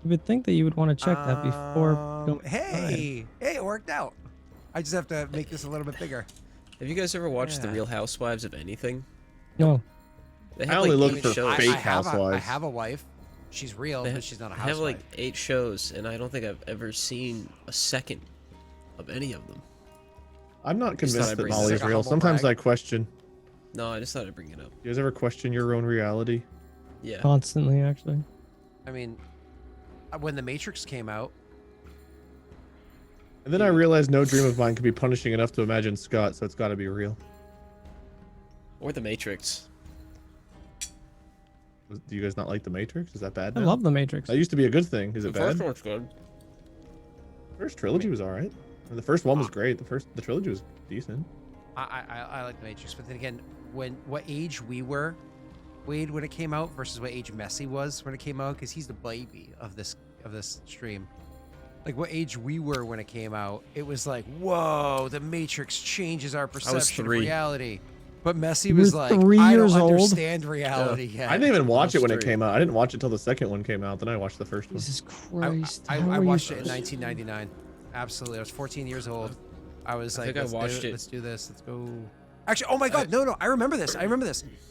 You would think that you would want to check that before going live. Hey, it worked out. I just have to make this a little bit bigger. Have you guys ever watched The Real Housewives of anything? No. They I have only like look 8 for shows. fake I housewives. have a wife. She's real, but she's not a They have housewife. like 8 shows, and I don't think I've ever seen a second of any of them. I'm not Just convinced thought I'd that bring Molly this is up. real. Like a humble Sometimes brag. I question. No, I just thought I'd bring it up. You guys ever question your own reality? Yeah. Constantly, actually. I mean, when The Matrix came out, And then I realized no dream of mine could be punishing enough to imagine Scott, so it's got to be real. Or The Matrix. Do you guys not like The Matrix? Is that bad I now? love The Matrix. That used to be a good thing. Is it The bad? first one's good. First trilogy was alright. The first one was great. The trilogy was decent. I like The Matrix, but then again, what age we were, Wade, when it came out versus what age Messi was when it came out, because he's the baby of this stream. Like what age we were when it came out, it was like, whoa, The Matrix changes our perception of 3. reality. But Messi You was were like, 3 I don't years old? understand reality yet. I didn't even watch it when it three. came out. I didn't watch it till the second one came out. Then I watched the first one. Jesus Christ. I how are you watched it in supposed- 1999. Absolutely, I was 14 years old. I was like, think I watched it. Let's do this. Let's go. Actually, oh my God, no, I remember this.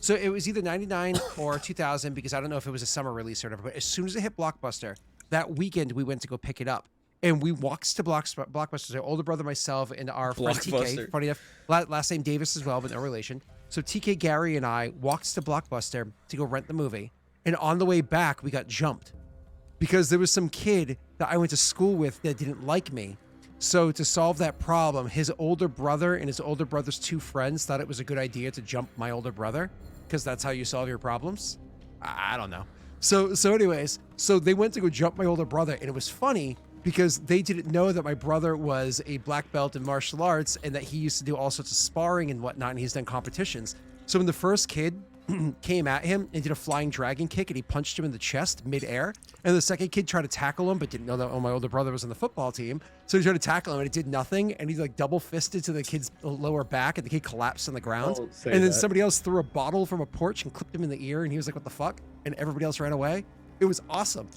So it was either 99 or 2000 because I don't know if it was a summer release or whatever. But as soon as it hit Blockbuster, that weekend we went to go pick it up. And we walked to Blockbuster. So older brother, myself, and our friend TK. Blockbuster. Funny enough, last name Davis as well, but no relation. So TK, Gary, and I walked to Blockbuster to go rent the movie. And on the way back, we got jumped because there was some kid that I went to school with that didn't like me. So to solve that problem, his older brother and his older brother's 2 friends thought it was a good idea to jump my older brother because that's how you solve your problems. I don't know. So anyways, so they went to go jump my older brother, and it was funny because they didn't know that my brother was a black belt in martial arts and that he used to do all sorts of sparring and whatnot, and he's done competitions. So when the first kid came at him and did a flying dragon kick and he punched him in the chest midair, and the second kid tried to tackle him but didn't know that my older brother was on the football team, so he tried to tackle him and it did nothing, and he like double fisted to the kid's lower back and the kid collapsed on the ground. Don't say And then that. somebody else threw a bottle from a porch and clipped him in the ear, and he was like, what the fuck? And everybody else ran away. It was awesome.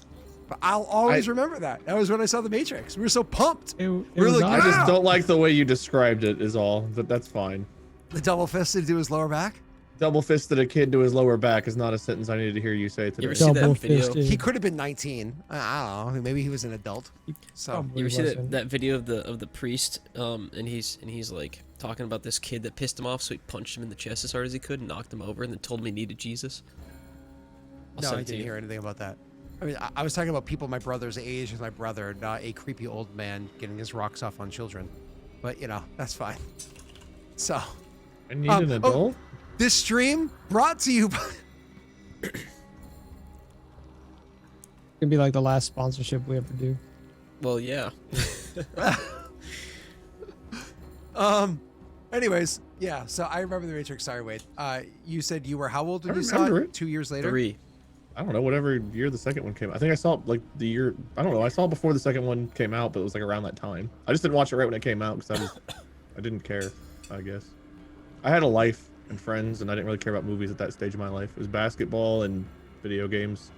But I'll always remember that. That was when I saw The Matrix. We were so pumped. It We were was like, I awesome. just don't like the way you described it is all. But that's fine. The double fisted to his lower back. Double fisted a kid to his lower back is not a sentence I needed to hear you say You today. ever see that Double video? fisted. He could have been 19. I don't know. Maybe he was an adult. So Probably You ever see wasn't. that video of the priest? And he's like talking about this kid that pissed him off, so he punched him in the chest as hard as he could and knocked him over, and then told him he needed Jesus. I'll no, send I it to didn't you. hear anything about that. I mean, I was talking about people my brother's age as my brother, not a creepy old man getting his rocks off on children. But you know, that's fine. So I need an adult. this stream brought to you by It'd be like the last sponsorship we ever do. Well, yeah. Anyways, yeah. So I remember The Matrix. Sorry, Wade. You said you were how old when I you saw remember it? it. 2 years later. 3. I don't know, whatever year the second one came out. I think I saw it like the year, I don't know, I saw it before the second one came out, but it was like around that time. I just didn't watch it right when it came out because I didn't care, I guess. I had a life and friends, and I didn't really care about movies at that stage of my life. It was basketball and video games.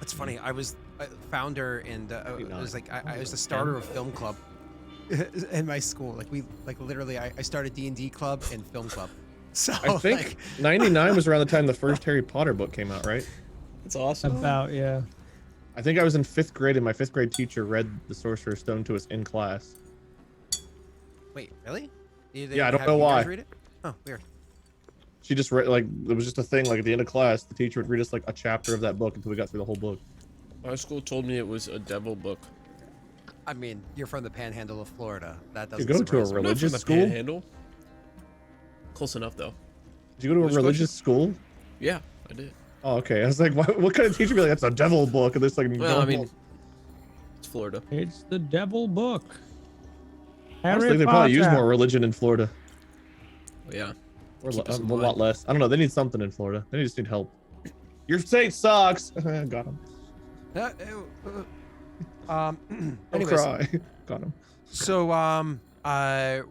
It's funny. I was a founder and it was like I was the 10. starter of film club in my school. Like literally, I started D&D club and film club. So I think 99 was around the time the first Harry Potter book came out, right? That's awesome. About, yeah. I think I was in 5th grade, and my 5th grade teacher read The Sorcerer's Stone to us in class. wait, really? Yeah, I don't have know you guys why. Read it? Oh, weird. She just read, like, it was just a thing, like, at the end of class, the teacher would read us, like, a chapter of that book until we got through the whole book. My school told me it was a devil book. I mean, you're from the Panhandle of Florida. That You doesn't go to a surprise me. I'm not religious from the school? Panhandle. Close enough, though. Did you go to a Which religious school? Yeah, I did. Oh, okay. I was like, what kind of teacher would be like, that's a devil book? And this, like, Well, I normal- mean, it's Florida. It's the devil book. honestly, Harry they probably use Potter. more religion in Florida. Yeah. Or Keep us in a lot line. less. I don't know. They need something in Florida. They just need help. Your state sucks. Got him. Don't Anyways, cry. Got him. so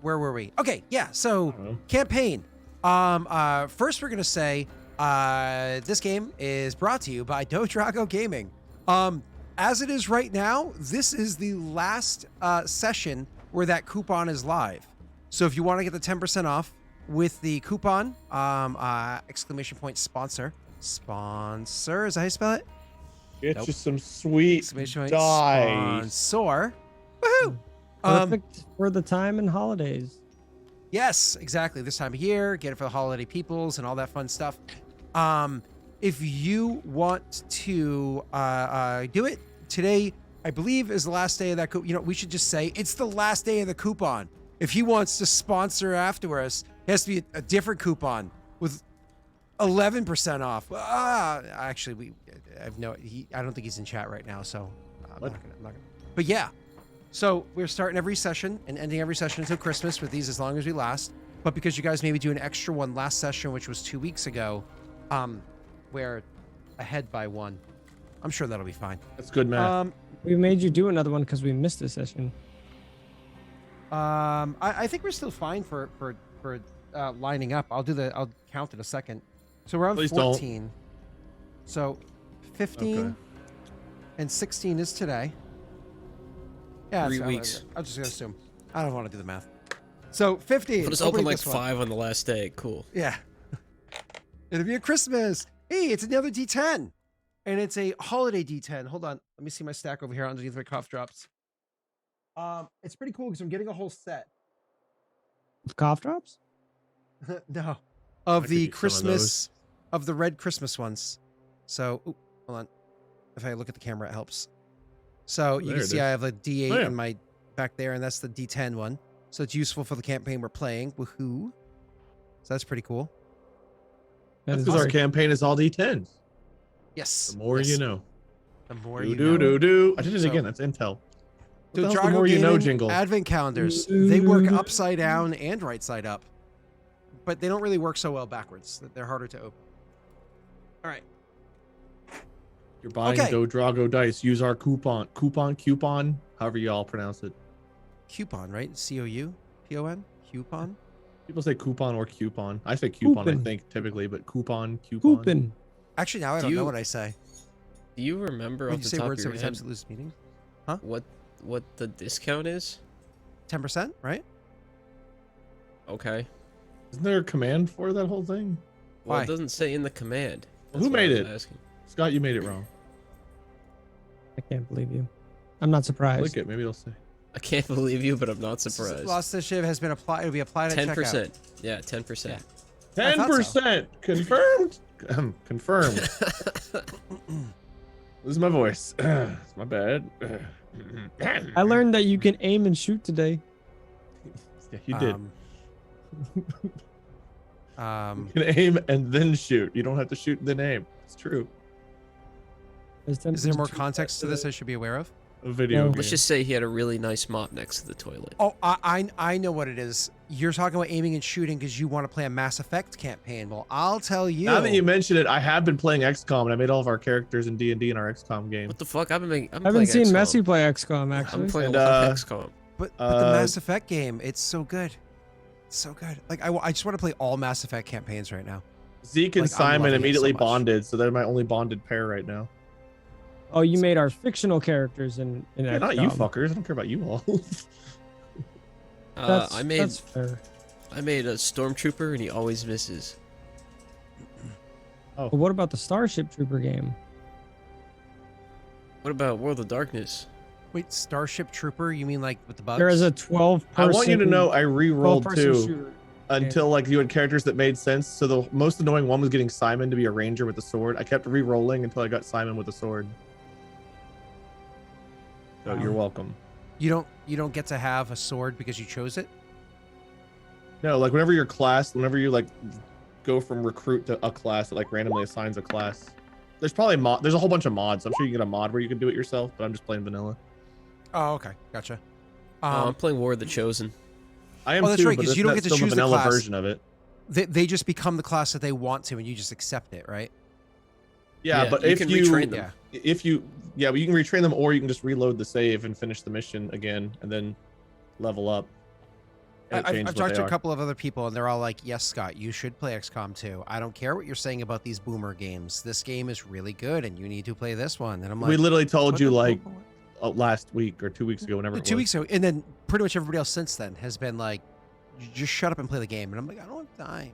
where were we? Okay, yeah. So don't know. campaign. First we're gonna say this game is brought to you by Dodrago Gaming. As it is right now, this is the last session where that coupon is live. So if you want to get the 10% off with the coupon, exclamation point sponsor. Sponsor, is that how you spell it? Get Nope. you some sweet Exclamation point dice. sponsor. Woohoo! Perfect for the time and holidays. Yes, exactly. This time of year, get it for the holiday peoples and all that fun stuff. If you want to do it today, I believe is the last day of that. You know, we should just say it's the last day of the coupon. If he wants to sponsor afterwards, it has to be a different coupon with 11% off. Actually, I don't think he's in chat right now, so I'm not gonna. But yeah. So we're starting every session and ending every session until Christmas with these as long as we last. But because you guys maybe do an extra one last session, which was 2 weeks ago, we're ahead by 1. I'm sure that'll be fine. That's good math. We made you do another one because we missed a session. I think we're still fine for lining up. I'll count in a second. So we're on Please 14. don't. So 15 Okay. and 16 is today. Yeah, 3 so weeks. I'm just gonna assume. I don't want to do the math. So 15. We'll just opening open like this one. 5 on the last day. Cool. Yeah. It'll be a Christmas. Hey, it's another D10. And it's a holiday D10. Hold on. Let me see my stack over here underneath my cough drops. It's pretty cool because I'm getting a whole set. Cough drops? No. I Of could the use some of Christmas, of the red Christmas ones. So, hold on. If I look at the camera, it helps. So you There can it see is. I have a D8 Oh, yeah. in my back there, and that's the D10 one. So it's useful for the campaign we're playing. Woohoo. So that's pretty cool. That That's is because our very- campaign is all D10s. Yes. The more yes. you know. The more Do you do know. do do. I did it So- again. That's Intel. What the The hell's the Drago more you know Gaming jingle. Advent calendars. They work upside down and right side up, but they don't really work so well backwards. They're harder to open. All right. You're buying Okay. Go Drago dice. Use our coupon, however y'all pronounce it. Coupon, right? COUPON? Coupon? People say coupon or coupon. I say coupon, I Coupon. think, typically, but coupon. Pooping. Actually, now I Do don't know you- what I say. Do you remember When off you the say top words of so your many head times it loses meaning. what the discount is? 10%, right? Okay. Isn't there a command for that whole thing? Well, Why? it doesn't say in the command. Who That's what made I was it? asking. Scott, you made it wrong. I can't believe you. I'm not surprised. Click it. Maybe it'll say. I can't believe you, but I'm not surprised. Lost initiative has been applied. It'll be applied at 10%. Yeah, 10%. I thought so. 10% confirmed. Confirmed. Lose my voice. It's my bad. I learned that you can aim and shoot today. Yeah, you did. Um, You can aim and then shoot. You don't have to shoot and then aim. It's true. There's is there 10% more shoot context to this today. I should be aware of? A video No. game. Let's just say he had a really nice mop next to the toilet. Oh, I know what it is. You're talking about aiming and shooting because you want to play a Mass Effect campaign. Well, I'll tell you. Now that you mention it, I have been playing XCOM, and I made all of our characters in D&D in our XCOM game. What the fuck? I've been I haven't seen XCOM. Messi play XCOM, I'm actually. playing And, a lot of XCOM. But the Mass Effect game, it's so good. It's so good. Like I just want to play all Mass Effect campaigns right now. Zeke and Like, I'm Simon loving it immediately so much. bonded, so they're my only bonded pair right now. Oh, you made our fictional characters in Yeah, XCOM. not you fuckers. I don't care about you all. That's, I made that's fair. a stormtrooper and he always misses. But what about the Starship Trooper game? What about World of Darkness? Wait, Starship Trooper? You mean like with the bugs? There is a 12-person. I want you to know I re-rolled 12-person too shooter. until like you had characters that made sense. So the most annoying one was getting Simon to be a ranger with a sword. I kept re-rolling until I got Simon with a sword. So Wow. you're welcome. You don't get to have a sword because you chose it? No, like whenever your class, whenever you like go from recruit to a class, it like randomly assigns a class. There's probably there's a whole bunch of mods. I'm sure you can get a mod where you can do it yourself, but I'm just playing vanilla. Oh, okay. Gotcha. I'm playing War of the Chosen. I am Oh, that's too, right, but 'cause you don't get to still choose the the vanilla class. version of it. They just become the class that they want to and you just accept it, right? Yeah, but you if can you retrain them. Yeah. but you can retrain them, or you can just reload the save and finish the mission again, and then level up. And it I've changed what talked they to a are. couple of other people, and they're all like, "Yes, Scott, you should play XCOM 2. I don't care what you're saying about these boomer games. This game is really good, and you need to play this one." And I'm like, We literally told "What you the- like last week or 2 weeks ago, whenever it was. 2 weeks ago," and then pretty much everybody else since then has been like, "Just shut up and play the game." And I'm like, "I don't have time."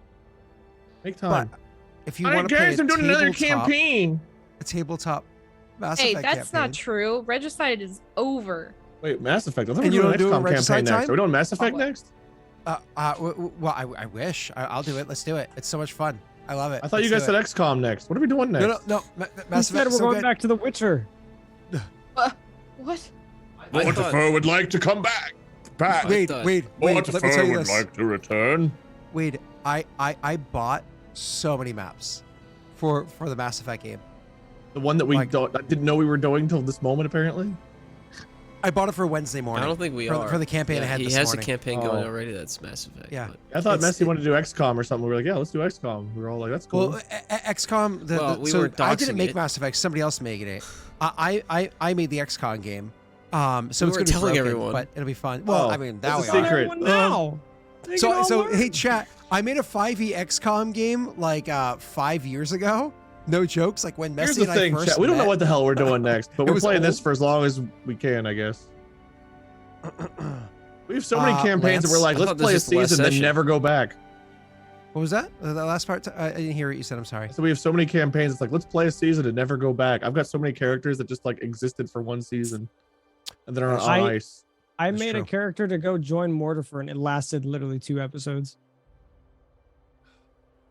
Make time. But if you want to play I'm doing another tabletop- campaign. a tabletop Mass Hey, Effect that's campaign. not true. Regicide is over. Wait, Mass Effect. I thought we And were you doing don't do a XCOM Regicide campaign next. time? Are we doing Mass Effect what? next? Well, I wish. I'll do it. Let's do it. It's so much fun. I love it. I thought you Let's guys do said XCOM next. What are we doing it. next? No. Mass Instead, Effect. we're So going good. back to The Witcher. What? I thought- would like to come back. Back. Wade, thought- Wade, let me tell you this. to return. Wade, I bought so many maps for the Mass Effect game. The one that we Like- didn't know we were doing till this moment, apparently. I bought it for Wednesday I morning. don't think we for, are. for the campaign Yeah, I had he this has morning. a campaign going Oh. already that's Mass Effect. Yeah. but- I thought It's- Messi wanted to do XCOM or something. We were like, yeah, let's do XCOM. We were all like, that's cool. Well, XCOM. Well, we so were I doxing didn't make it. Mass Effect. Somebody else made it. I made the XCOM game. So We it's weren't gonna be telling broken, everyone. but it'll be fun. Well, Oh, I mean, it's now a we secret. are. Everyone now. They can all So learn. hey, chat. I made a 5e XCOM game like 5 years ago. No jokes. Like when Here's Messi the and thing, I first chat. We don't know met. what the hell we're doing next, but It we're was playing this old. for as long as we can, I guess. We have so many campaigns Lance, that we're like, I let's thought this play a was the last season, then session. never go back. What was that? The last part? I didn't hear what you said. I'm sorry. So we have so many campaigns. It's like, let's play a season and never go back. I've got so many characters that just like existed for one season, and then are on I- ice. I That's made true. a character to go join Mortifer, and it lasted literally 2 episodes.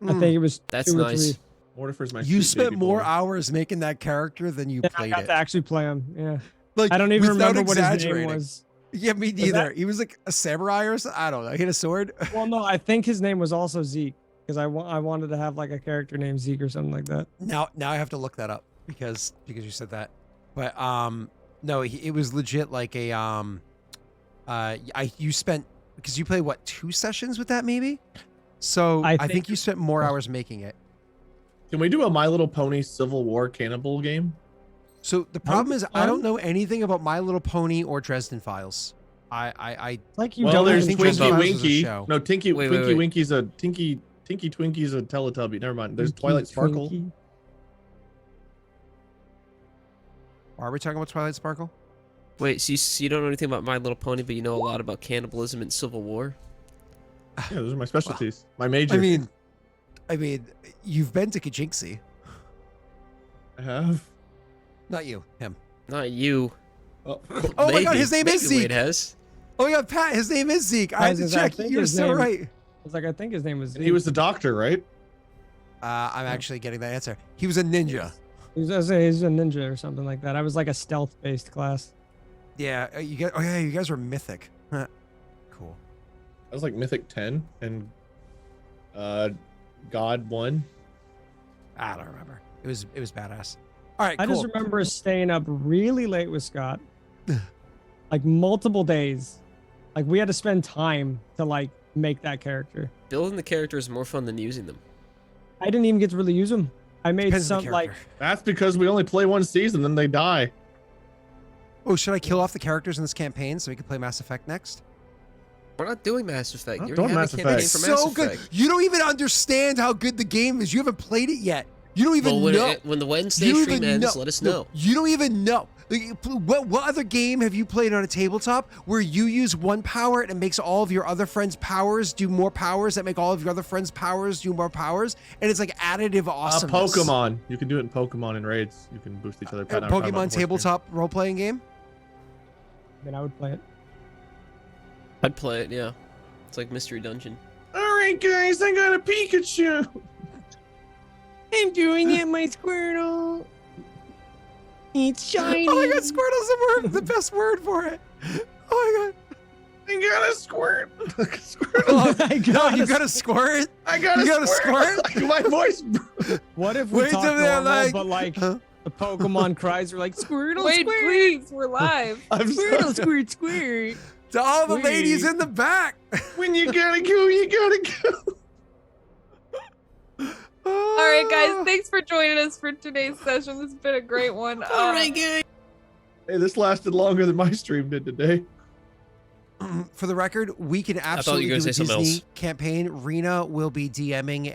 I think it was That's 2 or nice. 3. Mortifer's my You sweet spent baby more boy. hours making that character than you Then I played got it. to actually play him. Yeah. Like I don't even without remember what his name exaggerating. was. Yeah, me that- neither. He was like a samurai or something. I don't know. He had a sword. Well, no, I think his name was also Zeke because I wanted to have like a character named Zeke or something like that. Now I have to look that up because you said that. But no, it was legit like a you spent because you played what 2 sessions with that maybe. So I I think think- you spent more hours making it. Can we do a My Little Pony Civil War cannibal game? So the problem be is I don't fun. know anything about My Little Pony or Dresden Files. I It's like you Well, don't there's even think Twinkie Dresden Files was a Winky. show. No, Tinky Wait, Twinkie wait. Winky's a Tinky Twinkie's a Teletubby. Never mind. There's Twinkie, Twilight Sparkle. Twinkie. Are we talking about Twilight Sparkle? Wait, so you don't know anything about My Little Pony, but you know a lot about cannibalism and Civil War? Yeah, those are my specialties. My major. I mean, you've been to Kajinxie. I have. Not you, him. Not you. Oh, Oh my god, Maybe. his name is Maybe Wade Zeke. has. Oh my god, Pat, his name is Zeke. I had to Guys, check. think You're his so name- right. It's like I think his name was Zeke. he was the doctor, right? I'm actually getting that answer. He was a ninja. He's a ninja or something like that. I was like a stealth-based class. Yeah, you guys. Oh yeah, you guys were mythic. Huh. Cool. I was like Mythic 10 and God 1. I don't remember. It was badass. All right, I cool. just remember staying up really late with Scott, like multiple days. Like we had to spend time to like make that character. Building the character is more fun than using them. I didn't even get to really use them. I made Depends on the some like character. That's because we only play one season, then they die. Oh, should I kill off the characters in this campaign so we can play Mass Effect next? We're not doing Mass Effect. Not You doing already have Mass a campaign Effect. for So Mass good. Effect. You don't even understand how good the game is. You haven't played it yet. You don't even Well, know. when the Wednesday You don't stream even ends, know. let us No, know. you don't even know. Like, what other game have you played on a tabletop where you use one power and it makes all of your other friends' powers do more powers that make all of your other friends' powers do more powers? And it's like additive awesomeness. Pokemon. You can do it in Pokemon and raids. You can boost each other. Pat and I were talking about Pokemon before stream. tabletop role-playing game? then I would play it. I'd play it, yeah. It's like Mystery Dungeon. All right, guys, I got a Pikachu. I'm doing it, my Squirtle. It's shiny. Oh my god, Squirtle's the word, the best word for it. Oh I got a squirt. my god. I No, got you a got a squirt? I got You a got a squirt. My voice. What if we Wait talk till they're normal, like- but like Huh? the Pokemon cries were like Squirtle, Wait, Squirt, please, we're live. I'm Squirtle, sorry. Squirt, Squirt. To all the ladies Sweet. in the back. When you gotta go, you gotta go. All right, guys, thanks for joining us for today's session. This has been a great one. Alright, guys. Hey, this lasted longer than my stream did today. for the record, we can thought you absolutely were do gonna a say something Disney else. campaign. Rena will be DMing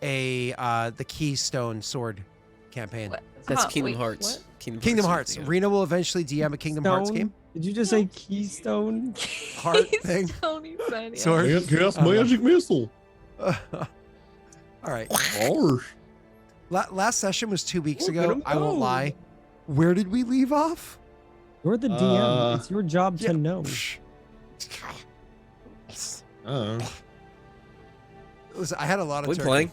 the Keystone Sword campaign. What? That's Huh, Kingdom wait, Hearts. what? Kingdom is Hearts. the thing. Rena will eventually DM a Kingdom Hearts Stone? game. Did you just say Keystone? Heart thing. Keystone, he said, yeah. Sword. Cast Uh-huh. magic missile. All right. Harsh. Last session was 2 weeks Look ago. at 'em I won't go. lie. Where did we leave off? You're the DM. It's your job yeah. to know. Listen, I had a lot of Are we turkey. playing?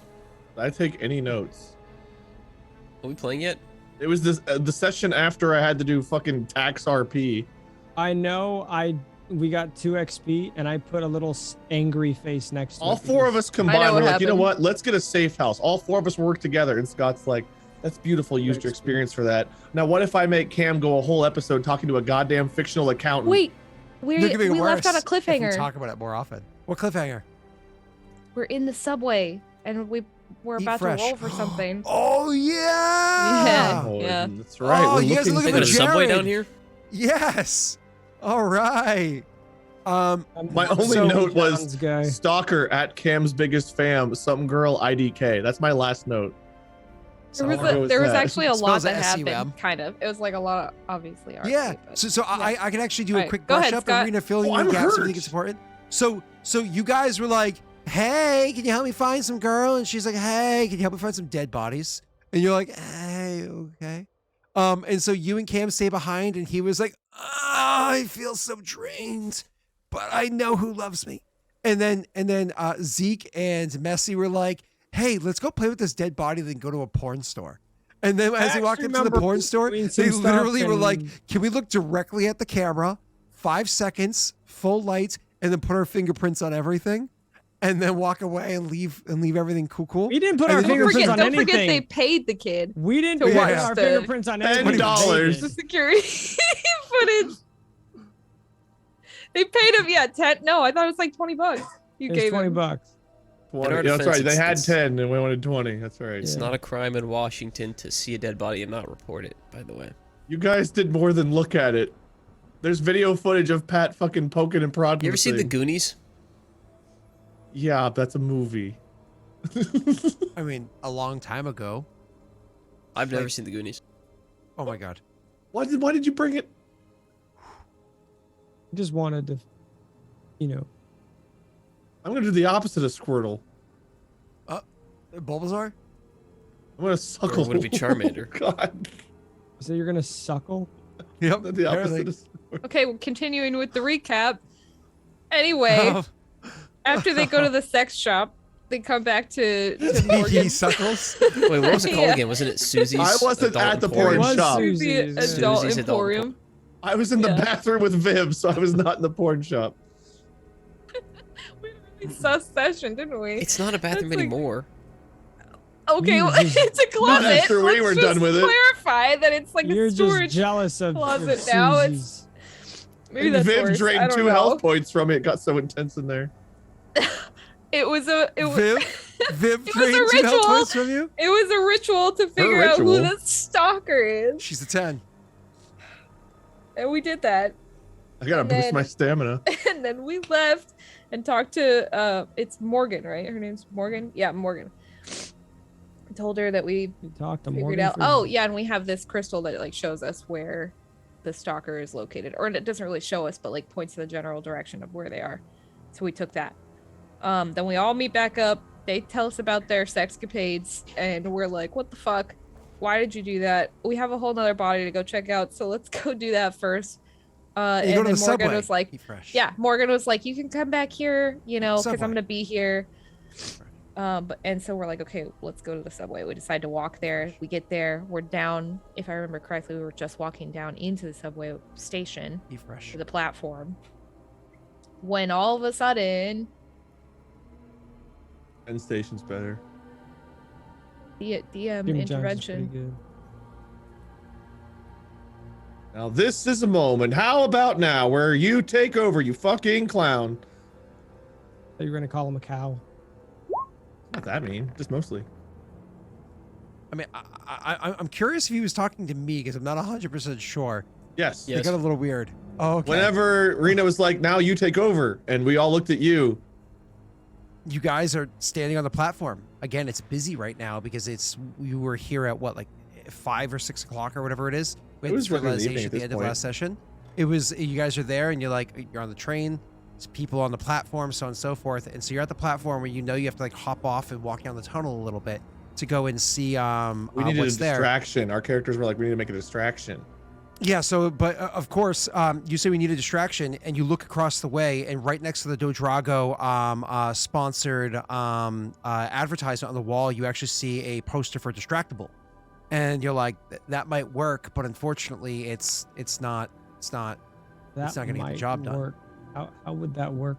I take any notes. Are we playing yet? It was this the session after I had to do fucking tax RP. I know. We got 2 XP, and I put a little angry face next to All it. 4 of us combined. what We're like, you know happened. what? Let's get a safe house. All 4 of us work together, and Scott's like, "That's beautiful. You used your experience for that." Now, what if I make Cam go a whole episode talking to a goddamn fictional accountant? Wait, we Look at me left on a worse if we cliffhanger. talk about it more often. What cliffhanger? We're in the subway and we're Eat about fresh. to roll for something. Oh yeah. Yeah. Oh, Yeah. that's right. Oh, We're you guys are They looking got for a subway Jared. down here? Yes. All right. My only note was John's guy. stalker at Cam's biggest fam. Some girl IDK. That's my last note. There was, I'll go with there was that. actually a Spells lot that SUM. happened, kind of. It was like a lot of, obviously, RP, Yeah. but- So I can actually do a Alright, quick go brush ahead, up Scott. and Rena filling Oh, in I'm the gaps. hurt. Everything gets important. So you guys were like, "Hey, can you help me find some girl?" And she's like, "Hey, can you help me find some dead bodies?" And you're like, "Hey, okay." And so you and Cam stay behind, and he was like, "I feel so drained, but I know who loves me." And then Zeke and Messi were like, "Hey, let's go play with this dead body, then go to a porn store." And then as I he walked actually up to the remember porn store, doing they some stuff literally were like, and- "Can we look directly at the camera, 5 seconds, full light, and then put our fingerprints on everything, and then walk away and leave everything cool?" We didn't put And our then- fingerprints on don't anything. forget they paid the kid. We didn't to put watch our the fingerprints on anything. $10. The security footage. They paid him, 10. No, I thought it was like $20. You It's gave 20 him. bucks. 20. our Yeah, that's right. defense, They had it's- 10 and we wanted 20. That's right. It's Yeah. not a crime in Washington to see a dead body and not report it, by the way. You guys did more than look at it. There's video footage of Pat fucking poking and prodding. You ever seen The thing. Goonies? Yeah, that's a movie. I mean, a long time ago. I've never Like- seen The Goonies. Oh my god. Why did you bring it? I just wanted to, you know. I'm gonna do the opposite of Squirtle. Bulbasaur? I'm gonna suckle. Or would it be Charmander? God, So you're gonna suckle? Yep. the opposite. apparently. Of Squirtle. Okay, well, continuing with the recap. Anyway, after they go to the sex shop, they come back to He Morgan. suckles. Wait, what was it called Yeah. again? Wasn't it Susie's? I wasn't Adult at the Emporium? porn was shop. The Susie's. adult Susie's Adult Emporium. I was in the Yeah. bathroom with Viv, so I was not in the porn shop. We had a really sus session, didn't we? It's not a bathroom That's like- anymore. Okay, well, Jesus. it's a closet. after we Let's were just done with it. clarify that it's like You're a storage. just jealous of closet now, it's- Susie's. Maybe And that's Viv worse. I drained don't 2 know. health points from it. It got so intense in there. It was a. It was. Viv was a trained 2 health ritual. points from you? It was a ritual to figure out who ritual? the stalker is, She's a 10. and we did that. I gotta And boost then- my stamina. And then we left and talked to it's Morgan, right? Her name's Morgan. Yeah, Morgan. I told her that we You talked to figured Morgan out. Freeman. Oh yeah, and we have this crystal that like shows us where the stalker is located, or it doesn't really show us, but like points to the general direction of where they are. So we took that. Then we all meet back up. They tell us about their sexcapades, and we're like, "What the fuck? Why did you do that? We have a whole nother body to go check out, so let's go do that first." You And go to then the Morgan subway. was like, Eat fresh. yeah, Morgan was like, you can come back here, you know, because Subway. I'm gonna be here. And so we're like, okay, let's go to the subway. We decide to walk there. We get there. We're down. If I remember correctly, we were just walking down into the subway station Eat fresh. to the platform. When all of a sudden, End station's better. the DM Jimmy John's is intervention. pretty good. Now this is a moment. How about now, where you take over, you fucking clown? Thought you were gonna call him a cow. Not that mean, just mostly. I mean, I'm curious if he was talking to me because I'm not 100% sure. Yes. Yeah. It got a little weird. Oh, okay. Whenever Rena was like, now you take over, and we all looked at you. You guys are standing on the platform. Again, it's busy right now because you were here at what, like 5 or 6 o'clock or whatever it is. We had It this was roughly in the evening realization at at the this end of point. last session. It was, you guys are there and you're like, you're on the train, there's people on the platform, so on and so forth. And so you're at the platform where you know you have to like hop off and walk down the tunnel a little bit to go and see We needed a what's there. distraction. Our characters were like, we need to make a distraction. Yeah, so, but of course, you say we need a distraction, and you look across the way, and right next to the Dodrago sponsored advertisement on the wall, you actually see a poster for Distractable, and you're like, that might work, but unfortunately, it's not That not gonna get the might job done. work. How would that work?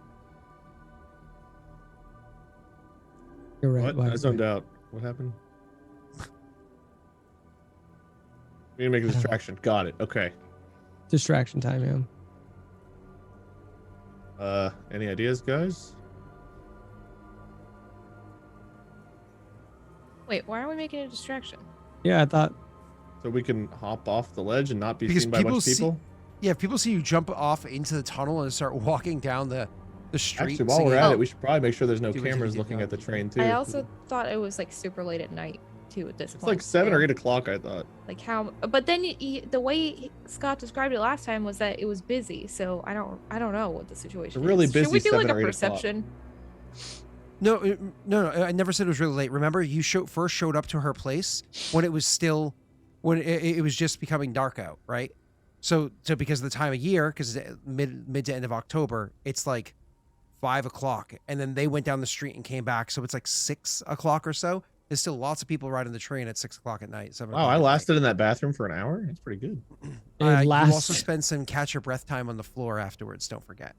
You're right. What? I Why- zoned out. What happened? We need to make a distraction. Got it. Okay. Distraction time, yeah. Any ideas, guys? Wait, why are we making a distraction? Yeah, I thought. So we can hop off the ledge and not be Because seen by a bunch of people people? Yeah, if people see you jump off into the tunnel and start walking down the street. Actually, while we're singing- at it, we should probably make sure there's no Do what you cameras did, looking yeah. at the train, too. I also thought it was like super late at night too at this It's point. like 7 or so, 8 o'clock, I thought. Like how? But then the way Scott described it last time was that it was busy. So I don't know what the situation A really is. Should we busy do like 7 a or 8 o'clock. perception? No, I never said it was really late. Remember, you first showed up to her place when it was still, when it was just becoming dark out, right? So because of the time of year, because mid to end of October, it's like 5 o'clock, and then they went down the street and came back, so it's like 6 o'clock or so. There's still lots of people riding the train at 6 o'clock at night. 7 Wow, o'clock I at night. lasted in that bathroom for an hour? That's pretty good. You last- also spend some catch your breath time on the floor afterwards. Don't forget.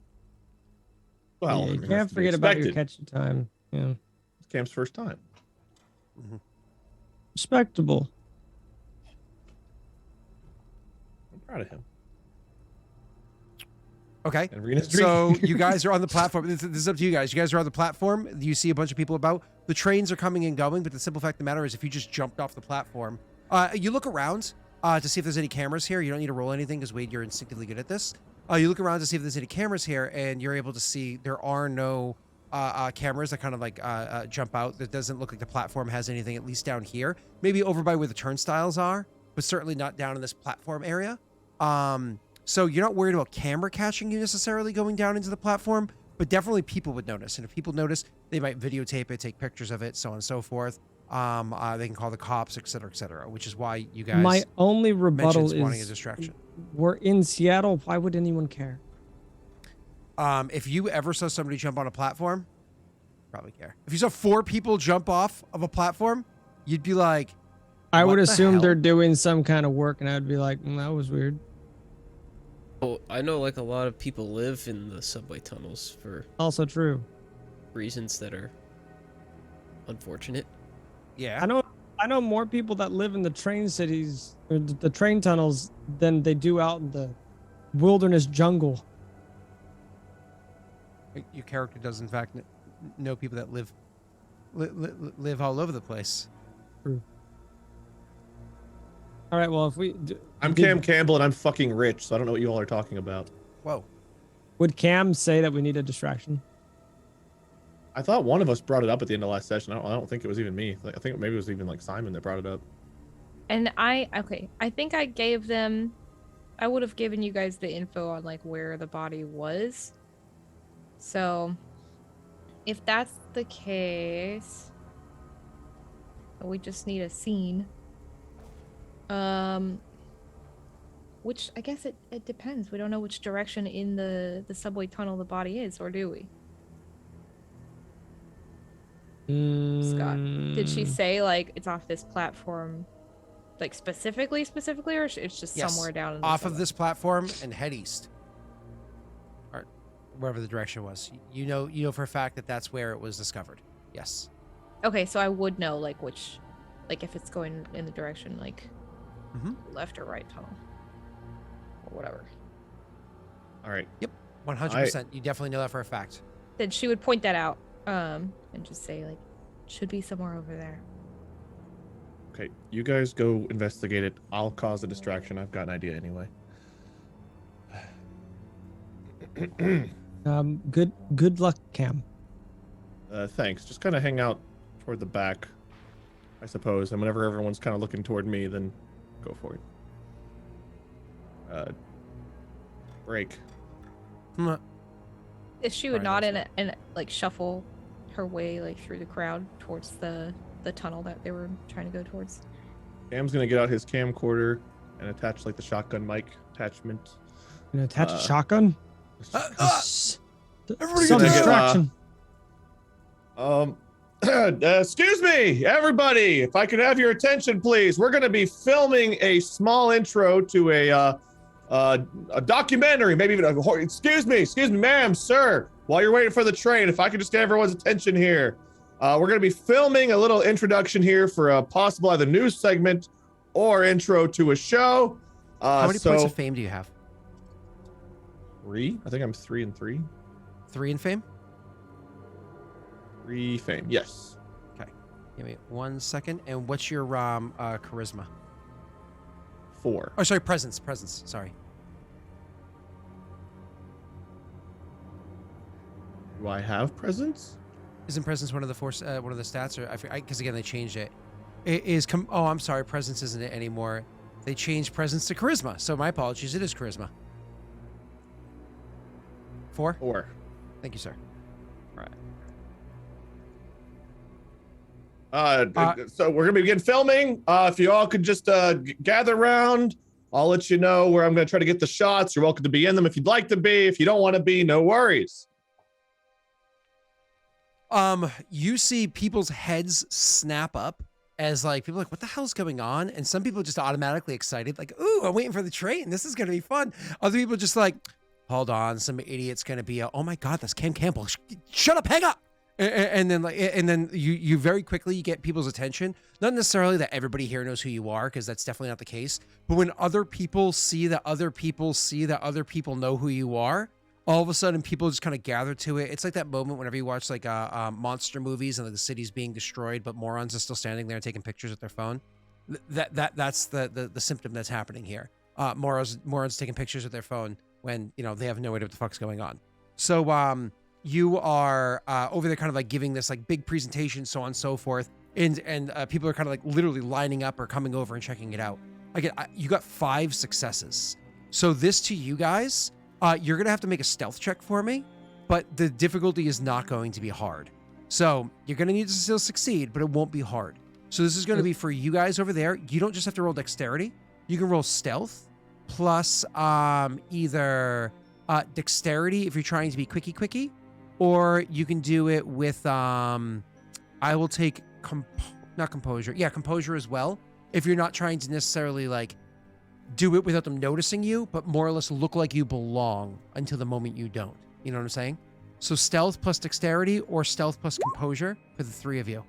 Well, Yeah, I you mean, that's can't to be forget about your expected. catching time. Yeah. It's Cam's first time. Respectable. I'm proud of him. Okay. And Rena's So drinking. you guys are on the platform. This is up to you guys. You guys are on the platform. You see a bunch of people about. The trains are coming and going, but the simple fact of the matter is if you just jumped off the platform, you look around to see if there's any cameras here. You don't need to roll anything because, Wade, you're instinctively good at this. You look around to see if there's any cameras here, and you're able to see there are no cameras that kind of like jump out. That doesn't look like the platform has anything, at least down here. Maybe over by where the turnstiles are, but certainly not down in this platform area. So you're not worried about camera catching you necessarily going down into the platform, but definitely people would notice. And if people notice, they might videotape it, take pictures of it, so on and so forth. They can call the cops, et cetera, which is why you guys My only rebuttal mentioned wanting a is distraction. we're in Seattle. Why would anyone care? If you ever saw somebody jump on a platform, probably care. If you saw 4 people jump off of a platform, you'd be like, I What would the assume hell? they're doing some kind of work, and I'd be like, that was weird. Oh, I know like a lot of people live in the subway tunnels for Also true. reasons that are unfortunate. yeah. I know more people that live in the train cities or the train tunnels than they do out in the wilderness jungle. Your character does, in fact, know people that live all over the place. All right, well, if we I'm Cam Campbell and I'm fucking rich, so I don't know what you all are talking about. Whoa. would Cam say that we need a distraction? I thought one of us brought it up at the end of last session. I don't think it was even me. I think maybe it was even like Simon that brought it up. And I think I gave them. I would have given you guys the info on like where the body was. So, if that's the case, we just need a scene. Which I guess it depends. We don't know which direction in the subway tunnel the body is, or do we? Scott, did she say like it's off this platform, like specifically, or it's just Yes. somewhere down in the Off of subway? this platform and head east, or wherever the direction was. You know for a fact that that's where it was discovered. Yes. Okay, so I would know like which, like if it's going in the direction like left or right tunnel, or whatever. All right. 100%. You definitely know that for a fact. Then she would point that out, and just say like, should be somewhere over there. Okay, you guys go investigate it. I'll cause a distraction. I've got an idea anyway. Good luck, Cam. Thanks. Just kind of hang out toward the back, I suppose. And whenever everyone's kind of looking toward me, then go for it. Break. If she would Fine, nod that's and like shuffle her way like through the crowd towards the tunnel that they were trying to go towards. Cam's gonna get out his camcorder and attach like the shotgun mic attachment. Gonna attach a shotgun. Everybody Some get distraction. Excuse me, everybody. If I could have your attention, please. We're gonna be filming a small intro to a documentary, maybe even a. Excuse me, ma'am, sir. While you're waiting for the train, if I could just get everyone's attention here. We're going to be filming a little introduction here for a possible either news segment or intro to a show. How many points of fame do you have? 3? I think I'm 3 and 3. 3 in fame? 3 fame, yes. Okay. Give me 1 second. And what's your charisma? 4. Oh, sorry, presence. Sorry. Do I have presence? Isn't presence one of the one of the stats? Or because again they changed it. It is. Oh, I'm sorry. Presence isn't it anymore. They changed presence to charisma. So my apologies. It is charisma. 4. 4. Thank you, sir. So we're gonna begin filming. If you all could just gather around, I'll let you know where I'm gonna try to get the shots. You're welcome to be in them if you'd like to be. If you don't want to be, no worries. You see people's heads snap up as like people are like, what the hell's going on? And some people just automatically excited, like, ooh, I'm waiting for the train. This is gonna be fun. Other people just like, hold on, some idiot's gonna be oh my god, that's Cam Campbell. Shut up, hang up. And then you very quickly get people's attention. Not necessarily that everybody here knows who you are, because that's definitely not the case. But when other people see that other people see that other people know who you are, all of a sudden people just kind of gather to it. It's like that moment whenever you watch like monster movies and like the city's being destroyed, but morons are still standing there taking pictures with their phone. That's the symptom that's happening here. Morons taking pictures with their phone when they have no idea what the fuck's going on. So you are over there kind of like giving this like big presentation, so on and so forth. And people are kind of like literally lining up or coming over and checking it out. Again, you got 5 successes. So this to you guys, you're going to have to make a stealth check for me, but the difficulty is not going to be hard. So you're going to need to still succeed, but it won't be hard. So this is going to be for you guys over there. You don't just have to roll dexterity. You can roll stealth plus either dexterity if you're trying to be quickie, or you can do it with, I will take, not composure. Yeah, composure as well. If you're not trying to necessarily like do it without them noticing you, but more or less look like you belong until the moment you don't. You know what I'm saying? So stealth plus dexterity or stealth plus composure for the 3 of you.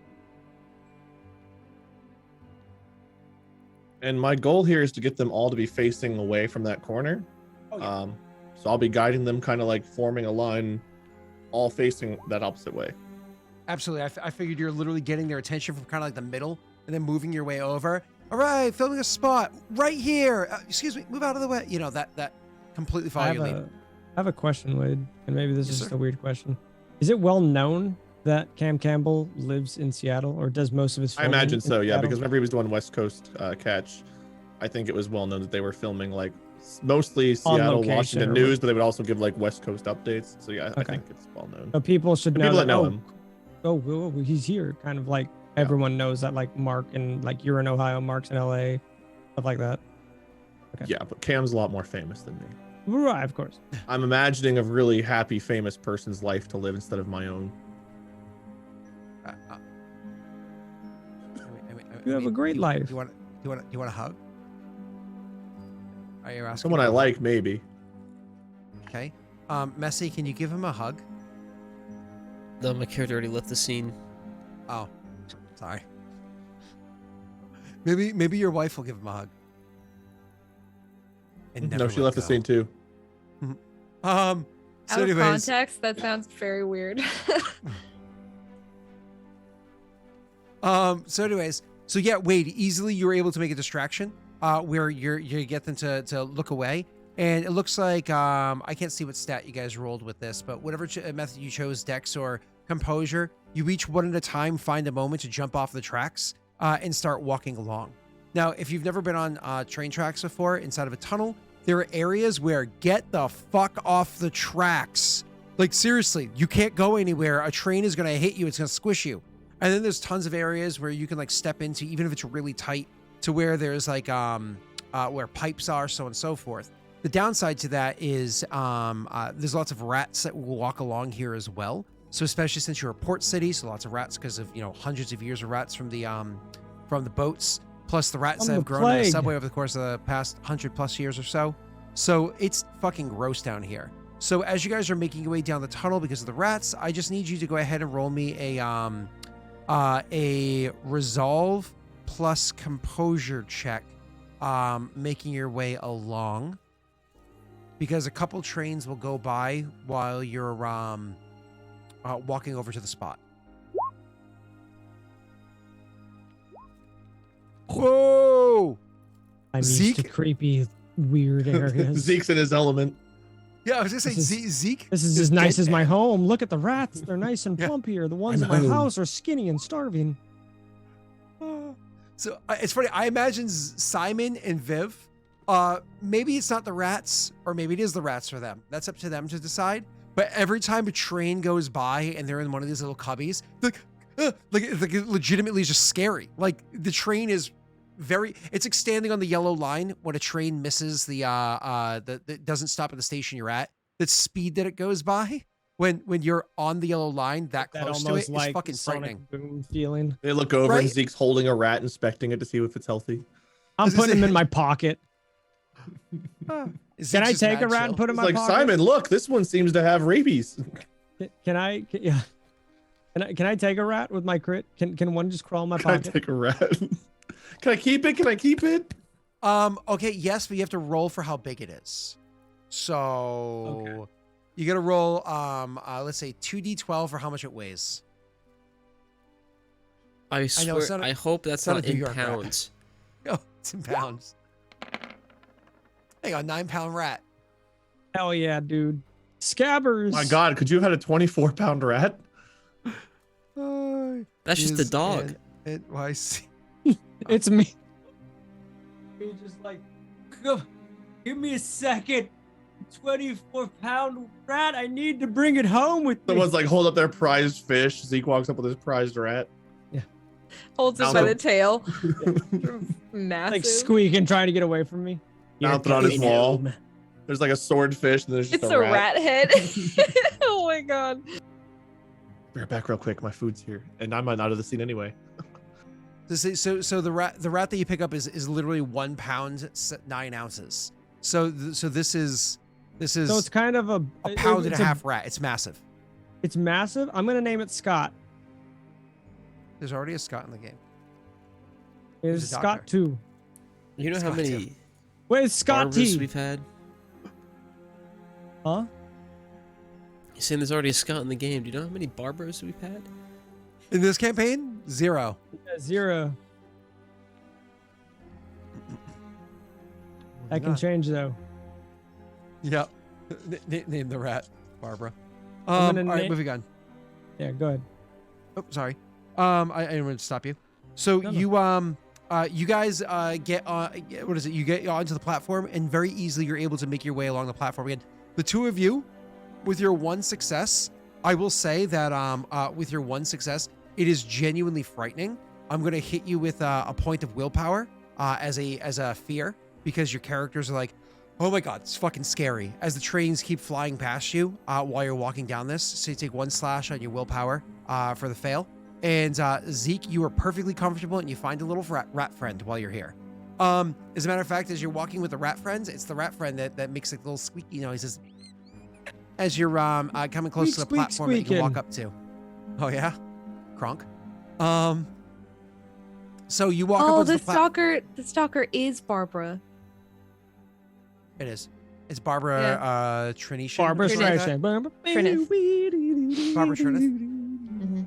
And my goal here is to get them all to be facing away from that corner. Oh, yeah. So I'll be guiding them kind of like forming a line, all facing that opposite way. Absolutely. I figured you're literally getting their attention from kind of like the middle and then moving your way over. All right, filming a spot right here. Excuse me, move out of the way. That completely follow your lead. I have a question, Wade, and maybe this is Yes, just sir. a weird question. Is it well known that Cam Campbell lives in Seattle, or does most of his I filming imagine in so, yeah, Seattle? because whenever he was doing West Coast Catch, I think it was well known that they were filming like mostly Seattle, location Washington or news, but they would also give like West Coast updates. So yeah, I Okay. think it's well known. So people should The know people that know oh, him. oh, he's here. Kind of like everyone knows that, like Mark and like you're in Ohio, Mark's in LA, stuff like that. Okay. Yeah, but Cam's a lot more famous than me. Right, of course. I'm imagining a really happy, famous person's life to live instead of my own. You have a great life. You want a hug? Are you asking? Someone I like, maybe. Okay. Messi, can you give him a hug? No, my character already left the scene. Oh, sorry. Maybe your wife will give him a hug. And No, never she let left the go. scene too. So Out of anyways, context, that sounds very weird. so yeah, Wade, easily you were able to make a distraction where you get them to look away. And it looks like I can't see what stat you guys rolled with this, but whatever method you chose, Dex or Composure, you each one at a time find a moment to jump off the tracks and start walking along. Now, if you've never been on train tracks before, inside of a tunnel, there are areas where get the fuck off the tracks. Like seriously, you can't go anywhere. A train is gonna hit you. It's gonna squish you. And then there's tons of areas where you can like step into, even if it's really tight, to where there's like where pipes are, so on and so forth. The downside to that is there's lots of rats that will walk along here as well. So especially since you're a port city, so lots of rats because of hundreds of years of rats from the boats, plus the rats that have grown in the subway over the course of the past 100+ years or so. So it's fucking gross down here. So as you guys are making your way down the tunnel because of the rats, I just need you to go ahead and roll me a resolve plus composure check, making your way along, because a couple trains will go by while you're walking over to the spot. Whoa! I'm used to creepy, weird areas. Zeke's in his element. Yeah, I was gonna say Zeke. This is as nice as my home. Look at the rats; they're nice and plump here. The ones in my house are skinny and starving. So it's funny. I imagine Simon and Viv. Maybe it's not the rats, or maybe it is the rats for them. That's up to them to decide. But every time a train goes by and they're in one of these little cubbies, like legitimately just scary. Like the train is it's like standing on the yellow line when a train misses the doesn't stop at the station you're at. The speed that it goes by when you're on the yellow line that close to it is fucking frightening. Boom feeling. They look over Right? and Zeke's holding a rat, inspecting it to see if it's healthy. I'm putting him in my pocket. Zeke's Can I just take a mad rat chill. and put it in It's my like, pocket? Simon, look, this one seems to have rabies. Can I take a rat with my crit? Can one just crawl in my Can I pocket? take a rat? Can I keep it? Can I keep it? Okay, yes, but you have to roll for how big it is. So you gotta roll let's say 2d12 for how much it weighs. I swear, it's not a- I hope that's not not a New in York rat. pounds. Oh, it's in pounds. Hang on, 9-pound rat. Hell yeah, dude. Scabbers. My God, could you have had a 24-pound rat? That's just a dog. NYC. It's me. He's just like, give me a second. 24-pound rat. I need to bring it home with me. Someone's like, hold up their prized fish. Zeke walks up with his prized rat. Holds it Mount by it. the tail. Massive. Like squeaking, trying to get away from me. Mounted on his wall. There's like a swordfish, and there's just It's a a rat. rat head. Oh my God. Be right back real quick. My food's here. And I'm out of the scene anyway. So the rat that you pick up is literally 1 pound 9 ounces. So this is So it's kind of a pound and it's a half rat. It's massive. It's massive. I'm gonna name it Scott. There's already a Scott in the game. It's He's a Scott doctor. 2. You know how Scott many Where's Scott Barbaras T? we've had? Huh? You're saying there's already a Scott in the game. Do you know how many Barbaras we've had? In this campaign, 0. Yeah, 0. That can change though. Yep. Name the rat, Barbara. I'm All gonna right, na- moving on. Yeah, go ahead. Oh, sorry. I didn't want to stop you. So No. you guys get on. What is it? You get onto the platform, and very easily you're able to make your way along the platform again. The two of you, with your one success, I will say that with your one success, it is genuinely frightening. I'm gonna hit you with a point of willpower as a fear, because your characters are like, oh my God, it's fucking scary. As the trains keep flying past you while you're walking down this, so you take 1 slash on your willpower for the fail. And Zeke, you are perfectly comfortable, and you find a little rat friend while you're here. As a matter of fact, as you're walking with the rat friends, it's the rat friend that makes like little squeaky noises as you're coming close to the Squeak, platform that you can walk squeaking. up to. Oh yeah, Kronk. So you walk up Oh, onto the the platform. stalker is Barbara. It is. It's Barbara Trinishan. Barbara or something like that? Streisand. Barbara Trinith. Mm-hmm.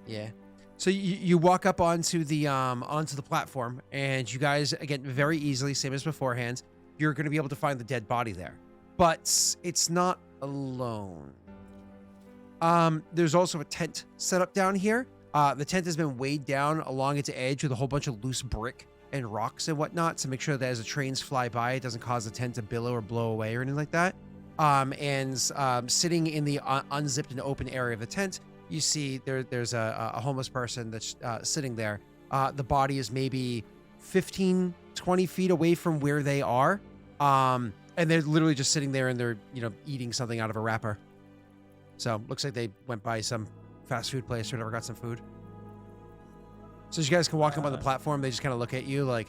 Yeah. So you walk up onto the platform, and you guys, again, very easily, same as beforehand, you're going to be able to find the dead body there. But it's not alone. There's also a tent set up down here. The tent has been weighed down along its edge with a whole bunch of loose brick and rocks and whatnot to make sure that as the trains fly by, it doesn't cause the tent to billow or blow away or anything like that. Sitting in the unzipped and open area of the tent, you see there's a homeless person that's sitting there. The body is maybe 15, 20 feet away from where they are. And they're literally just sitting there and they're, eating something out of a wrapper. So looks like they went by some fast food place or whatever, got some food. So as you guys can walk up on the platform, they just kind of look at you like,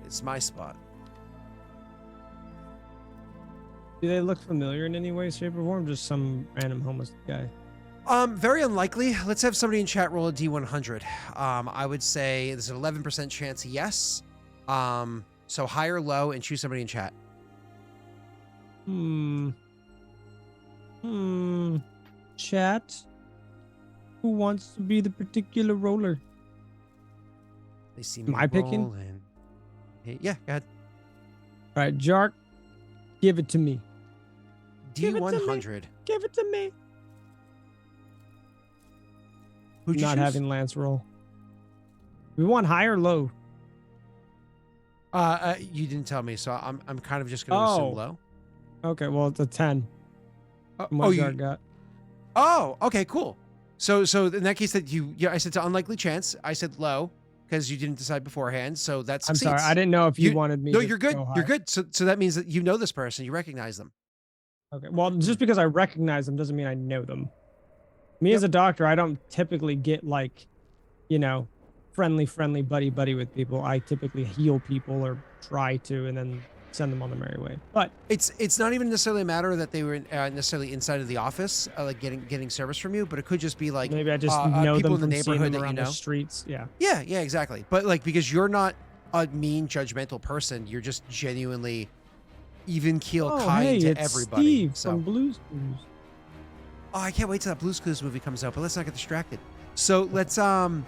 it's my spot. Do they look familiar in any way, shape, or form? Just some random homeless guy. Very unlikely. Let's have somebody in chat roll a D100. I would say there's an 11% chance yes. So high or low and choose somebody in chat. Chat. Who wants to be the particular roller? They see me Am I picking? rolling. Hey, yeah, go ahead. All right, Jark, give it to me. D100. Give it to me. Who'd you Not choose? having Lance roll. We want high or low? You didn't tell me, so I'm kind of just gonna assume low. Okay, well it's a 10. From Oh, what Jark got. Oh, okay, cool. So in that case, that I said to unlikely chance. I said low because you didn't decide beforehand. So that's. I'm sorry, I didn't know if you wanted me. No, to you're good. go high. You're good. So that means that you know this person. You recognize them. Okay, well, just because I recognize them doesn't mean I know them. Me as a doctor, I don't typically get like, friendly, buddy with people. I typically heal people or try to, and then send them on their merry way. But it's not even necessarily a matter that they were necessarily inside of the office, like getting service from you, but it could just be like maybe I just know people them in the from seeing neighborhood them that around you know. the streets. Yeah. Yeah, exactly. But like because you're not a mean, judgmental person, you're just genuinely even keel, kind to it's everybody. Steve So from Blue's Clues. oh, I can't wait till that Blue's Clues movie comes out. But let's not get distracted. So let's sorry,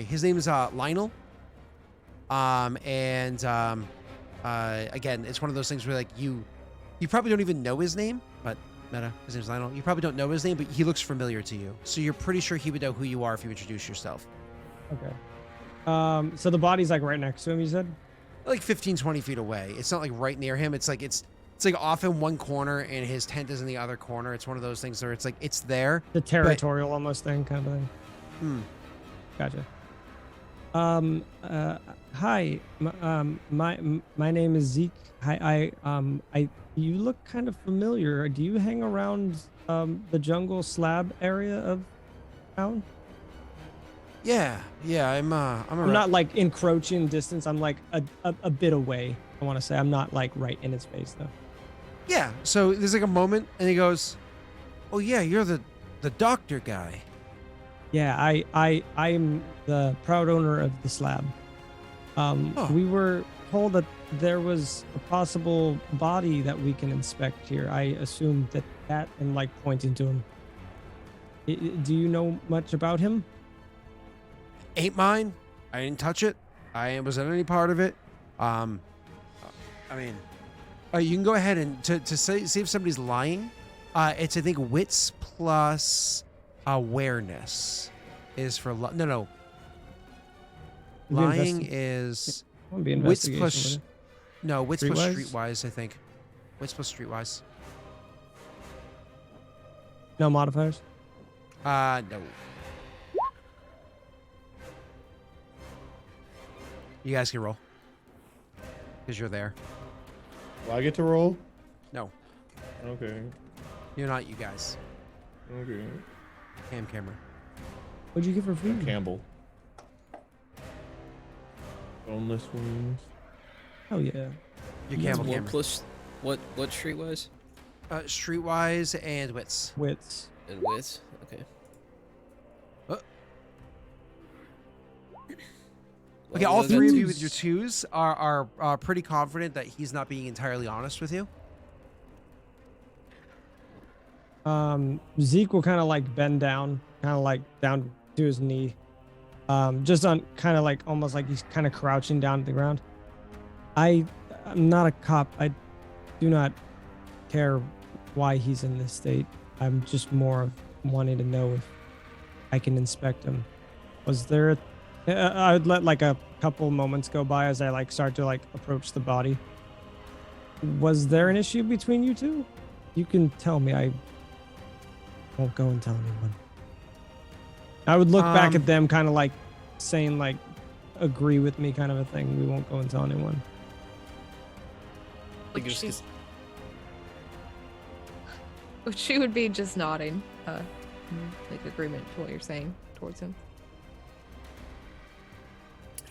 his name is Lionel. Again, it's one of those things where like you probably don't even know his name, but his name's Lionel. You probably don't know his name, but he looks familiar to you. So you're pretty sure he would know who you are if you introduce yourself. Okay. So the body's like right next to him, you said? Like 15, 20 feet away. It's not like right near him. It's like off in one corner and his tent is in the other corner. It's one of those things where it's like it's there. The territorial almost thing, kind of thing. Gotcha. Hi. My name is Zeke. Hi. You look kind of familiar. Do you hang around the jungle slab area of town? Yeah. I'm not like encroaching distance. I'm like a bit away. I want to say I'm not like right in his face though. Yeah. So there's like a moment, and he goes, "Oh yeah, you're the doctor guy." Yeah, I'm the proud owner of the slab. We were told that there was a possible body that we can inspect here. I assumed that and like pointing to him. Do you know much about him? Ain't mine. I didn't touch it. I wasn't any part of it. You can go ahead and to see if somebody's lying. It's I think wits plus awareness is for no. Lying is wits plus wits plus streetwise. I think wits plus streetwise. No modifiers. No. You guys can roll because you're there. Will I get to roll? No, Okay. you're not. You guys. Okay. Cameron. What'd you get for food? Campbell. Boneless wings. Oh yeah. You're That's Cameron. one plus what streetwise Streetwise and wits. Wits. and width. Okay. Okay, all three of you with your twos are pretty confident that he's not being entirely honest with you. Zeke will kind of like bend down, kind of like down to his knee, just on kind of like almost like he's kind of crouching down to the ground. I'm not a cop. I do not care why he's in this state. I'm just more of wanting to know if I can inspect him. Was there I would let like a couple moments go by as I like start to like approach the body. Was there an issue between you two? You can tell me. I won't go and tell anyone. I would look back at them kind of like saying like agree with me kind of a thing. We won't go and tell anyone. Like just She would be just nodding, like agreement to what you're saying towards him.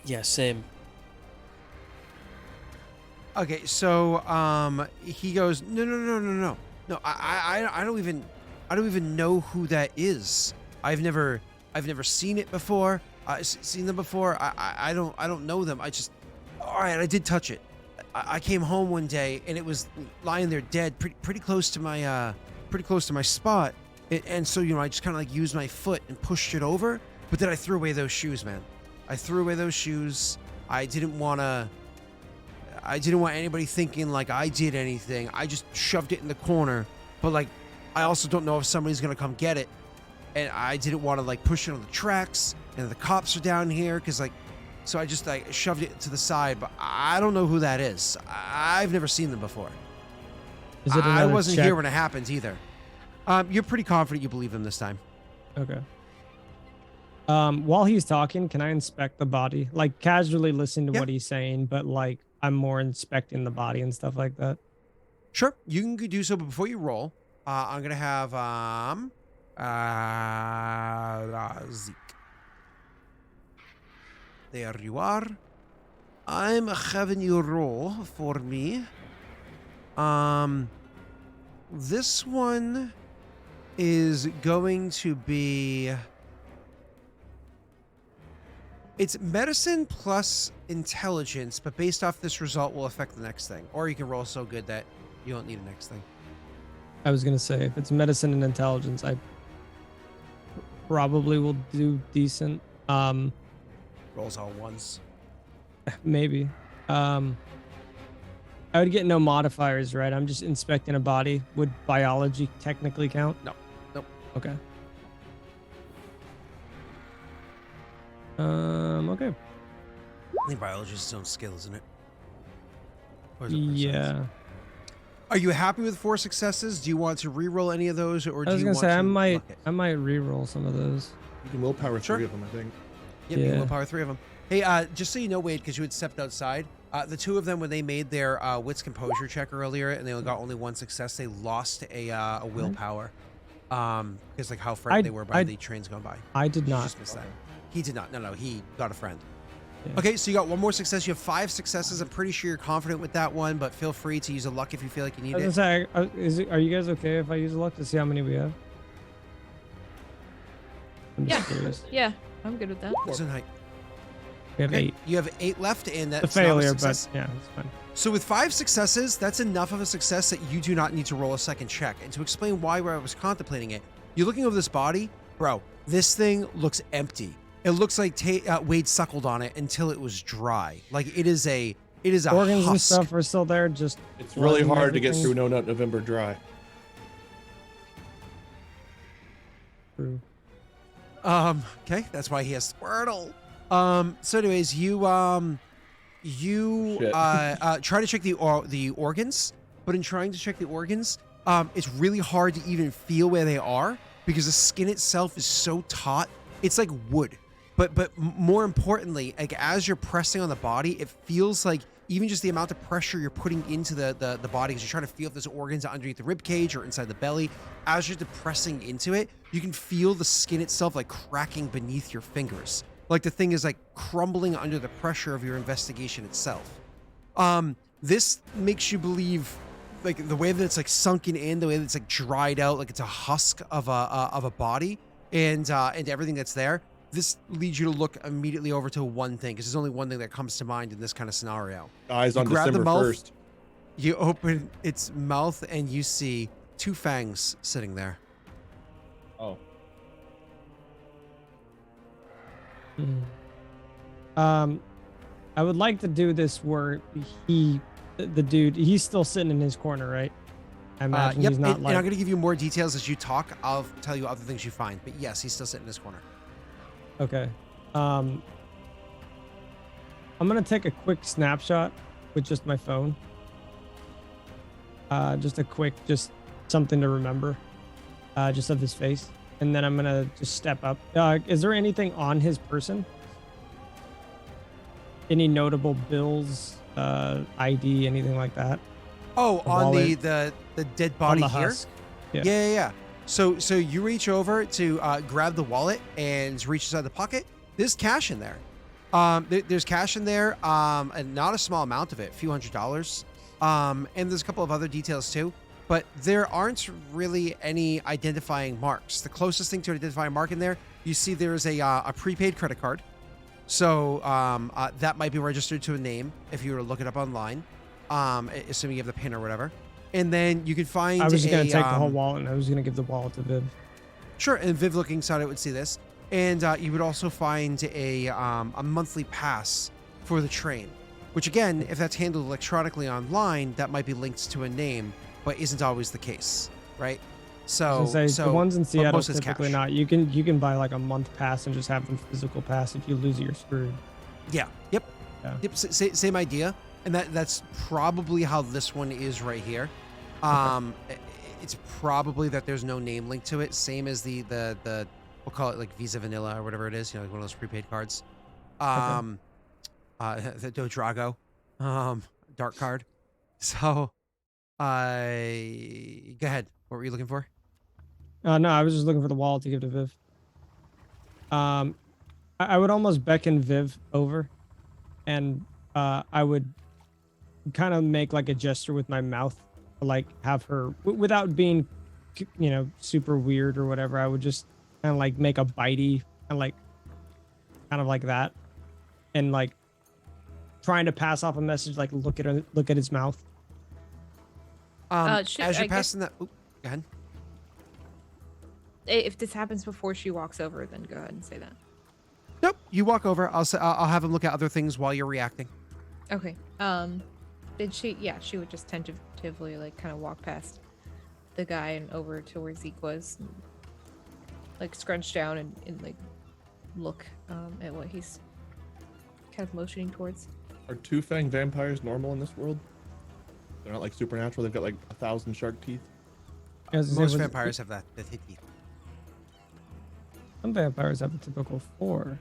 yeah, same. Okay, so he goes, no. I don't even know who that is. I've never seen it before. Seen them before. I don't know them. All right, I did touch it. I came home one day and it was lying there dead, pretty close to my spot. And so I just kind of like used my foot and pushed it over. But then I threw away those shoes, man. I threw away those shoes. I didn't want anybody thinking like I did anything. I just shoved it in the corner. But like, I also don't know if somebody's gonna come get it. And I didn't want to like push it on the tracks. And the cops are down here because like, so I just like shoved it to the side. But I don't know who that is. I've never seen them before. Is it I wasn't check? here when it happened either. You're pretty confident you believe them this time. Okay. While he's talking, can I inspect the body? Like casually listen to what he's saying, but like I'm more inspecting the body and stuff like that. Sure, you can do so, but before you roll, I'm gonna have Zeke. There you are. I'm having you roll for me. This one is going to be... It's medicine plus intelligence, but based off this result will affect the next thing. Or you can roll so good that you don't need a next thing. I was gonna say, if it's medicine and intelligence, I probably will do decent. Rolls all ones. Maybe. I would get no modifiers, right? I'm just inspecting a body. Would biology technically count? No. Nope. Okay. Okay. I think biology is its own skill, isn't it? Or is it Yeah. Are you happy with 4 successes? Do you want to re-roll any of those, or do I was you gonna want say to I might re-roll some of those. You can willpower Sure. 3 of them, I think. Yep, you can Yeah. willpower 3 of them. Hey, just so you know, Wade, because you had stepped outside, the 2 of them, when they made their wits composure check earlier and they got only 1 success, they lost a willpower. Because like how frightened they were by the trains going by. I did You not. just missed that. He did not. No, he got a friend. Yeah. Okay, so you got 1 more success. You have 5 successes. I'm pretty sure you're confident with that one, but feel free to use a luck if you feel like you need I was it. gonna say, are you guys okay if I use luck to see how many we have? I'm just curious. Yeah, I'm good with that. Listen, height. We have Okay, 8. you have 8 left, and A that's not failure, success. but yeah, it's fine. So with 5 successes, that's enough of a success that you do not need to roll a second check. And to explain why I was contemplating it, you're looking over this body, bro, this thing looks empty. It looks like Wade suckled on it until it was dry. Like it is a Organs husk. and stuff are still there. Just It's really blood and hard to get everything. through No Nut November dry. True. Okay, that's why he has Squirtle. So anyways, you Shit. try to check the organs, but in trying to check the organs, it's really hard to even feel where they are because the skin itself is so taut. It's like wood. But more importantly, like as you're pressing on the body, it feels like even just the amount of pressure you're putting into the body, because you're trying to feel if there's organs underneath the rib cage or inside the belly. As you're pressing into it, you can feel the skin itself like cracking beneath your fingers. Like the thing is like crumbling under the pressure of your investigation itself. This makes you believe, like the way that it's like sunken in, the way that it's like dried out, like it's a husk of a body, and everything that's there. This leads you to look immediately over to one thing, because there's only one thing that comes to mind in this kind of scenario. Eyes You on grab the December mouth. 1st. You open its mouth and you see 2 fangs sitting there. Oh. I would like to do this where the dude, he's still sitting in his corner, right? I imagine Yep, he's not and I'm going to give you more details as you talk. I'll tell you other things you find. But yes, he's still sitting in his corner. Okay. I'm going to take a quick snapshot with just my phone. Just something to remember. Just of his face. And then I'm going to just step up. Is there anything on his person? Any notable bills, ID, anything like that? Oh, on wallet. the dead body On the here? husk. Yeah. So you reach over to grab the wallet and reach inside the pocket. There's cash in there. There's cash in there, and not a small amount of it, a few $100s. And there's a couple of other details too. But there aren't really any identifying marks. The closest thing to an identifying mark in there, you see there's a prepaid credit card. So that might be registered to a name if you were to look it up online, assuming you have the PIN or whatever. And then you can find. I was just going to take the whole wallet and I was going to give the wallet to Viv. Sure, and Viv looking inside it would see this. And you would also find a monthly pass for the train, which again, if that's handled electronically online, that might be linked to a name, but isn't always the case, right? So the ones in Seattle most is typically cash. not. You can buy like a month pass and just have them physical pass. If you lose it, you're screwed. Yeah. Yep. Yeah. Yep. Same idea, and that's probably how this one is right here. It's probably that there's no name linked to it. Same as the we'll call it like Visa Vanilla or whatever it is. You know, like one of those prepaid cards. The Dodrago, dark card. So, go ahead. What were you looking for? No, I was just looking for the wallet to give to Viv. I would almost beckon Viv over, and I would kind of make like a gesture with my mouth, like have her without being, super weird or whatever. I would just kind of like make a bitey and kind of like that, and like trying to pass off a message, like look at his mouth. As you're passing that, go ahead. If this happens before she walks over, then go ahead and say that. Nope. You walk over. I'll have him look at other things while you're reacting. Okay. Did she? Yeah, she would just tentatively like kind of walk past the guy and over to where Zeke was, and, like scrunch down and like look at what he's kind of motioning towards. Are two-fang vampires normal in this world? They're not like supernatural. They've got like 1,000 shark teeth. Most vampires have the teeth. Some vampires have a typical 4.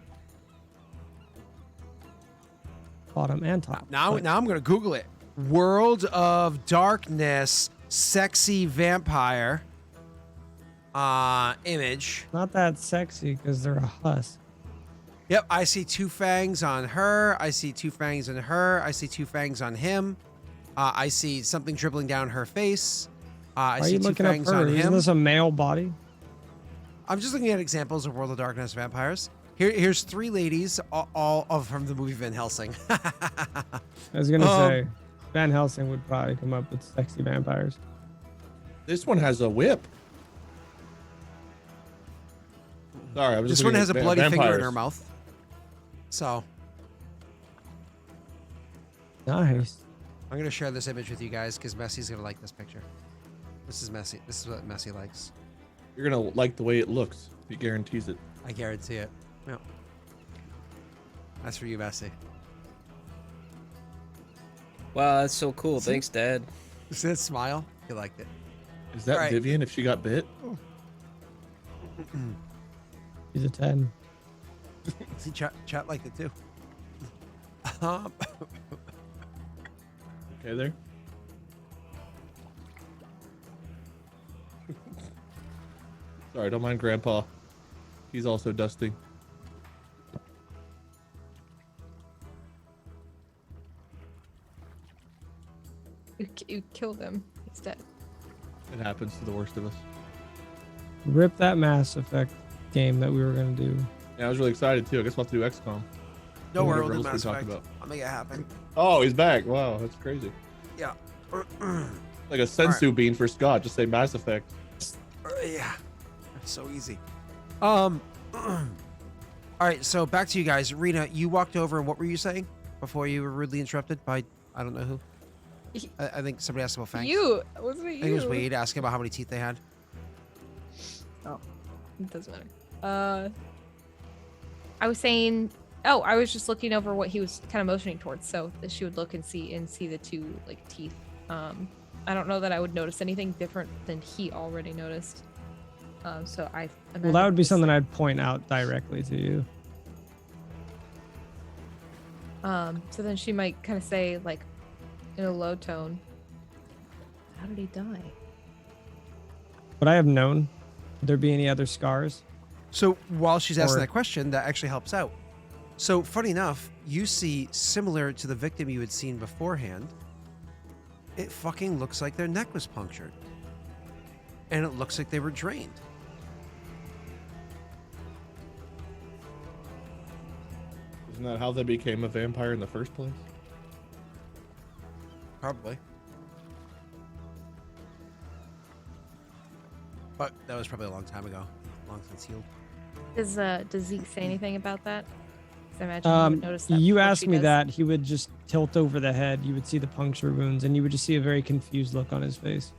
Bottom and top. Now I'm gonna Google it. World of Darkness, sexy vampire. Image. Not that sexy because they're a husk. Yep, I see 2 fangs on her. I see 2 fangs on her. I see 2 fangs on him. I see something dribbling down her face. I Why are see you 2 looking fangs up her? on him. Isn't this a male body? I'm just looking at examples of World of Darkness vampires. Here's 3 ladies, all of from the movie Van Helsing. I was gonna say Van Helsing would probably come up with sexy vampires. This one has a whip. Sorry, I was just This one looking has a at bloody finger in vampires. her mouth. So Nice. I'm gonna share this image with you guys because Messy's gonna like this picture. This is Messy. This is what Messy likes. You're gonna like the way it looks. He guarantees it. I guarantee it. Yep. That's for you, Messy. Wow, that's so cool. See? Thanks, Dad. See that smile? You liked it. Is that Right. Vivian if she got bit? He's a 10. See, chat liked it too. Okay, there. Sorry, don't mind Grandpa. He's also dusting. You killed him. He's dead. It happens to the worst of us. Rip that Mass Effect game that we were gonna do. Yeah, I was really excited too. I guess we'll have to do XCOM. No Whatever world in else we Mass talked Effect. about. I'll make it happen. Oh, he's back. Wow, that's crazy. Yeah. Like a sensu bean for Scott. Just say Mass Effect. Yeah. It's so easy. All right, so back to you guys. Rena, you walked over, and what were you saying before you were rudely interrupted by I don't know who? I think somebody asked about fangs. You wasn't it I you? think it was Wade asking about how many teeth they had. Oh, it doesn't matter. I was saying. Oh, I was just looking over what he was kind of motioning towards, so that she would look and see the two like teeth. I don't know that I would notice anything different than he already noticed. So I. Well, that would be something I'd point out directly to you. So then she might kind of say, like, in a low tone, "How did he die?" Would I have known? Would there be any other scars? So while she's asking Or- that question, that actually helps out. So funny enough, you see similar to the victim you had seen beforehand, it fucking looks like their neck was punctured. And it looks like they were drained. Isn't that how they became a vampire in the first place? Probably. But that was probably a long time ago. Long since healed. Does Zeke say anything about that? 'Cause I imagine he would notice that. You before asked she me does. that, he would just tilt over the head. You would see the puncture wounds, and you would just see a very confused look on his face.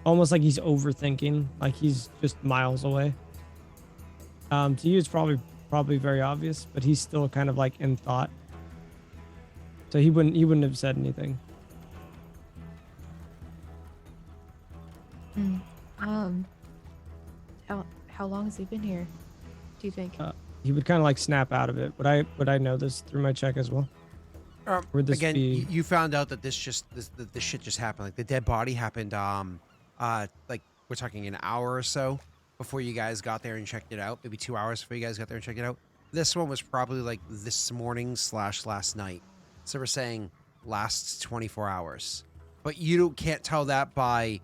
Almost like he's overthinking, like he's just miles away. To you, it's probably very obvious, but he's still kind of like in thought. So he wouldn't have said anything. How long has he been here? Do you think? He would kind of like snap out of it. Would I know this through my check as well? Would this Again, be- you found out that this shit just happened. Like the dead body happened like we're talking an hour or so before you guys got there and checked it out. Maybe 2 hours before you guys got there and checked it out. This one was probably like this morning / last night. So we're saying last 24 hours. But you can't tell that by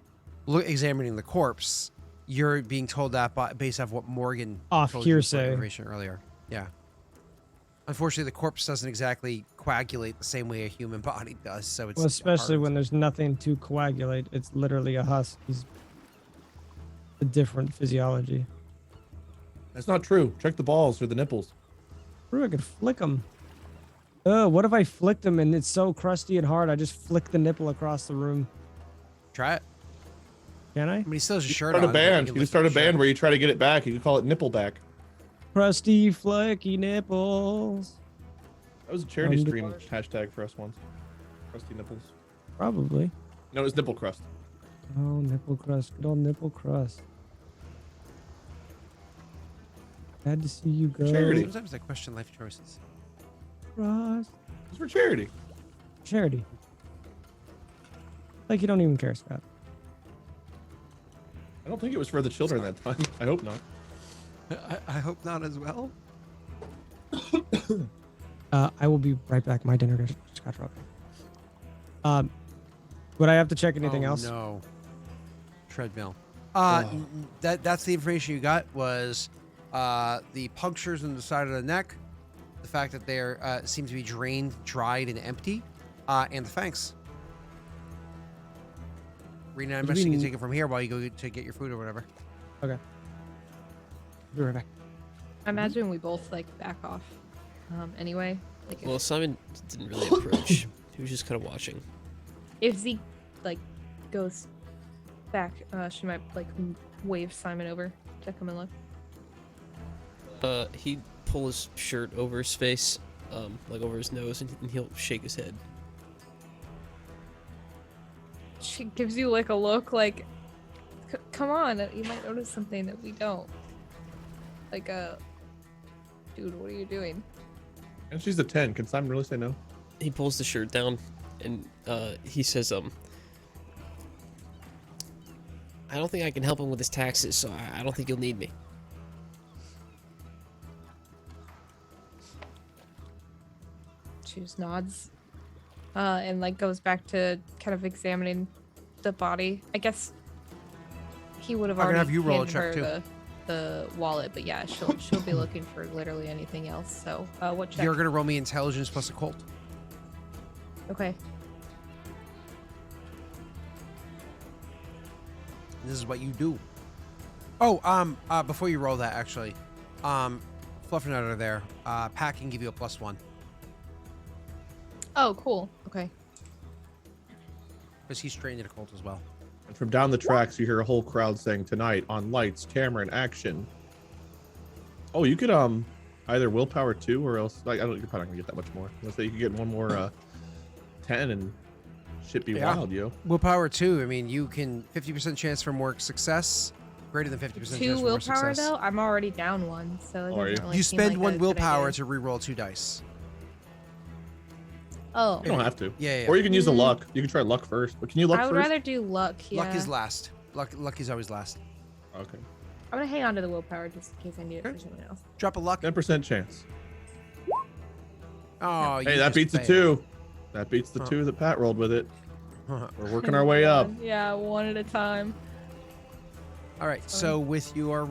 examining the corpse. You're being told that based off what Morgan Off told you for hearsay. information earlier. Yeah. Unfortunately, the corpse doesn't exactly coagulate the same way a human body does. So it's Well, especially hard when there's nothing to coagulate. It's literally a husk. He's a different physiology. That's not true. Check the balls or the nipples. Ooh, I could flick them. What if I flicked them and it's so crusty and hard, I just flick the nipple across the room? Try it. Can I? I mean, he still has a shirt Start on. a but band. can You lift start a the shirt. band where you try to get it back. You can call it Nippleback. Crusty, flaky nipples. That was a charity stream Underwater. hashtag for us once. Crusty nipples. Probably. No, it was nipple crust. Oh, nipple crust. Good old nipple crust. Glad to see you go. Charity. Sometimes I question life choices. Crust. It's for charity. Charity. Like you don't even care, Scott. I don't think it was for the children that time. I hope not. I hope not as well. I will be right back. My dinner just got dropped. Would I have to check anything else? No. Treadmill. That's the information you got was the punctures in the side of the neck, the fact that they seem to be drained, dried, and empty, and the fangs. Rena, I'm guessing you can take it from here while you go to get your food or whatever. Okay. Be right back. I imagine we both like back off. Anyway, like Well, Simon didn't really approach. He was just kind of watching. if Zeke like goes back, she might like wave Simon over to come and look. He'd pull his shirt over his face, like over his nose, and he'll shake his head. She gives you like a look like, come on, you might notice something that we don't. Like, dude, what are you doing? And she's a 10. Can Simon really say no? He pulls the shirt down, and he says, I don't think I can help him with his taxes, so I don't think you'll need me. She just nods, and like goes back to kind of examining the body. I guess he would have I'm gonna already have you roll a handed check, her too. the wallet, but yeah, she'll be looking for literally anything else. So, what check? You're gonna roll me intelligence plus occult. Okay. This is what you do. Oh, before you roll that, actually, Fluffernutter there. Pat can give you a +1 Oh, cool. Okay. because he's trained in occult as well. And from down the tracks, you hear a whole crowd saying, "Tonight on lights, camera, and action." Oh, you could either willpower 2 or else like you're probably not gonna get that much more. Let's say you could get one more 10 and shit be wild, yo. Willpower 2. I mean, you can 50% chance for more success, greater than 50% chance 2 for more willpower success. though. I'm already down 1, so it Oh, are you? doesn't really You seem spend like 1 a good willpower idea. to re-roll 2 dice. Oh, You don't have to. Yeah. Or you can use the luck. You can try luck first. But can you luck I would first? rather do luck. Yeah. Luck is last. Luck is always last. Okay. I'm gonna hang on to the willpower just in case I need it for something else. Drop a luck. 10% chance. Oh, Hey, that beats the 2. That beats the 2 that Pat rolled with it. We're working our way up. Yeah, one at a time. All right. So with your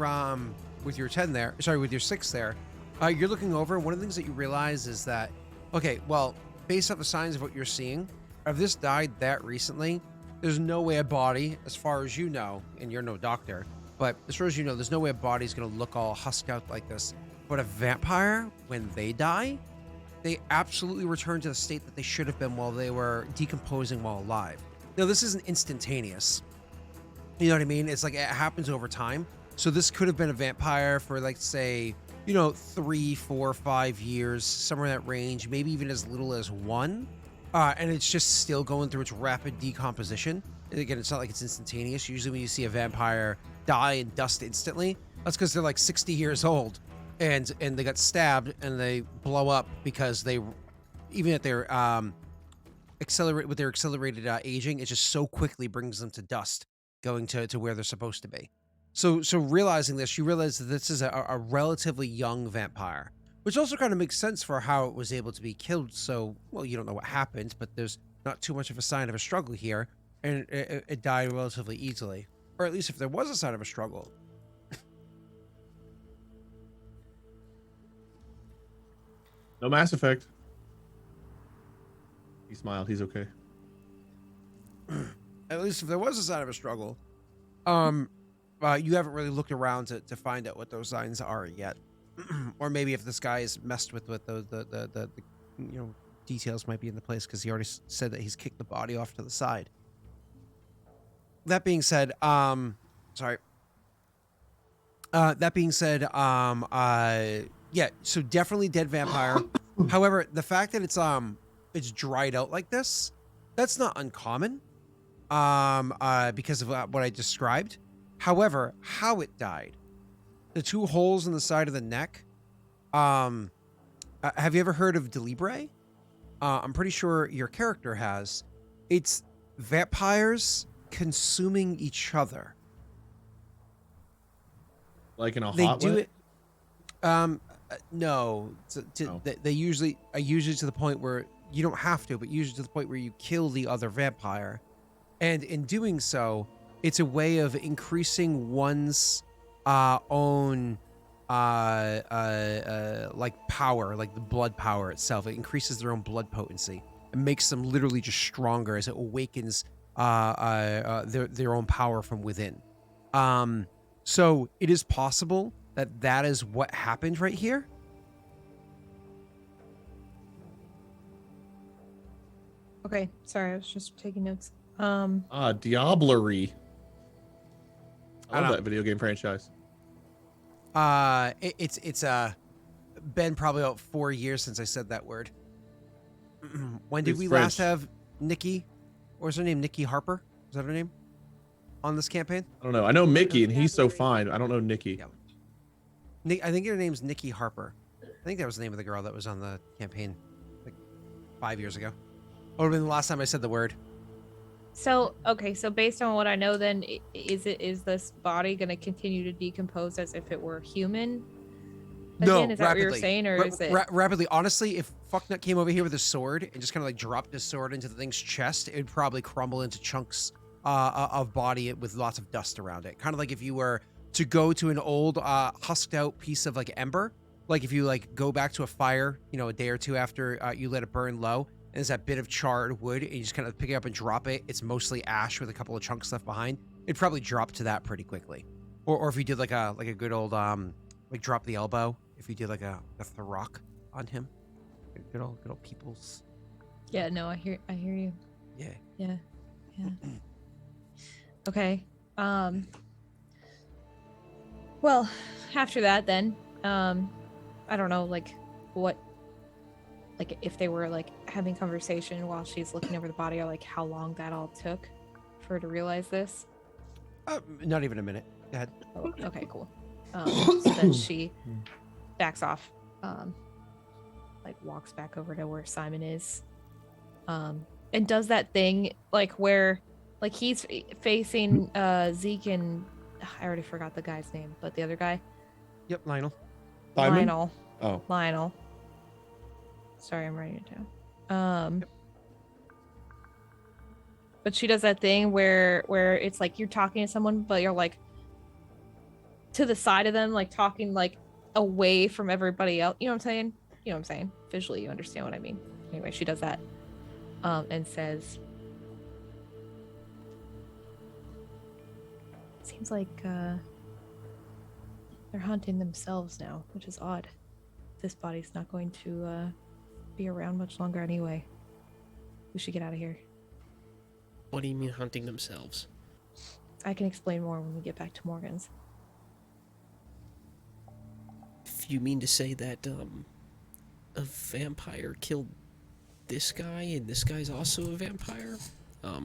10 there, sorry, with your 6 there, you're looking over. One of the things that you realize is that, okay, well, based off the signs of what you're seeing, if this died that recently, there's no way a body, as far as you know, and you're no doctor, but as far as you know, there's no way a body's gonna look all husked out like this. But a vampire, when they die, they absolutely return to the state that they should have been while they were decomposing while alive. Now, this isn't instantaneous. You know what I mean? It's like it happens over time. So this could have been a vampire for, like, say, 3, 4, 5 years, somewhere in that range, maybe even as little as 1. And it's just still going through its rapid decomposition. And again, it's not like it's instantaneous. Usually when you see a vampire die and dust instantly, that's because they're like 60 years old and they got stabbed and they blow up because they, even at their accelerated aging, it just so quickly brings them to dust, going to where they're supposed to be. So realizing this, you realize that this is a relatively young vampire, which also kind of makes sense for how it was able to be killed. So, well, you don't know what happened, but there's not too much of a sign of a struggle here, and it died relatively easily. Or at least if there was a sign of a struggle. No Mass Effect. He smiled. He's okay. At least if there was a sign of a struggle. You haven't really looked around to find out what those signs are yet. Or maybe if this guy is messed with the details might be in the place, because he already said that he's kicked the body off to the side. That being said, yeah, so definitely dead vampire. However, the fact that it's dried out like this, that's not uncommon. Because of what I described. However, how it died, the 2 holes in the side of the neck. Have you ever heard of Diablery? I'm pretty sure your character has. It's vampires consuming each other. Like in a They hot do wet? it. No. They usually to the point where you don't have to, but usually to the point where you kill the other vampire, and in doing so, it's a way of increasing one's own like power, like the blood power itself. It increases their own blood potency. It makes them literally just stronger as it awakens their own power from within. So it is possible that is what happened right here. Okay, sorry, I was just taking notes. Diablery. I love that video game franchise. It's been probably about 4 years since I said that word. When did It's we French. last have Nikki? What was her name? Nikki Harper? Is that her name? On this campaign? I don't know. I know Mickey, and he's so fine. I don't know Nikki. Yeah. I think her name's Nikki Harper. I think that was the name of the girl that was on the campaign like 5 years ago. What would have been the last time I said the word? So, okay, so based on what I know, then is this body going to continue to decompose as if it were human? No, Again, is that rapidly. what you're saying, or is it? Rapidly. Honestly, if Fucknut came over here with a sword and just kind of like dropped his sword into the thing's chest, it would probably crumble into chunks of body with lots of dust around it. Kind of like if you were to go to an old husked out piece of like ember, like if you like go back to a fire, a day or two after you let it burn low, and there's that bit of charred wood, and you just kind of pick it up and drop it. It's mostly ash with a couple of chunks left behind. It'd probably drop to that pretty quickly. Or if you did like a good old like drop the elbow if you did like a Throck on him. Good old peoples. Yeah, no, I hear you. Yeah. Yeah. Okay. Well, after that then, I don't know, like if they were like having conversation while she's looking over the body, or like how long that all took for her to realize this. Not even a minute. Go ahead. Oh, okay, cool. So then she backs off, like walks back over to where Simon is, and does that thing like where, like he's facing Zeke and I already forgot the guy's name, but the other guy. Yep, Lionel. Simon? Lionel. Oh. Lionel. Sorry, I'm writing it down. Yep. But she does that thing where it's like you're talking to someone, but you're like to the side of them, like talking like away from everybody else. You know what I'm saying? You know what I'm saying? Visually, you understand what I mean. Anyway, she does that, and says, "Seems like they're hunting themselves now, which is odd. This body's not going to be around much longer anyway. We should get out of here." What do you mean hunting themselves? I can explain more when we get back to Morgan's. If you mean to say that a vampire killed this guy and this guy's also a vampire, I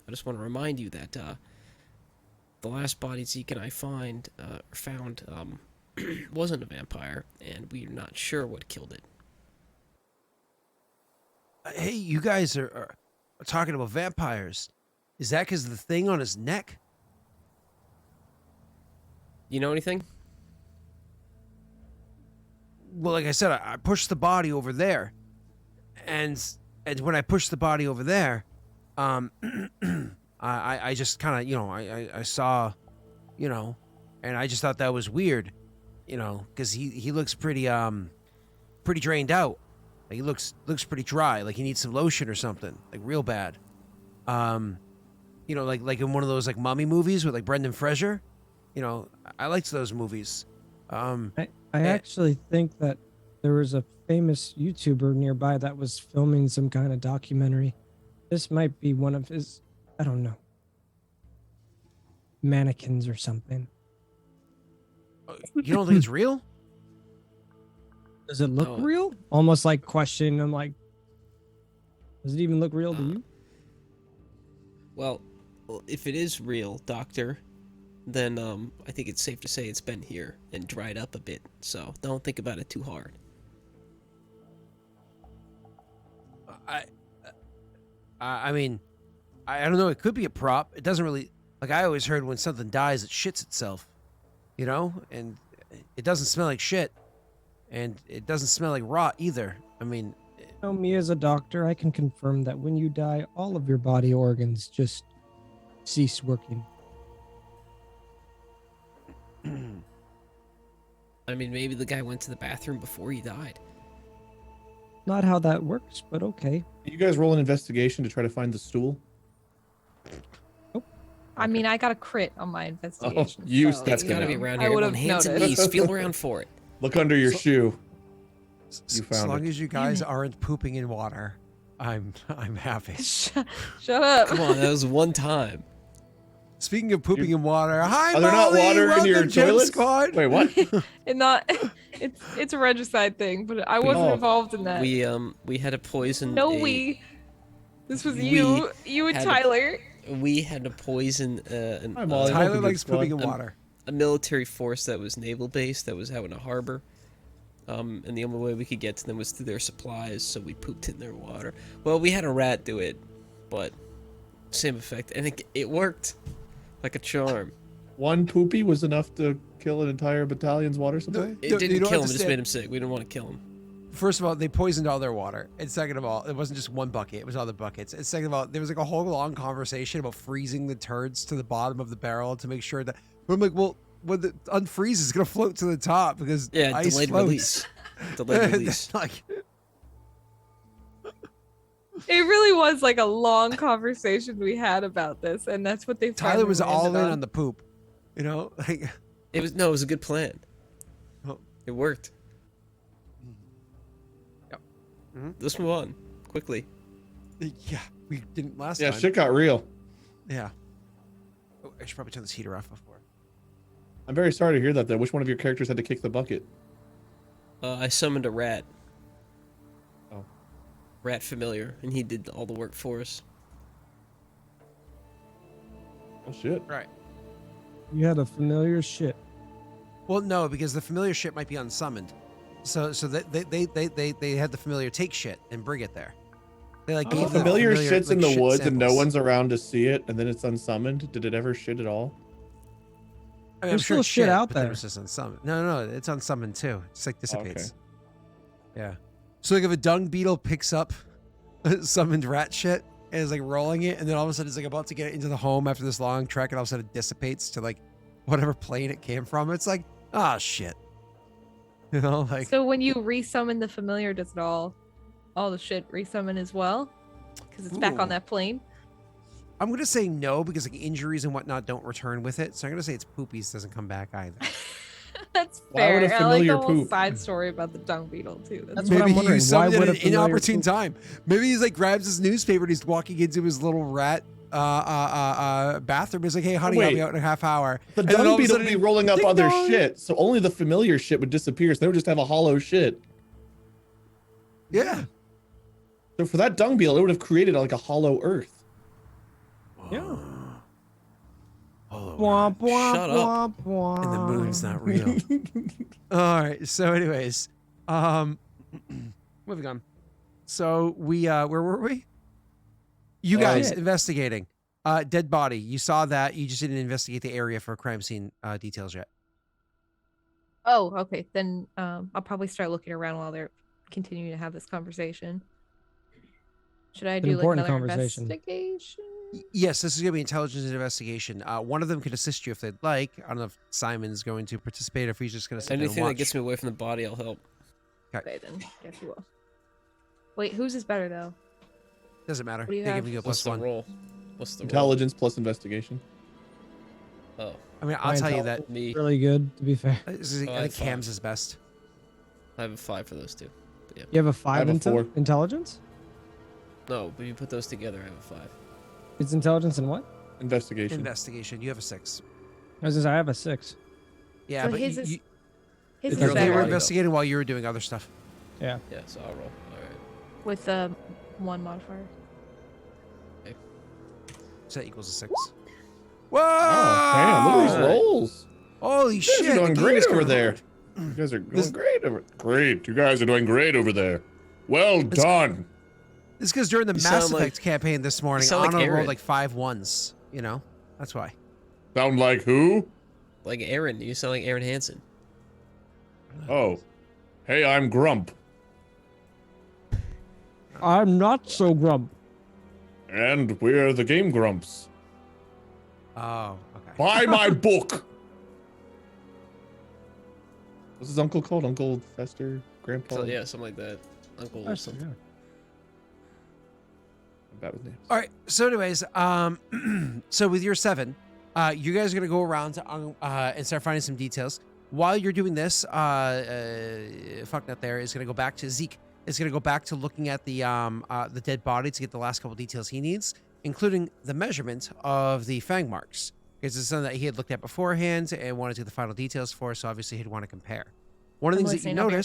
just want to remind you that the last body Zeke and I found wasn't a vampire, and we're not sure what killed it. Hey, you guys are talking about vampires. Is that because of the thing on his neck? You know anything? Well, like I said, I pushed the body over there, and when I pushed the body over there, I just kind of, I saw, and I just thought that was weird, because he looks pretty drained out. Like he looks pretty dry. Like he needs some lotion or something, like real bad. Like in one of those like mummy movies with like Brendan Fraser. I liked those movies. I actually think that there was a famous YouTuber nearby that was filming some kind of documentary. This might be one of his, I don't know, mannequins or something. You don't think it's real? Does it look No. real? Almost like questioning. I'm like, does it even look real to you? Well, if it is real, Doctor, then I think it's safe to say it's been here and dried up a bit. So don't think about it too hard. I mean, I don't know. It could be a prop. It doesn't really, like I always heard when something dies, it shits itself, and it doesn't smell like shit, and it doesn't smell like rot either. I mean, Me as a doctor, I can confirm that when you die, all of your body organs just cease working. I mean, maybe the guy went to the bathroom before he died. Not how that works, but okay. You guys roll an investigation to try to find the stool? I mean, I got a crit on my investigation. that's It's gotta be know. around I here. would've Everyone, hands and noticed. knees. Feel around for it. Look under your shoe. as found long it. as you guys aren't pooping in water, I'm happy. Shut up. Come on, that was one time. Speaking of pooping in water, hi, Are there not Molly! water in Welcome, your Gem toilets? Squad. Wait, what? And not it's a regicide thing, but I wasn't Oh. involved in that. We had to poison. This was We you and had to- Tyler. We had to poison Hi, Molly. Tyler Welcome, likes Gem Squad. pooping in water. a military force that was naval based, that was out in a harbor. And the only way we could get to them was through their supplies, so we pooped in their water. Well, we had a rat do it, but same effect, and it worked like a charm. One poopy was enough to kill an entire battalion's water supply? It You didn't don't kill him, it just understand. made him sick. We didn't want to kill him. First of all, they poisoned all their water. And second of all, it wasn't just one bucket, it was other buckets. And second of all, there was like a whole long conversation about freezing the turds to the bottom of the barrel to make sure that. But I'm like, well, when the unfreeze is going to float to the top because Yeah, ice delayed floats. release. Delayed release. Like, It really was like a long conversation we had about this, and that's what they Tyler finally was all in landed on the poop. Like It was a good plan. Oh. It worked. Let's move on quickly. Yeah, we didn't last Yeah, time. shit got real. Yeah. Oh, I should probably turn this heater off before. I'm very sorry to hear that, though. Which one of your characters had to kick the bucket? I summoned a rat. Oh. Rat familiar, and he did all the work for us. Oh, shit. Right. You had a familiar shit. Well, no, because the familiar shit might be unsummoned. So they had the familiar take shit and bring it there. They like The gave the familiar shits in like, the shit woods and no samples. one's around to see it, and then it's unsummoned. Did it ever shit at all? I mean, I'm There's sure still it's shit out but then there. It's just unsummoned. No, it's unsummoned too. It's like dissipates. Okay. Yeah. So like if a dung beetle picks up summoned rat shit and is like rolling it, and then all of a sudden it's like about to get into the home after this long trek, and all of a sudden it dissipates to like whatever plane it came from. It's like, ah, shit. You know, like So when you resummon the familiar, does it all the shit resummon as well? Because it's back on Ooh. that plane. I'm gonna say no because like injuries and whatnot don't return with it. So I'm gonna say it's poopies doesn't come back either. That's Why would fair. a I like the familiar whole poop? side story about the dung beetle too. That's That's what I'm Maybe wondering. he summoned Why it would at a an familiar inopportune poop? time. Maybe he's like grabs his newspaper and he's walking into his little rat bathroom. He's like, "Hey, honey, I'll be Wait. out in a half hour." The And then all dung of a beetle would sudden be rolling up other ding-dong. shit, so only the familiar shit would disappear, so they would just have a hollow shit. Yeah. So for that dung beetle, it would have created like a hollow earth. Yeah. Oh, Womp, womp, Shut up. womp, womp. and the moon's not real. All right. So, anyways, moving on. So we, where were we? You guys Shit. investigating. Dead body. You saw that. You just didn't investigate the area for crime scene details yet. Oh, okay. Then I'll probably start looking around while they're continuing to have this conversation. Should I An do like important another conversation. investigation? Yes, this is going to be intelligence and investigation. One of them could assist you if they'd like. I don't know if Simon's going to participate or if he's just going to sit there and Anything that watch. gets me away from the body, I'll help. Okay, then guess you will. Wait, whose is better though? Doesn't matter. What do you They're have? giving you a What's plus the one. roll? What's the Intelligence plus investigation. roll? Oh, I mean, I'll My tell you that. intelligence me. Really good, to be fair. I think Five. Cam's is best. I have a 5 for those two. But yeah. You have a 5 have a 4. intelligence? No, but you put those together, I have a 5. It's intelligence and what? Investigation. Investigation. You have a 6. I was gonna say I have a 6. Yeah, So but his you, is- you, His It's is okay. they better were Right. investigating while you were doing other stuff. Yeah. Yeah, so I'll roll. Alright. with the 1 modifier. So that equals a 6. Whoa! Oh, damn, look at these Alright. rolls. Holy You guys shit! are doing the game great is over going there. hard. You guys are doing This- great over Great. You guys are doing great over there. Well done. It's because during the You Mass sound like- Effect campaign this morning, sound like Anna rolled Aaron. like 5 1s. You know, that's why. Sound like who? Like Aaron. You sound like Aaron Hansen. Oh. Hey, I'm Grump. I'm not so grump. And we're the Game Grumps. Oh, okay. Buy my book. What's his uncle called? Uncle Fester? Grandpa? So, yeah, something like that. Uncle or something. I'm bad with names. All right. So, anyways, so with your 7, you guys are gonna go around to, and start finding some details. While you're doing this, Fucknut there is gonna go back to Zeke. Is gonna go back to looking at the dead body to get the last couple details he needs, including the measurement of the fang marks. Because it's something that he had looked at beforehand and wanted to get the final details for, so obviously he'd want to compare. One of the I'm things that you listening, I'll be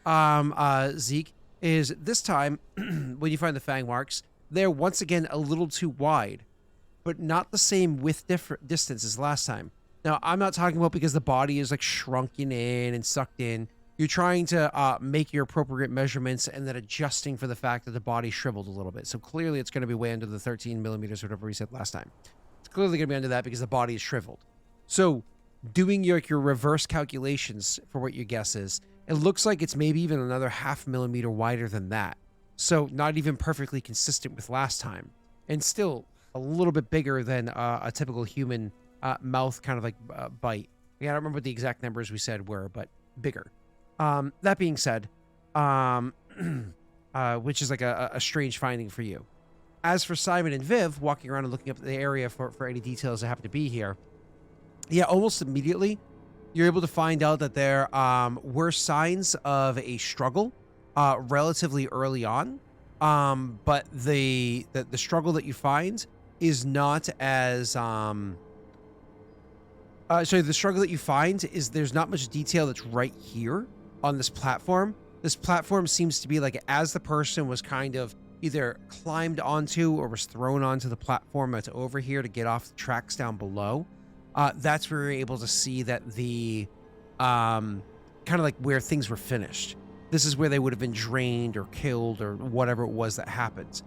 right notice, Zeke, is this time when you find the fang marks, they're once again a little too wide, but not the same width distance as last time. Now, I'm not talking about because the body is like shrunken in and sucked in. You're trying to make your appropriate measurements and then adjusting for the fact that the body shriveled a little bit. So clearly it's going to be way under the 13 millimeters, whatever we said last time. It's clearly going to be under that because the body is shriveled. So doing your reverse calculations for what your guess is, it looks like it's maybe even another 0.5 millimeter wider than that. So not even perfectly consistent with last time. And still a little bit bigger than a typical human mouth kind of like bite. Yeah, I don't remember what the exact numbers we said were, but bigger. That being said, which is like a strange finding for you. As for Simon and Viv, walking around and looking up the area for any details that happen to be here, yeah, almost immediately, you're able to find out that there were signs of a struggle relatively early on. But the struggle that you find is not as sorry, the struggle that you find is there's not much detail that's right here on this platform. This platform seems to be like as the person was kind of either climbed onto or was thrown onto the platform that's over here to get off the tracks down below. That's where you're able to see that the kind of like where things were finished. This is where they would have been drained or killed or whatever it was that happened.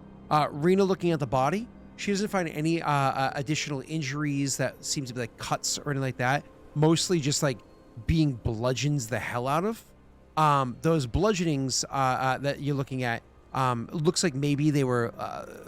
Rena, looking at the body, she doesn't find any additional injuries that seem to be like cuts or anything like that. Mostly just like being bludgeoned the hell out of. Those bludgeonings that you're looking at looks like maybe they were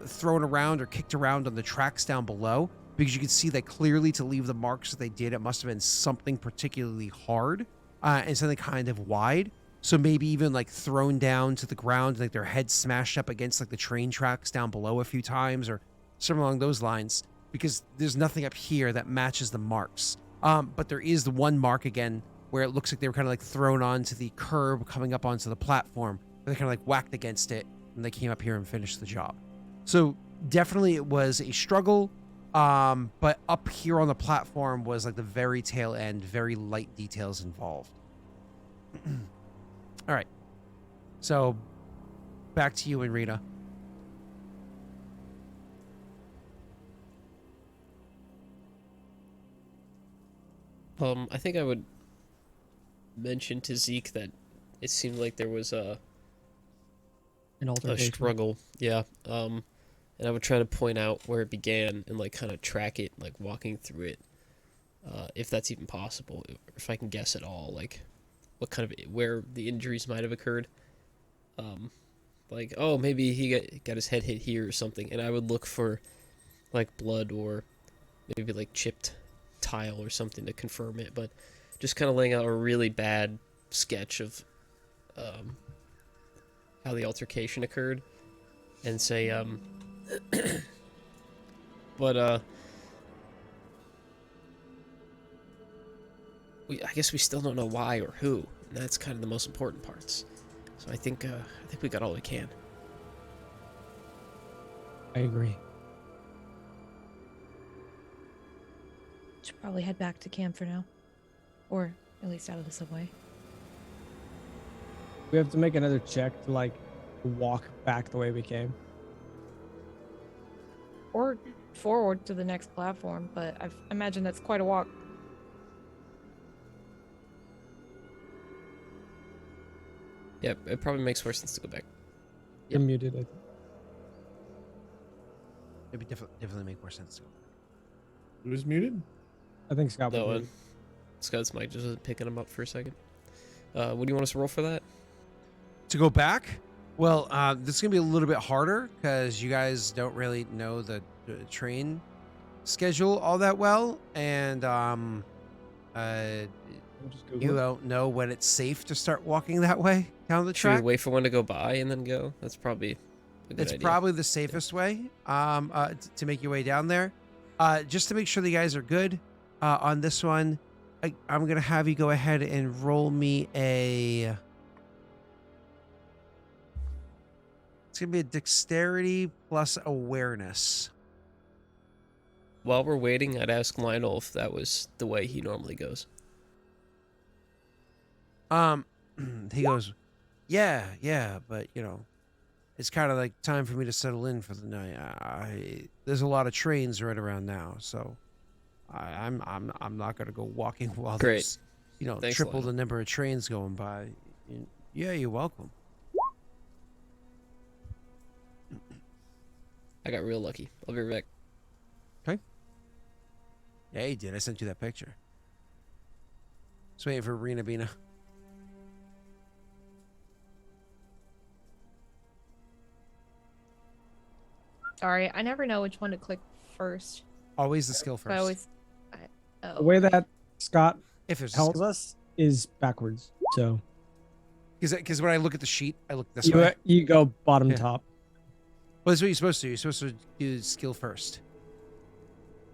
thrown around or kicked around on the tracks down below, because you can see that clearly to leave the marks that they did, it must have been something particularly hard and something kind of wide. So maybe even like thrown down to the ground, like their head smashed up against like the train tracks down below a few times or something along those lines, because there's nothing up here that matches the marks. But there is the one mark again where it looks like they were kind of like thrown onto the curb coming up onto the platform. They kind of like whacked against it and they came up here and finished the job. So definitely it was a struggle. But up here on the platform was like the very tail end, very light details involved. All right. So back to you and Rita. I think I would mention to Zeke that it seemed like there was An a altercation. struggle. Yeah. And I would try to point out where it began and like kind of track it, like walking through it, if that's even possible, if I can guess at all, like what kind of where the injuries might have occurred. Like, oh, maybe he got his head hit here or something, and I would look for like blood or maybe like chipped tile or something to confirm it, but just kind of laying out a really bad sketch of how the altercation occurred and say but I guess we still don't know why or who, and that's kind of the most important parts. So I think we got all we can. I agree. Should probably head back to camp for now. Or at least out of the subway. We have to make another check to like walk back the way we came. Or forward to the next platform, but I imagine that's quite a walk. Yeah, it probably makes more sense to go back. You're muted. I think. Maybe definitely make more sense to go. Who's muted? I think Scott was No, muted. Scott's mic just wasn't picking him up for a second. What do you want us to roll for that? To go back? Well, this is going to be a little bit harder because you guys don't really know the train schedule all that well. And We'll just Google you it. don't know when it's safe to start walking that way down the Should we track. wait for one to go by and then go? That's probably a good It's idea. probably the safest way to make your way down there. Just to make sure the guys are good on this one, I'm going to have you go ahead and roll me a... It's going to be a dexterity plus awareness. While we're waiting, I'd ask Lionel if that was the way he normally goes. He goes, yeah, but you know, it's kind of like time for me to settle in for the night. There's a lot of trains right around now, so I'm not gonna go walking while Great. there's, you know, Thanks, triple Lionel. the number of trains going by. Yeah, you're welcome. I got real lucky. I'll be right back. Yeah, you did. I sent you that picture. Just waiting for Rena Bina. Sorry, I never know which one to click first. Always the skill But I first. always. Oh, The way okay. that Scott If there's tells us is backwards. So because when I look at the sheet, I look this way. you go bottom Yeah. top. Well, that's what you're supposed to do. You're supposed to do skill first.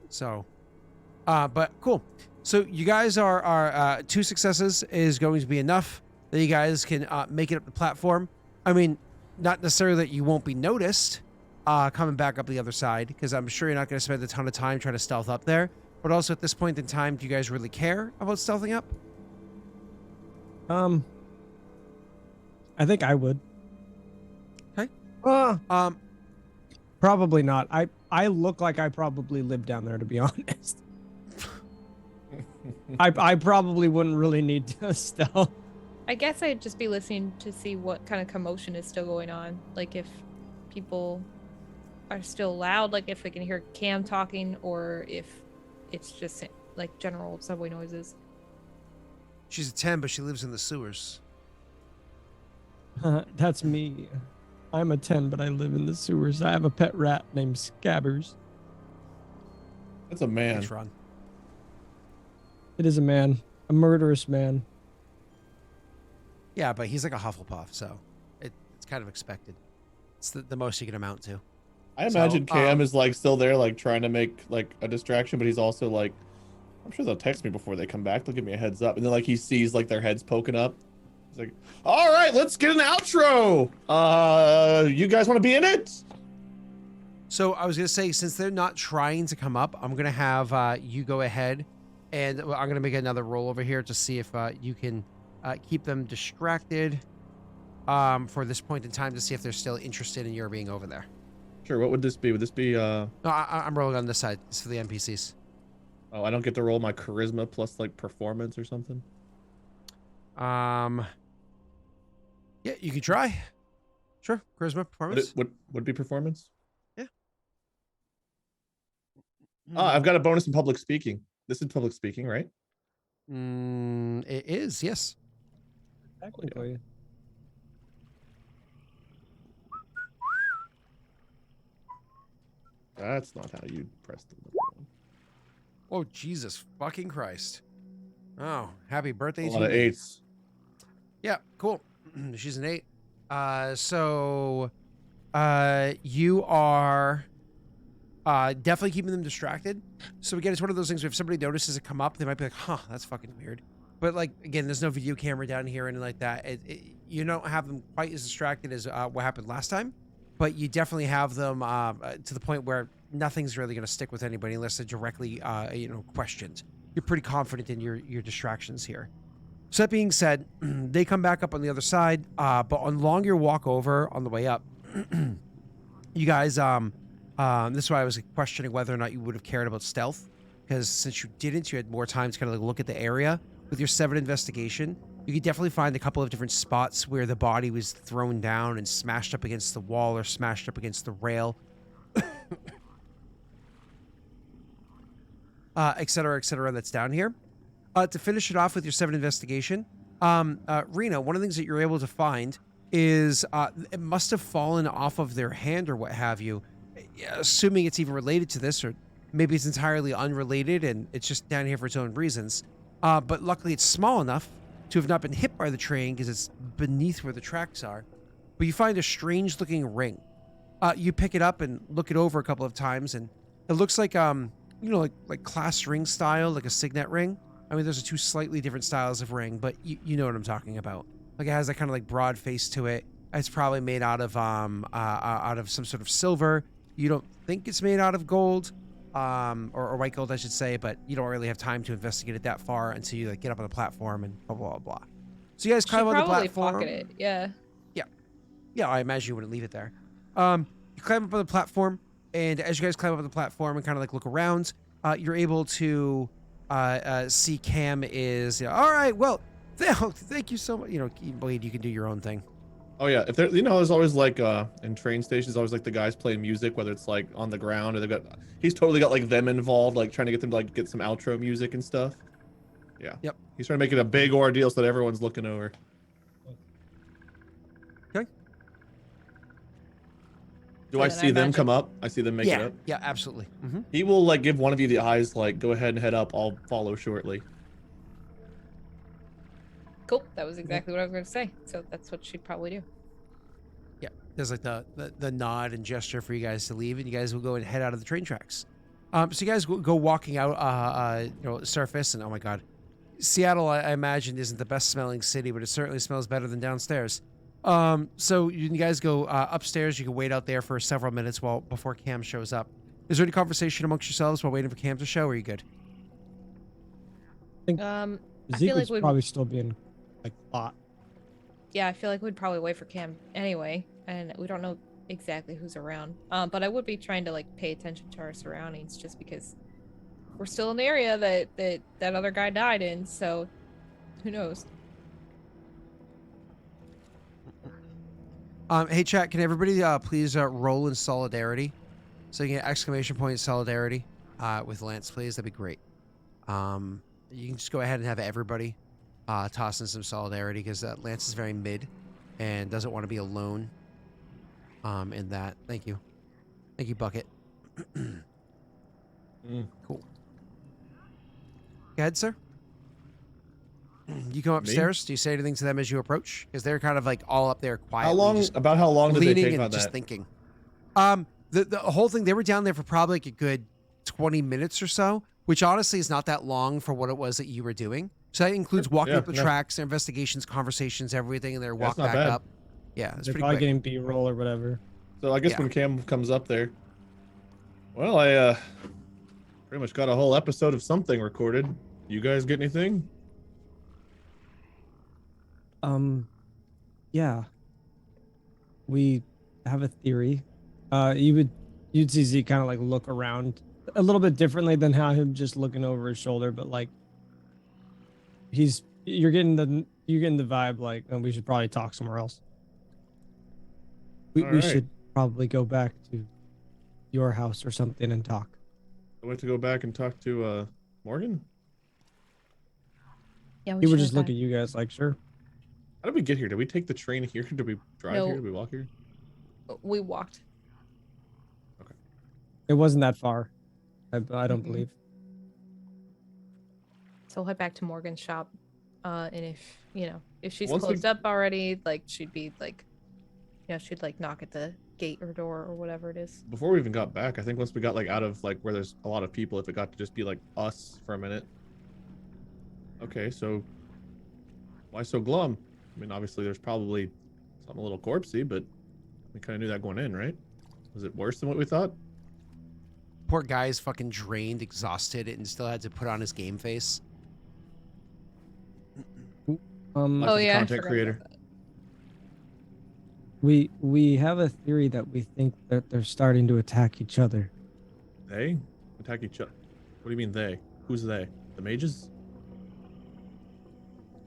So, but cool. So you guys are 2 successes is going to be enough that you guys can make it up the platform. I mean, not necessarily that you won't be noticed coming back up the other side, because I'm sure you're not going to spend a ton of time trying to stealth up there. But also at this point in time, do you guys really care about stealthing up? I think I would. Okay. Probably not. I look like I probably live down there, to be honest. I probably wouldn't really need to stealth. I guess I'd just be listening to see what kind of commotion is still going on. Like if people are still loud, like if we can hear Cam talking, or if it's just like general subway noises. She's a 10, but she lives in the sewers. That's me. I'm a 10, but I live in the sewers. I have a pet rat named Scabbers. That's a man. Thanks, Ron. It is a man. A murderous man. Yeah, but he's like a Hufflepuff, so it's kind of expected. It's the most you can amount to. I imagine So, Cam is like still there, like trying to make like a distraction, but he's also like, I'm sure they'll text me before they come back. They'll give me a heads up, and then like he sees like their heads poking up. He's like, all right, let's get an outro. You guys want to be in it? So I was going to say, since they're not trying to come up, I'm going to have you go ahead, and I'm going to make another roll over here to see if you can keep them distracted for this point in time, to see if they're still interested in your being over there. Sure. What would this be? Would this be? No, I'm rolling on this side. It's for the NPCs. Oh, I don't get to roll my charisma plus like performance or something. Yeah, you can try. Sure, charisma, performance. Would it be performance? Yeah. I've got a bonus in public speaking. This is public speaking, right? It is, yes. Technically. That's not how you press the button. Oh, Jesus fucking Christ. Oh, happy birthday A to lot of you. eights. Yeah, cool. She's an 8. So you are definitely keeping them distracted. So again, it's one of those things where if somebody notices it come up, they might be like, huh, that's fucking weird. But like, again, there's no video camera down here or anything like that. You don't have them quite as distracted as what happened last time, but you definitely have them to the point where nothing's really going to stick with anybody unless they're directly, questioned. You're pretty confident in your distractions here. So that being said, they come back up on the other side, but along your walk over on the way up, you guys, this is why I was questioning whether or not you would have cared about stealth, because since you didn't, you had more time to kind of like look at the area. With your 7 investigation, you could definitely find a couple of different spots where the body was thrown down and smashed up against the wall or smashed up against the rail, et cetera, that's down here. To finish it off with your 7 investigation, Rena, one of the things that you're able to find is it must have fallen off of their hand or what have you, assuming it's even related to this, or maybe it's entirely unrelated and it's just down here for its own reasons. But luckily it's small enough to have not been hit by the train because it's beneath where the tracks are. But you find a strange looking ring. You pick it up and look it over a couple of times, and it looks like, like class ring style, like a signet ring. I mean, there's 2 slightly different styles of ring, but you know what I'm talking about. Like it has that kind of like broad face to it. It's probably made out of some sort of silver. You don't think it's made out of gold, or white gold, I should say, but you don't really have time to investigate it that far until you like get up on the platform and blah blah blah. So you guys climb on the platform. Pocket it, yeah. Yeah, I imagine you wouldn't leave it there. You climb up on the platform, and as you guys climb up on the platform and kind of like look around, you're able to see Cam is all right. Well, thank you so much. Blade, you can do your own thing. Oh yeah, if there, there's always like in train stations, always like the guys playing music, whether it's like on the ground or he's totally got like them involved, like trying to get them to like get some outro music and stuff. Yeah. Yep. He's trying to make it a big ordeal so that everyone's looking over. Okay. Do I see them come up? I see them make it up. Yeah, absolutely. Mm-hmm. He will like give one of you the eyes, like go ahead and head up. I'll follow shortly. Cool. That was exactly what I was going to say. So that's what she'd probably do. Yeah, there's like the nod and gesture for you guys to leave, and you guys will go and head out of the train tracks. So you guys go walking out, surface, and oh my god, Seattle, I imagine, isn't the best smelling city, but it certainly smells better than downstairs. So you guys go upstairs. You can wait out there for several minutes before Cam shows up. Is there any conversation amongst yourselves while waiting for Cam to show? Or are you good? I Zeke feel like would we'd probably still be in like thought. yeah, I feel like we'd probably wait for Cam anyway, and we don't know exactly who's around. But I would be trying to like pay attention to our surroundings just because we're still in the area that other guy died in, so who knows? Hey chat, can everybody please roll in solidarity? So you get exclamation point solidarity with Lance, please. That'd be great. You can just go ahead and have everybody toss in some solidarity because Lance is very mid and doesn't want to be alone in that. Thank you. Thank you, Bucket. Cool. Go ahead, sir. You come upstairs. Do you say anything to them as you approach? Because they're kind of like all up there quietly. How long did they leaning take and on just that? thinking. The whole thing, they were down there for probably like a good 20 minutes or so, which honestly is not that long for what it was that you were doing. So that includes walking up the tracks, their investigations, conversations, everything, and their walk not back bad. up. Yeah, it's They're pretty probably quick. getting B-roll or whatever. So I guess Yeah. when Cam comes up there, well, I pretty much got a whole episode of something recorded. You guys get anything? Yeah. We have a theory. You'd see Zeke kind of like look around a little bit differently than how him just looking over his shoulder, but like you're getting the vibe like we should probably talk somewhere else. We All right. should probably go back to your house or something and talk. I went to go back and talk to Morgan. Yeah, He would should just have look time. at you guys like, sure. How did we get here? Did we take the train here? Did we drive No. here? Did we walk here? We walked. It wasn't that far. I don't believe. So we'll head back to Morgan's shop. And if she's Once we- closed up already, like she'd be like, she'd like knock at the gate or door or whatever it is. Before we even got back, I think once we got like out of like where there's a lot of people, if it got to just be like us for a minute. Okay, so why so glum? I mean, obviously there's probably something a little corpsey, but we kind of knew that going in, right? Was it worse than what we thought? Poor guy is fucking drained, exhausted, and still had to put on his game face. Life Oh, of a yeah, I content forgot creator. about that. We have a theory that we think that they're starting to attack each other. They attack each other. What do you mean they? Who's they? The mages?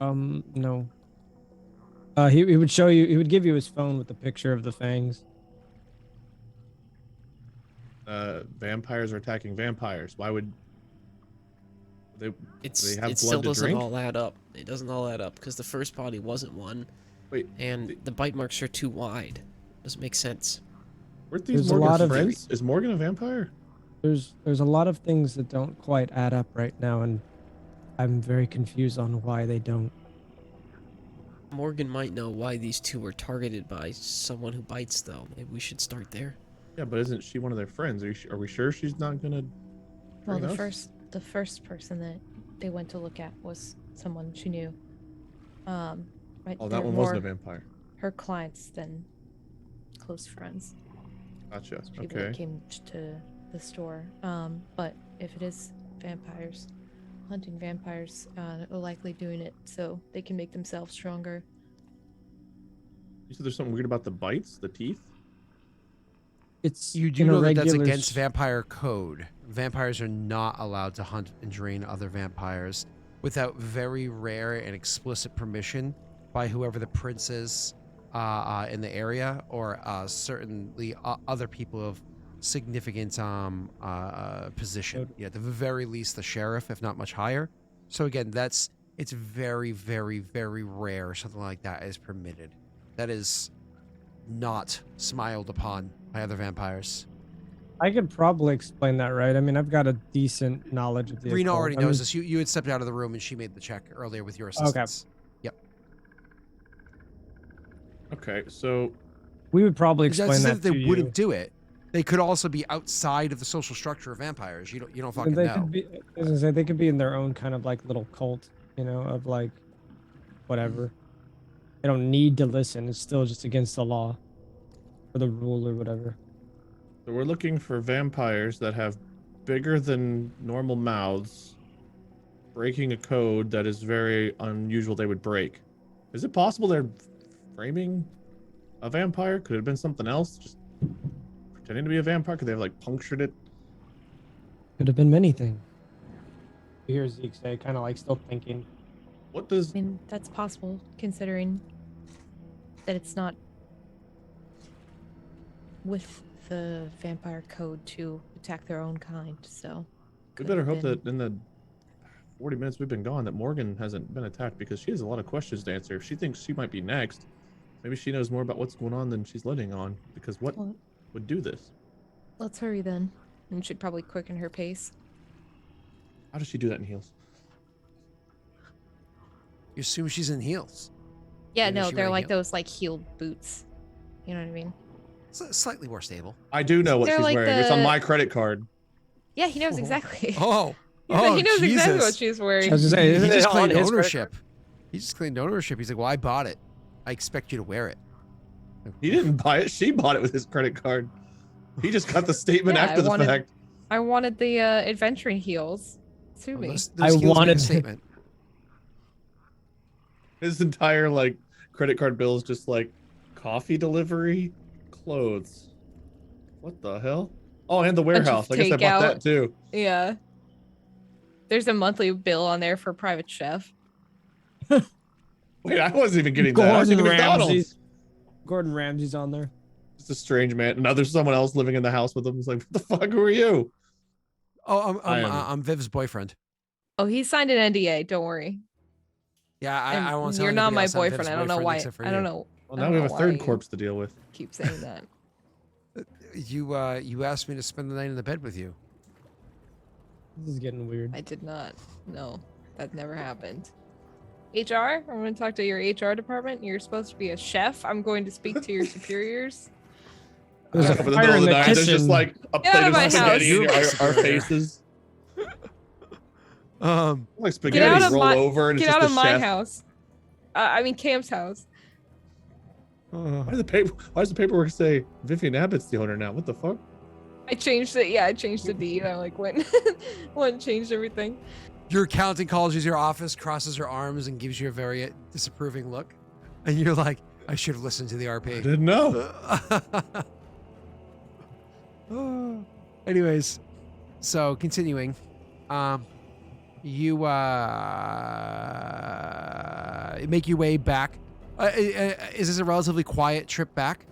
No. He would show you. He would give you his phone with the picture of the fangs. Vampires are attacking vampires. Why would they? They have It blood still to doesn't drink? all add up. It doesn't all add up because the first body wasn't one, Wait, and the bite marks are too wide. Doesn't make sense. weren't these There's a lot Morgan's of- friends? Is Morgan a vampire? There's a lot of things that don't quite add up right now, and I'm very confused on why they don't. Morgan might know why these two were targeted by someone who bites, though. Maybe we should start there. Yeah, but isn't she one of their friends? Are we sure she's not gonna? Well, bring the us? first person that they went to look at was someone she knew. Right. Oh, they're that one more wasn't a vampire. her clients than close friends. Gotcha. People that Okay. came to the store. But if it is vampires, hunting vampires, they're likely doing it so they can make themselves stronger. You said there's something weird about the bites, the teeth. It's You do in a know that that's regular against s- vampire code. Vampires are not allowed to hunt and drain other vampires without very rare and explicit permission by whoever the prince is in the area, or certainly other people of significant position. Code. Yeah, at the very least, the sheriff, if not much higher. So again, it's very, very, very rare something like that is permitted. That is not smiled upon by other vampires. I could probably explain that, right? I mean, I've got a decent knowledge of the Rena occult. already I mean, knows this. You had stepped out of the room and she made the check earlier with your assistance. Okay, so We would probably That's explain not that they to wouldn't you. do it. They could also be outside of the social structure of vampires. You don't fucking They know. could be, as I say, they could be in their own kind of like little cult, of like whatever. they don't need to listen. It's still just against the law or the rule or whatever. So we're looking for vampires that have bigger than normal mouths, breaking a code that is very unusual they would break. Is it possible they're framing a vampire? Could it have been something else? Just pretending to be a vampire? Could they have like punctured it? Could have been many things. You hear Zeke say, kind of like still thinking. What does... I mean, that's possible, considering that it's not with the vampire code to attack their own kind, so... We better hope that in the 40 minutes we've been gone that Morgan hasn't been attacked, because she has a lot of questions to answer. If she thinks she might be next, maybe she knows more about what's going on than she's letting on, because what would do this? Let's hurry then. And should probably quicken her pace. How does she do that in heels? You assume she's in heels. Yeah, Maybe no, she they're wearing like heels. those like heeled boots. You know what I mean? Slightly more stable. I do know what They're she's like wearing. It's on the- my credit card. Yeah, he knows exactly. Oh, He knows exactly what Jesus. she's wearing. I was just saying, He isn't it just on claimed his credit ownership. He just claimed ownership. He's like, well, I bought it. I expect you to wear it. He didn't buy it. She bought it with his credit card. He just got the statement Yeah, after I the wanted- fact. I wanted the adventuring heels. Sue me. Those I heels make a wanted- statement. His entire like credit card bill is just like coffee delivery, clothes. What the hell? Oh, and the Bunch of warehouse. I guess I bought takeout. that too. Yeah. There's a monthly bill on there for private chef. Wait, I wasn't even getting that. I was Gordon thinking McDonald's. Ramsay's. Gordon Ramsay's on there. Just a strange man. And now there's someone else living in the house with him. It's like, what the fuck? Who are you? Oh, I am- I'm Viv's boyfriend. Oh, he signed an NDA. Don't worry. Yeah, And I won't tell you're not anybody my else I'm Viv's boyfriend. I don't know boyfriend why. except for I don't you. know. Well, I now don't we have know a third why corpse to deal with. you keep saying that. You asked me to spend the night in the bed with you. This is getting weird. I did not. No, that never happened. HR? I'm going to talk to your HR department. You're supposed to be a chef. I'm going to speak to your superiors. There's a Up in the fire middle in of the night, there's just kitchen. like a Get out of plate my of spaghetti house. in our faces. Like spaghetti out of roll my- over and it's Get just out the of my chef. house. I mean, Cam's house. Why does the paperwork say Vivian Abbott's the owner now? What the fuck? I changed it. Yeah, I changed the deed. I like went and changed everything. Your accountant calls you to your office, crosses her arms, and gives you a very disapproving look. And you're like, I should have listened to the I RP. didn't know. Anyways, so continuing, you make your way back. Is this a relatively quiet trip back?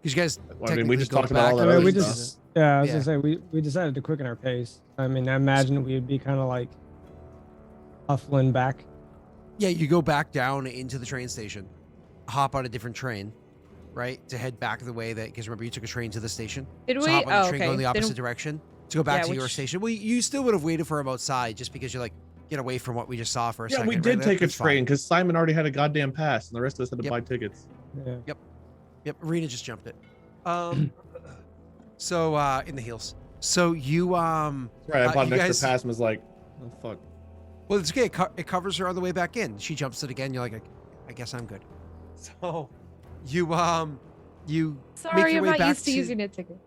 Because you guys, Well, I mean, we technically just go talked about back all I that mean, other we stuff. just, yeah, I was Yeah. gonna say, we decided to quicken our pace. I mean, I imagine we would be kind of like huffling back. Yeah, you go back down into the train station, hop on a different train, right, to head back the way that, because remember you took a train to the station. Did So we? hop on the Oh, train, go okay. in the Then- opposite direction to go back Yeah, to your which- station. Well, you still would have waited for him outside just because you're like, get away from what we just saw for a Yeah, second. we right? did take a That's fine. train because Simon already had a goddamn pass, and the rest of us had to Yep. buy tickets. Yeah. Yep, Arena just jumped it. So in the heels. So you Right, I bought you an guys- extra pass and was like, oh fuck. well, it's okay. It covers her on the way back in. She jumps it again. You're like, I guess I'm good. So you you Sorry, your I'm way not back used to to- using a ticket.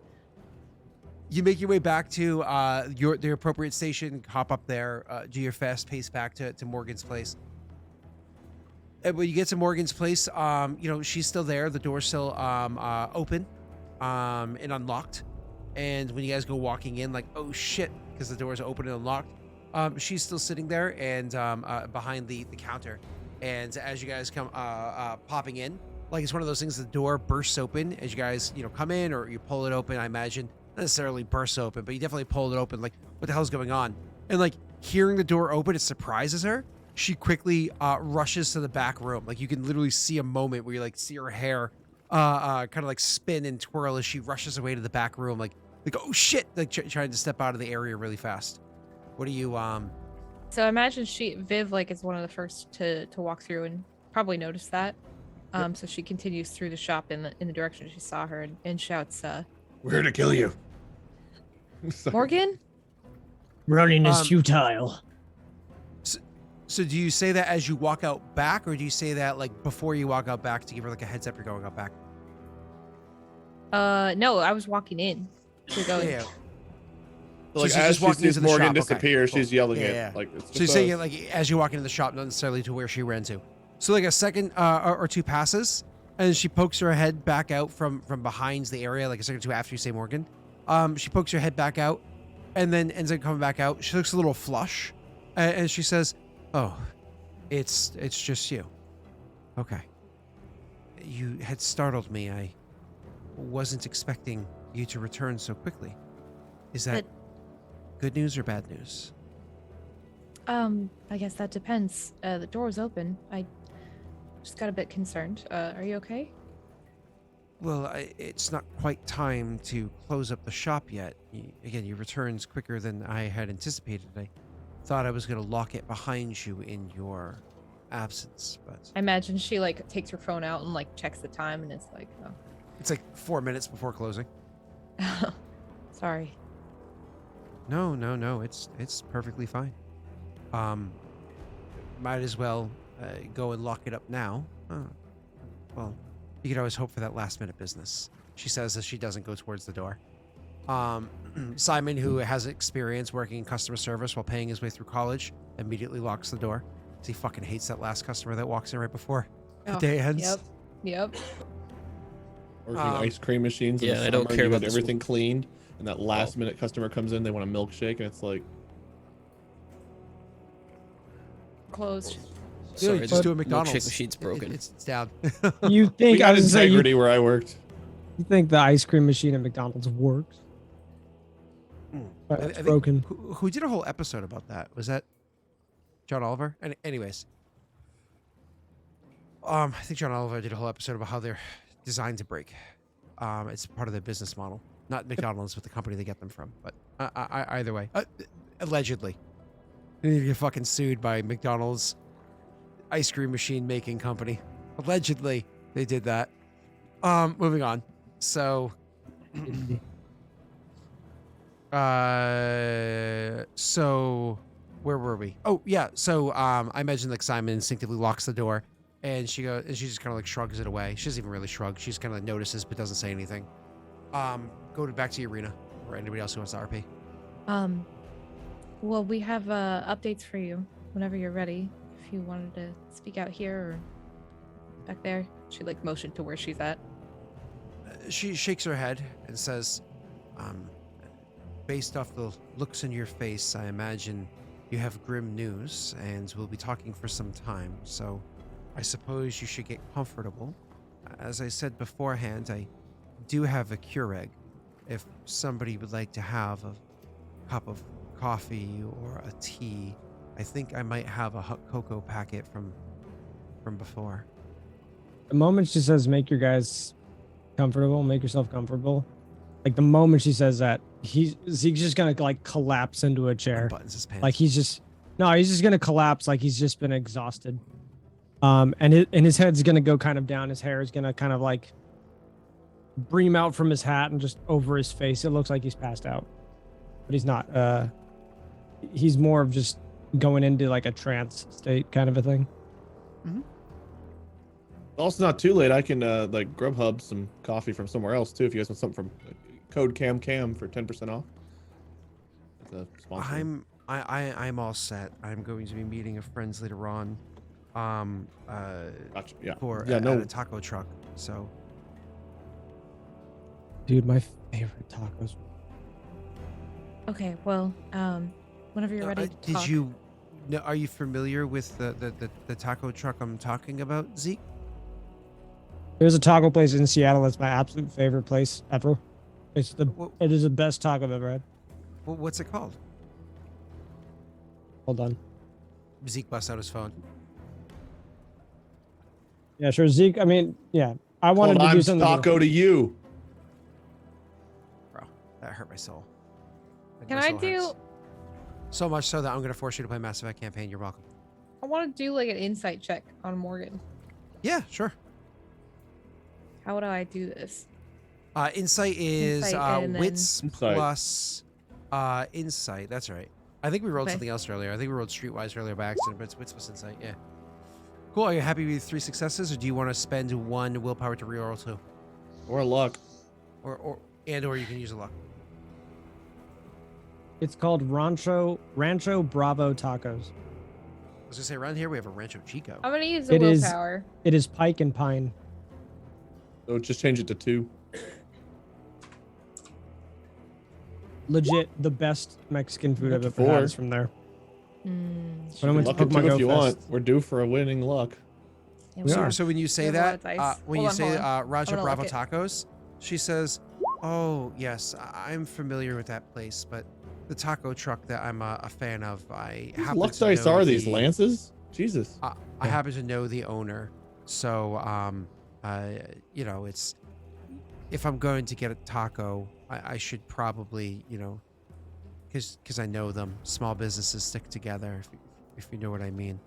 you make your way back to the appropriate station, hop up there, do your fast pace back to Morgan's place. And when you get to Morgan's place, she's still there. The door's still open and unlocked. And when you guys go walking in, like, oh shit, because the door's open and unlocked, she's still sitting there and behind the counter. And as you guys come popping in, like it's one of those things, the door bursts open as you guys come in, or you pull it open. I imagine not necessarily bursts open, but you definitely pull it open. Like, what the hell's going on? And like hearing the door open, it surprises her. She quickly rushes to the back room. Like you can literally see a moment where you like see her hair kind of like spin and twirl as she rushes away to the back room. Like oh shit! Like trying to step out of the area really fast. What do you So I imagine Viv like is one of the first to walk through and probably noticed that. So she continues through the shop in the direction she saw her and shouts, We're here to kill you. Sorry. Morgan? Running is futile. So do you say that as you walk out back, or do you say that like before you walk out back to give her like a heads up you're going out back? No, I was walking in. To go in. Yeah. So, like, she's as just she walking into sees the Morgan shop. Okay, disappear, cool. she's yelling Yeah, it. yeah. Like, it's So just you're saying a- it like as you walk into the shop, not necessarily to where she ran to. So like a second or two passes, and she pokes her head back out from behind the area, like a second or two after you say Morgan. She pokes her head back out, and then ends up coming back out. She looks a little flush, and she says, "Oh, it's just you. Okay. You had startled me. I wasn't expecting you to return so quickly. Is that good news or bad news?" I guess that depends. The door was open. I just got a bit concerned. Are you okay? Well, it's not quite time to close up the shop yet. Again, your return's quicker than I had anticipated. I thought I was going to lock it behind you in your absence, but I imagine she like takes her phone out and like checks the time, and it's like, it's like 4 minutes before closing. oh, sorry. No, it's perfectly fine. Might as well go and lock it up now. Well, you could always hope for that last minute business, she says as she doesn't go towards the door. Simon, who has experience working in customer service while paying his way through college, immediately locks the door. He fucking hates that last customer that walks in right before the day ends. Yep. working ice cream machines. In Yeah, the I summer, don't care you about get this everything one. cleaned, and that last minute customer comes in, they want a milkshake, and it's like, Closed. Sorry, just do a milkshake McDonald's. machine's broken. It's down. You we think I got was gonna say integrity where I worked. you think the ice cream machine at McDonald's works? But I it's think- broken. Who did a whole episode about that? Was that John Oliver? Anyways, I think John Oliver did a whole episode about how they're designed to break. It's part of their business model. Not McDonald's, but the company they get them from. But either way, allegedly, they need to get fucking sued by McDonald's ice cream machine making company. Allegedly, they did that. Moving on. So. So where were we? Oh yeah. So I imagine like Simon instinctively locks the door, and she just kind of like shrugs it away. She doesn't even really shrug. She just kind of notices but doesn't say anything. Back to the arena or anybody else who wants to RP. Well, we have updates for you whenever you're ready. If you wanted to speak out here or back there, she like motioned to where she's at. She shakes her head and says, based off the looks in your face, I imagine you have grim news, and we'll be talking for some time, so I suppose you should get comfortable. As I said beforehand, I do have a Keurig. If somebody would like to have a cup of coffee or a tea, I think I might have a hot cocoa packet from before. The moment she says, "Make your guys comfortable, make yourself comfortable," like the moment she says that, Zeke's just gonna like collapse into a chair. Buttons his pants. Like he's just gonna collapse, like he's just been exhausted. And his head's gonna go kind of down. His hair is gonna kind of like bream out from his hat and just over his face. It looks like he's passed out, but he's not. He's more of just going into like a trance state kind of a thing. Also, not too late. I can like Grubhub some coffee from somewhere else too. If you guys want something from code CAM for 10% off. That's a sponsor. I'm all set. I'm going to be meeting a friends later on. Gotcha. Yeah. At a taco truck. So. Dude, my favorite tacos. Okay, well, whenever you're ready to talk. Are you familiar with the taco truck I'm talking about, Zeke? There's a taco place in Seattle that's my absolute favorite place ever. It is the best taco I've ever had. What's it called? Hold on. Zeke busts out his phone. Yeah, sure. Zeke, I mean, yeah. I wanted to do something. Taco to you. Bro, that hurt my soul. Can My I soul do? hurts. So much so that I'm going to force you to play Mass Effect campaign. You're welcome. I want to do like an insight check on Morgan. Yeah, sure. How would I do this? Insight is Insight and then- wits Insight. plus insight. That's right. I think we rolled Okay. something else earlier. I think we rolled Streetwise earlier by accident, but it's Wits Insight. Yeah. Cool. Are you happy with 3 successes, or do you want to spend 1 willpower to reroll 2? Or luck. Or you can use a luck. It's called Rancho Bravo Tacos. I was gonna say around here we have a Rancho Chico. I'm gonna use the It is- willpower. It is Pike and Pine. So just change it to 2. Legit, the best Mexican food I've Up ever to had 4. is from there. Mm. When I went to Luck at 2 Pokemon if Go you Fest. want. We're due for a winning luck. Yeah, We we are. are. So when you say We have a that, lot of dice. when Hold you on, say hold on. Rancho I'm gonna Bravo look it. Tacos, she says, "Oh yes, I'm familiar with that place, but the taco truck that I'm a fan of, I Whose happen luck to dice know are these? the- Lances? Jesus. I happen to know the owner, so you know, it's if I'm going to get a taco, I should probably, you know, because I know them. Small businesses stick together, if you know what I mean."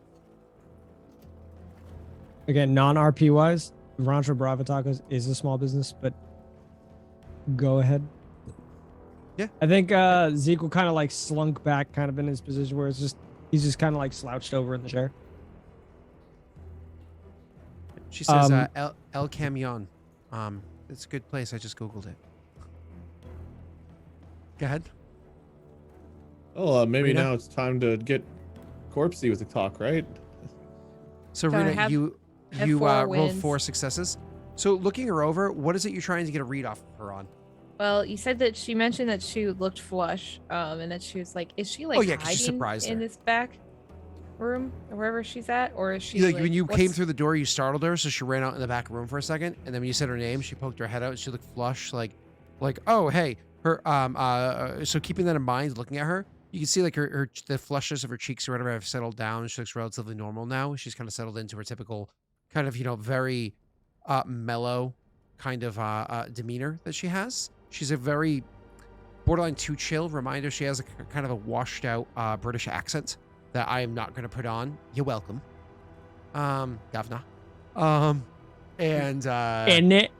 Again, non-RP wise, Rancho Bravo Tacos is a small business, but go ahead. Yeah. I think Zeke will kind of like slunk back kind of in his position where he's just kind of like slouched over in the chair. She says, Um, El Camion. It's a good place. I just Googled it. Go ahead. Oh, maybe Rita? now it's time to get corpsey with the talk, right? So, So I Rita, have- you have 4 rolled wins. 4 successes. So looking her over, what is it you're trying to get a read off of her on? Well, you said that she mentioned that she looked flush, and that she was like, is she like Oh, yeah, 'cause you hiding surprised in her. this back room or wherever she's at, or is she Like when you came what's- through the door, you startled her, so she ran out in the back room for a second, and then when you said her name, she poked her head out. She looked flush, like oh hey, her So keeping that in mind, looking at her, you can see like the flushes of her cheeks or whatever have settled down. She looks relatively normal now. She's kind of settled into her typical kind of very mellow kind of demeanor that she has. She's a very borderline too chill. Reminder, she has a kind of a washed out British accent that I am not going to put on. You're welcome. Governor. And In it.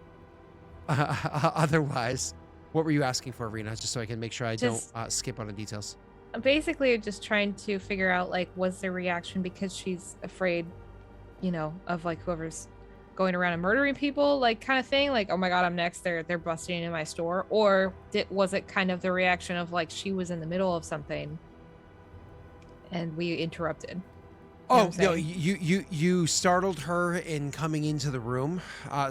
otherwise, what were you asking for, Arena? Just so I can make sure I Just- don't skip on the details. I'm basically just trying to figure out like was the reaction because she's afraid, you know, of like whoever's going around and murdering people, like kind of thing, like oh my god, I'm next, they're busting into my store, or was it kind of the reaction of like she was in the middle of something and we interrupted? You know Oh what I'm no, saying? you startled her in coming into the room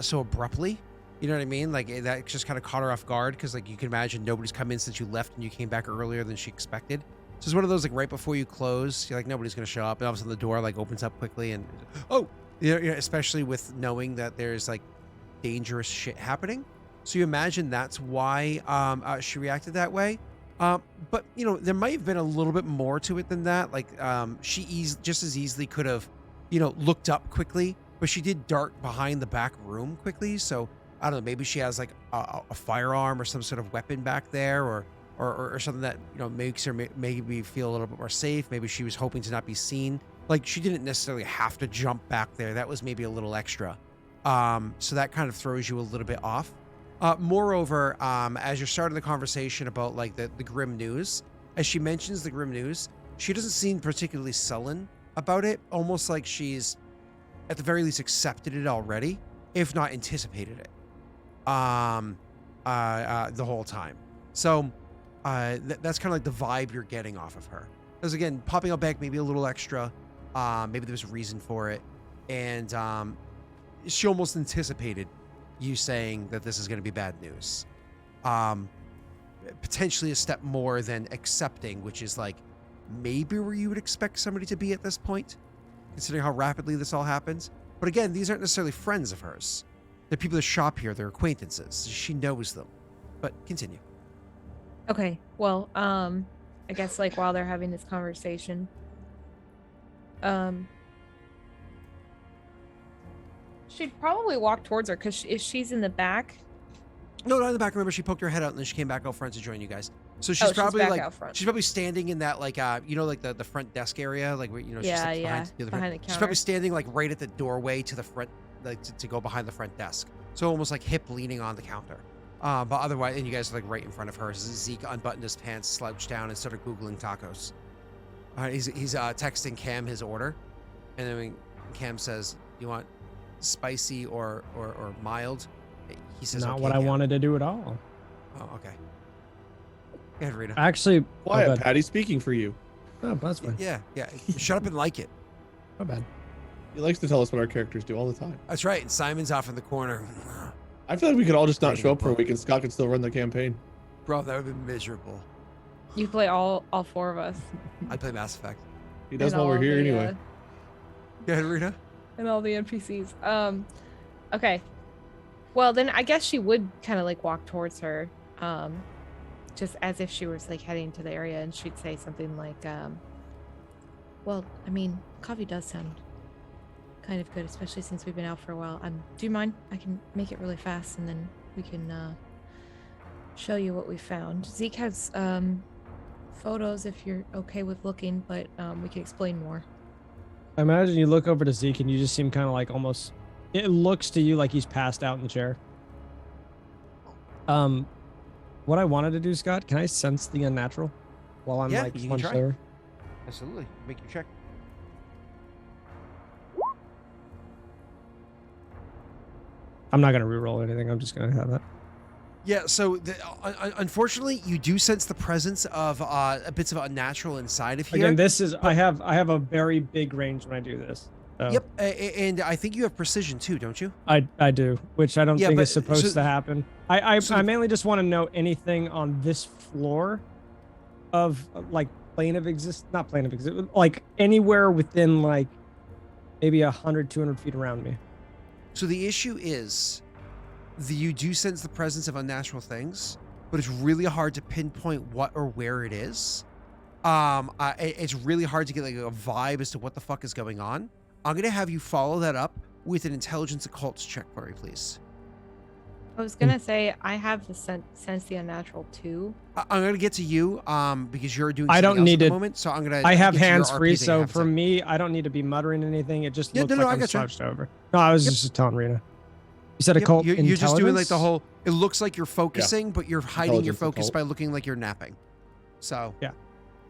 so abruptly. You know what I mean? Like that just kind of caught her off guard because like you can imagine nobody's come in since you left and you came back earlier than she expected. So it's one of those like right before you close, you're like nobody's gonna show up, and all of a sudden the door like opens up quickly and especially with knowing that there's like dangerous shit happening. So you imagine that's why she reacted that way. But you know there might have been a little bit more to it than that. Like she just as easily could have looked up quickly, but she did dart behind the back room quickly. So I don't know, maybe she has like a firearm or some sort of weapon back there, or something that makes her maybe feel a little bit more safe. Maybe she was hoping to not be seen. Like she didn't necessarily have to jump back there. That was maybe a little extra. So that kind of throws you a little bit off. Moreover, as you're starting the conversation about like the grim news, as she mentions the grim news, she doesn't seem particularly sullen about it. Almost like she's at the very least accepted it already, if not anticipated it. The whole time. So that's kind of like the vibe you're getting off of her. Because again, popping out back maybe a little extra. Maybe there was a reason for it, and she almost anticipated you saying that this is going to be bad news. Potentially a step more than accepting, which is like maybe where you would expect somebody to be at this point, considering how rapidly this all happens. But again, these aren't necessarily friends of hers. They're people that shop here. They're acquaintances. She knows them. But continue. Okay, well, I guess like while they're having this conversation, she'd probably walk towards her because if she's in the back. No, not in the back. Remember, she poked her head out and then she came back out front to join you guys. So she's She's probably back like out front. she's probably standing in that like like the front desk area, like where she Yeah, sits yeah, behind the other behind the She's counter. probably standing like right at the doorway to the front, like to go behind the front desk. So almost like hip leaning on the counter. But otherwise, and you guys are like right in front of her. Zeke unbuttoned his pants, slouched down, and started googling tacos. He's texting Cam his order, and then when Cam says, "You want spicy or mild?" He says, Not okay, what I Cam. wanted to do at all. Oh, okay. Go ahead, Rita. Actually, Quiet, Patty speaking for you. Oh, that's fine. Yeah. Shut up and like it. My bad. He likes to tell us what our characters do all the time. That's right. Simon's off in the corner. I feel like we could all just not show up for a week and Scott could still run the campaign. Bro, that would have been miserable. You play all 4 of us. I'd play Mass Effect. He does And while we're all here the, anyway. Go ahead, Rita. And all the NPCs. Okay. Well, then I guess she would kind of like walk towards her, just as if she was like heading to the area, and she'd say something like, well, I mean, coffee does sound kind of good, especially since we've been out for a while. Do you mind? I can make it really fast, and then we can show you what we found. Zeke has photos if you're okay with looking, but we can explain more. I imagine you look over to Zeke and you just seem kind of like almost. It looks to you like he's passed out in the chair. What I wanted to do, Scott, can I sense the unnatural while I'm Yeah, like you can slunched try. over? Absolutely. Make your check. I'm not gonna reroll anything. I'm just gonna have that. Yeah, so unfortunately, you do sense the presence of bits of unnatural inside of here. Again, this is I have a very big range when I do this. So Yep, and I think you have precision too, don't you? I do, which I don't Yeah, think but- is supposed so- to happen. I so the- mainly just want to know anything on this floor of like not plane of exist, like anywhere within like maybe 100, 200 feet around me. So the issue is, you do sense the presence of unnatural things, but it's really hard to pinpoint what or where it is. It's really hard to get like a vibe as to what the fuck is going on. I'm gonna have you follow that up with an intelligence occults check for me, please. I was gonna say I have the sense the unnatural too. I'm gonna get to you because you're doing. I something don't else need at the to- moment, so I'm gonna. I have get to your hands RP free, that you so have for to- me, I don't need to be muttering anything. It just Yeah, looks no, I like I'm gotcha. slouched over. No, I was Yep. just telling Rita. You said Yep, occult you're just doing like the intelligence? whole. It looks like you're focusing, but you're hiding your Intelligence focus occult. by looking like you're napping. So Yeah.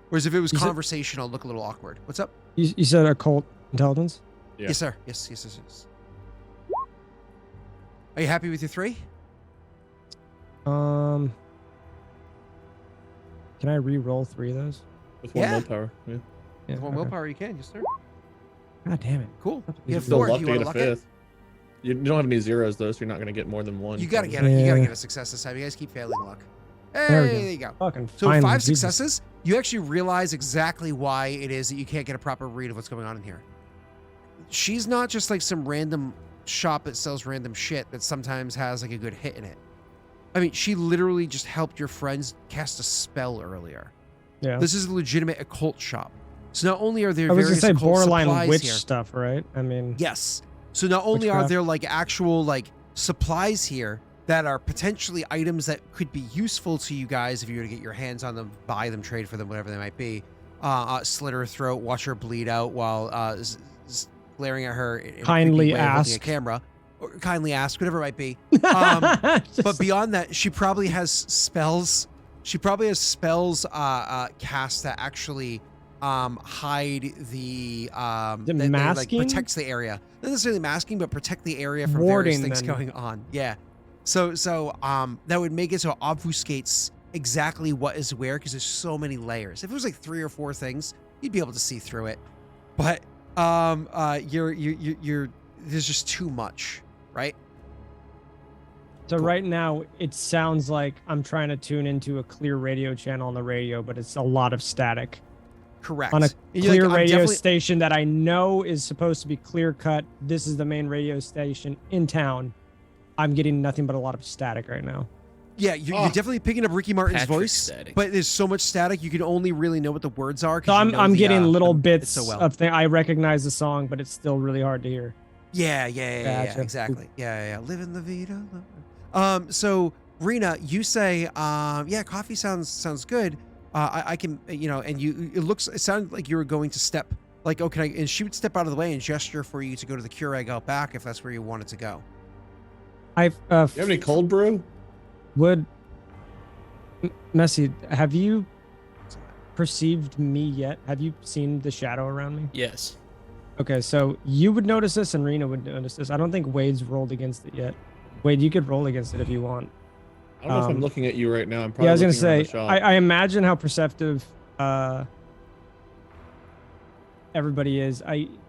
Whereas if it was You said- conversational, it'd look a little awkward. What's up? You said occult intelligence? Yeah. Yes, sir. Yes. Are you happy with your 3? Can I re-roll 3 of those? With one Yeah. willpower. Yeah. Yeah. With one okay. willpower, you can. Yes, sir. God damn it. Cool. These You have are Still 4. luck Do to you get want a to luck it? fifth. You don't have any zeros though, so you're not gonna get more than one. You gotta so- get it. You gotta Yeah. get a success this time. You guys keep failing luck. Hey, There we go. there you go. Fucking So finally, 5 Jesus. successes, you actually realize exactly why it is that you can't get a proper read of what's going on in here. She's not just like some random shop that sells random shit that sometimes has like a good hit in it. I mean, she literally just helped your friends cast a spell earlier. Yeah. This is a legitimate occult shop. So not only are there I was various gonna say occult borderline supplies witch here, stuff, right? I mean, yes. So not only are Witchcraft. there like actual like supplies here that are potentially items that could be useful to you guys if you were to get your hands on them, buy them, trade for them, whatever they might be. Slit her throat, watch her bleed out while glaring at her in a Kindly creepy way of looking at ask. camera, or kindly ask, whatever it might be. But just- beyond that, she probably has spells. She probably has spells cast that actually hide the that like masking? protects the area. Not necessarily masking, but protect the area from Warding, various things then. going on. Yeah. So that would make it so it obfuscates exactly what is where because there's so many layers. If it was like 3 or 4 things, you'd be able to see through it. But you're there's just too much, right? So Cool. right now, it sounds like I'm trying to tune into a clear radio channel on the radio, but it's a lot of static. Correct. On a And you're clear like, I'm radio definitely- station that I know is supposed to be clear cut. This is the main radio station in town. I'm getting nothing but a lot of static right now. Yeah, you're definitely picking up Ricky Martin's Patrick voice, static. but there's so much static you can only really know what the words are. 'cause So you know I'm the, getting little it bits so well. of things. I recognize the song, but it's still really hard to hear. Yeah, Gotcha. exactly. Yeah. Living the vida. So Rena, you say, yeah, coffee sounds good. I can, and it sounded like you were going to step, like, okay, and she would step out of the way and gesture for you to go to the Keurig out back if that's where you wanted to go. I You have any cold brew? would Messy, have you perceived me yet? Have you seen the shadow around me? Yes. Okay, so you would notice this and Rena would notice this. I don't think Wade's rolled against it yet. Wade, you could roll against it if you want. I don't know if I'm looking at you right now. I'm probably Yeah, I was gonna looking around say, the shop. I imagine how perceptive everybody is.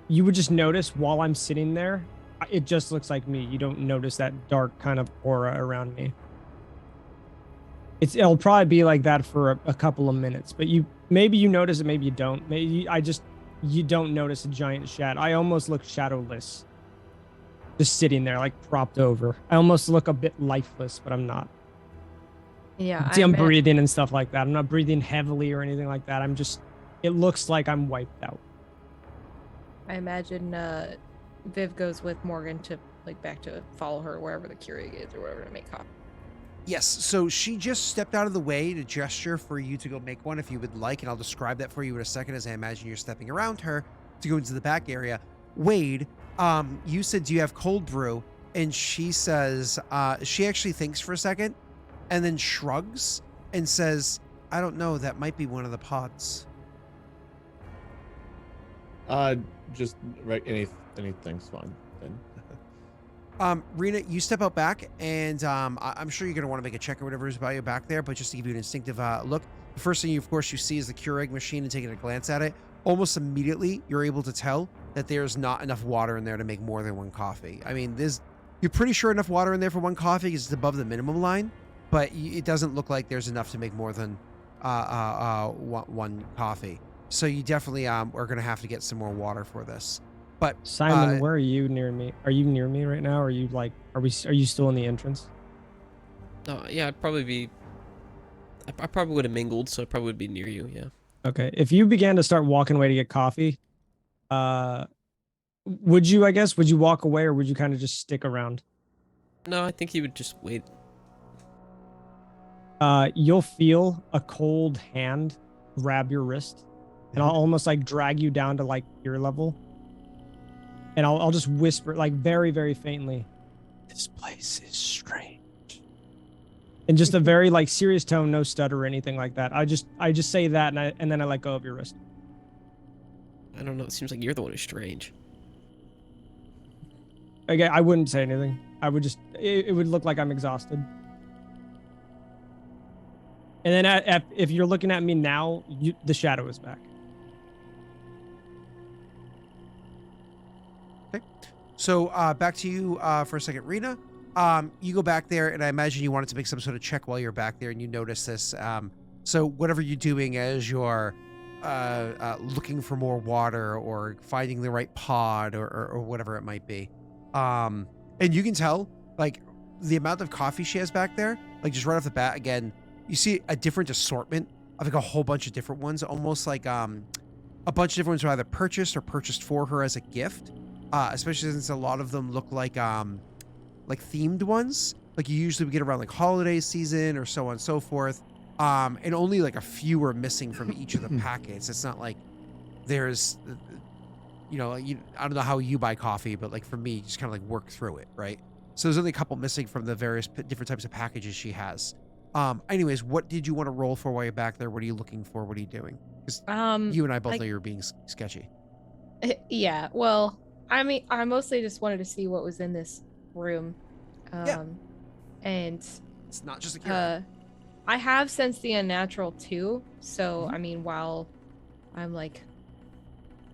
You would just notice while I'm sitting there, it just looks like me. You don't notice that dark kind of aura around me. It'll probably be like that for a couple of minutes, but maybe you notice it, maybe you don't. Maybe you don't notice a giant shadow. I almost look shadowless, just sitting there like propped over. I almost look a bit lifeless, but I'm not. Yeah, See, I'm breathing and stuff like that. I'm not breathing heavily or anything like that. It looks like I'm wiped out. I imagine Viv goes with Morgan to back to follow her wherever the Keurig is or whatever to make coffee. Yes, so she just stepped out of the way to gesture for you to go make one if you would like, and I'll describe that for you in a second as I imagine you're stepping around her to go into the back area. Wade, you said, do you have cold brew? And she says, she actually thinks for a second and then shrugs and says, I don't know, that might be one of the pods. Just anything's fine then. Rena, you step out back, and I'm sure you're going to want to make a check or whatever is about you back there, but just to give you an instinctive look, the first thing, of course, you see is the Keurig machine, and taking a glance at it, almost immediately, you're able to tell that there's not enough water in there to make more than one coffee. I mean, you're pretty sure enough water in there for one coffee because it's above the minimum line, but it doesn't look like there's enough to make more than one coffee. So you definitely are going to have to get some more water for this. But Simon, where are you near me? Are you near me right now? Or are you are you still in the entrance? Yeah, I probably would have mingled, so I probably would be near you. Yeah. Okay. If you began to start walking away to get coffee, would you walk away, or would you kind of just stick around? No, I think he would just wait. You'll feel a cold hand grab your wrist, and I'll almost drag you down to ear level. And I'll just whisper very, very faintly, "This place is strange." In just a very serious tone, no stutter or anything like that. I just say that, and then I let go of your wrist. I don't know. It seems like you're the one who's strange. Okay, I wouldn't say anything. I would just, it would look like I'm exhausted. And then if you're looking at me now, the shadow is back. Okay. So back to you for a second, Rena. You go back there, and I imagine you wanted to make some sort of check while you're back there, and you notice this. So whatever you're doing as you're looking for more water or finding the right pod or whatever it might be. And you can tell, the amount of coffee she has back there, just right off the bat, again, you see a different assortment of a whole bunch of different ones, almost a bunch of different ones are either purchased or purchased for her as a gift, especially since a lot of them look like themed ones, you usually would get around holiday season or so on and so forth. And only a few are missing from each of the packets. It's not like there's, I don't know how you buy coffee, but for me, you just kind of work through it, right? So there's only a couple missing from the various different types of packages she has. Anyways, what did you want to roll for while you're back there? What are you looking for? What are you doing? Because you and I both know you're being sketchy. Yeah, well, I mean, I mostly just wanted to see what was in this room. Yeah. And it's not just a cure. I have sensed the unnatural too, so I mean, while I'm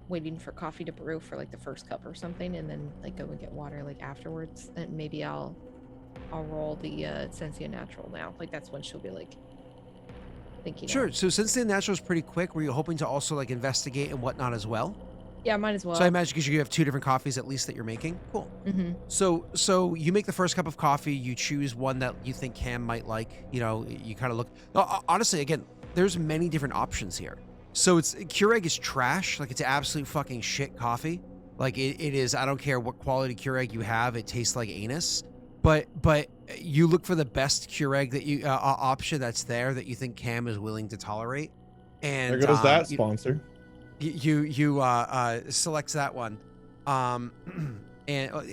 waiting for coffee to brew for the first cup or something, and then go and get water afterwards, and maybe I'll roll the sense the unnatural now. That's when she'll be thinking. Sure. So since the unnatural is pretty quick, were you hoping to also investigate and whatnot as well? Yeah, might as well. So I imagine because you have two different coffees at least that you're making. Cool. Mm-hmm. So you make the first cup of coffee. You choose one that you think Cam might like. You kind of look. Honestly, again, there's many different options here. So Keurig is trash. It's absolute fucking shit coffee. It is. I don't care what quality Keurig you have. It tastes like anus. But you look for the best Keurig that you option that's there that you think Cam is willing to tolerate. And there goes that sponsor. You selects that one, and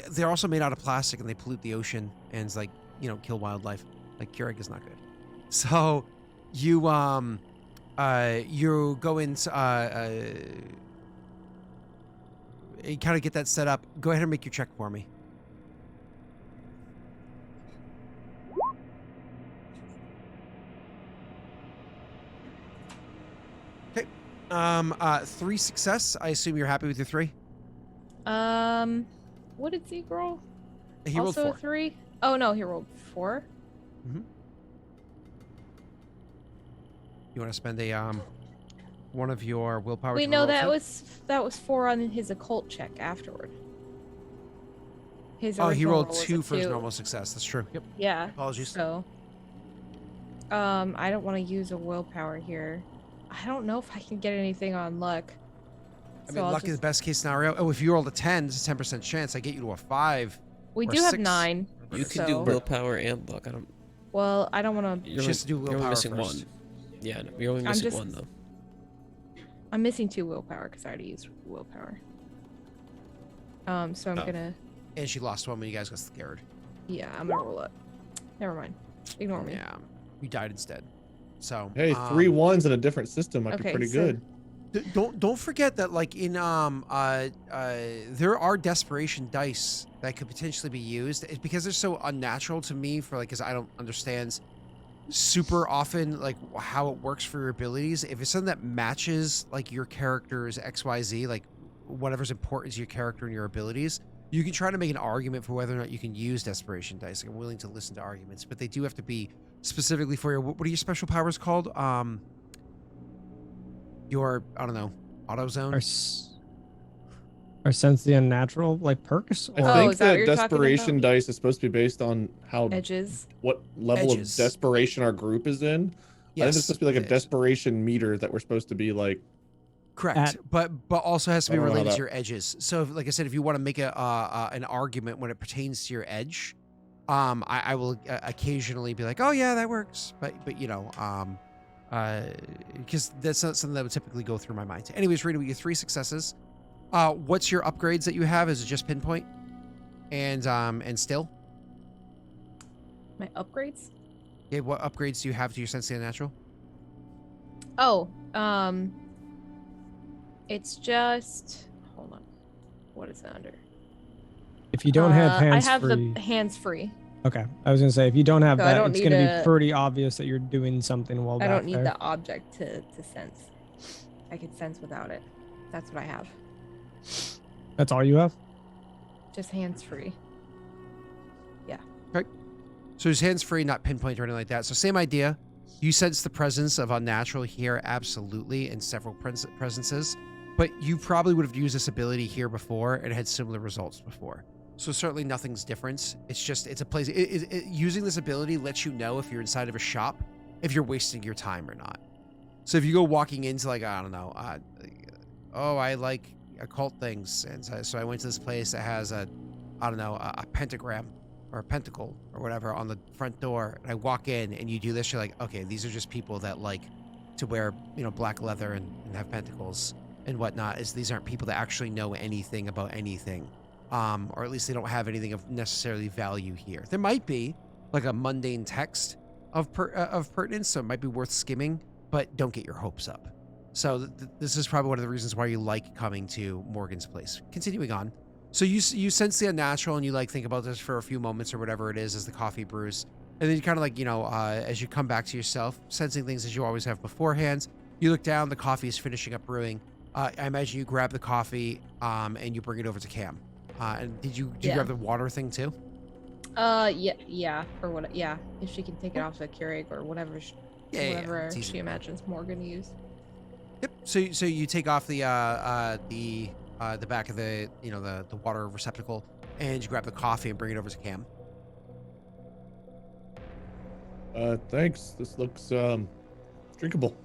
they're also made out of plastic, and they pollute the ocean and kill wildlife. Keurig is not good. So you you go into you kind of get that set up. Go ahead and make your check for me. Okay. 3 success. I assume you're happy with your 3. What did he roll? He rolled Also 4. 3. Oh no, he rolled 4. Mm-hmm. You want to spend a one of your willpower? Wait, to no, roll that check? was 4 on his occult check afterward. His Oh, he original rolled roll was 2 a for his 2. normal success. That's true. Yep. Yeah. Apologies. So, I don't want to use a willpower here. I don't know if I can get anything on luck. I mean, luck is the best case scenario. Oh, if you rolled a 10, it's a 10% chance. I get you to a 5. We or do have 6. 9. You can do so- willpower and luck. I don't. Well, I don't want to. You're, Just do you're only willpower missing first. 1. Yeah, no, you're only I'm missing just- 1 though. I'm missing 2 willpower because I already used willpower. So I'm Oh. gonna. And she lost 1 when you guys got scared. Yeah, I'm gonna roll up. Never mind. Ignore me. Yeah. You died instead. So Hey, 3 1s in a different system might be okay, pretty so- good. Don't forget that, like, in there are desperation dice that could potentially be used. It's because they're so unnatural to me, for like, because I don't understand super often like how it works for your abilities. If it's something that matches like your character's XYZ, like whatever's important to your character and your abilities, you can try to make an argument for whether or not you can use desperation dice. Like, I'm willing to listen to arguments, but they do have to be specifically for your, what are your special powers called? Your, I don't know, auto zone. Our sense the unnatural, like perks. I Or Oh, think is that what that you're talking desperation about? dice is supposed to be based on how Edges. what level Edges. of desperation our group is in. I think there's supposed to be like a it is. desperation meter that we're supposed to be like. Correct, but also has to be I don't know how related that- to your edges. So, if, like I said, if you want to make an argument when it pertains to your edge, I will occasionally be like, oh yeah, that works, but you know, because that's not something that would typically go through my mind. Anyways, Rita, with your 3 successes, what's your upgrades that you have? Is it just pinpoint and still? My upgrades? Yeah, what upgrades do you have to your sense of the natural? Oh, it's just. Hold on. What is it under? if you don't have hands I have free. the hands free. Okay, I was gonna say if you don't have So I that, don't it's need gonna a- be pretty obvious that you're doing something while I back don't need there. the object to sense. I can sense without it. That's what I have. That's all you have. Just hands free. So his hands free, not pinpoint or anything like that. So same idea. You sense the presence of unnatural here, absolutely, in several presences. But you probably would have used this ability here before and had similar results before. So certainly nothing's different. It's just, it's a place. Using this ability lets you know if you're inside of a shop, if you're wasting your time or not. So if you go walking into like, I don't know, oh, I like occult things. And so I went to this place that has a pentagram or a pentacle or whatever on the front door. And I walk in and you do this, you're like, okay, these are just people that like to wear, black leather and have pentacles and whatnot. These aren't people that actually know anything about anything. Or at least they don't have anything of necessarily value here. There might be like a mundane text of pertinence, so it might be worth skimming, but don't get your hopes up. So this is probably one of the reasons why you like coming to Morgan's place. Continuing on. So you sense the unnatural and you like think about this for a few moments or whatever it is as the coffee brews. And then you kind of like, as you come back to yourself, sensing things as you always have beforehand, you look down, the coffee is finishing up brewing. I imagine you grab the coffee and you bring it over to Cam. And did you grab the water thing too? Yeah, or what? Yeah, if she can take it off the Keurig or whatever, whatever it's easy. she imagines Morgan used. Yep. So you take off the back of the the water receptacle and you grab the coffee and bring it over to Cam. Thanks. This looks drinkable.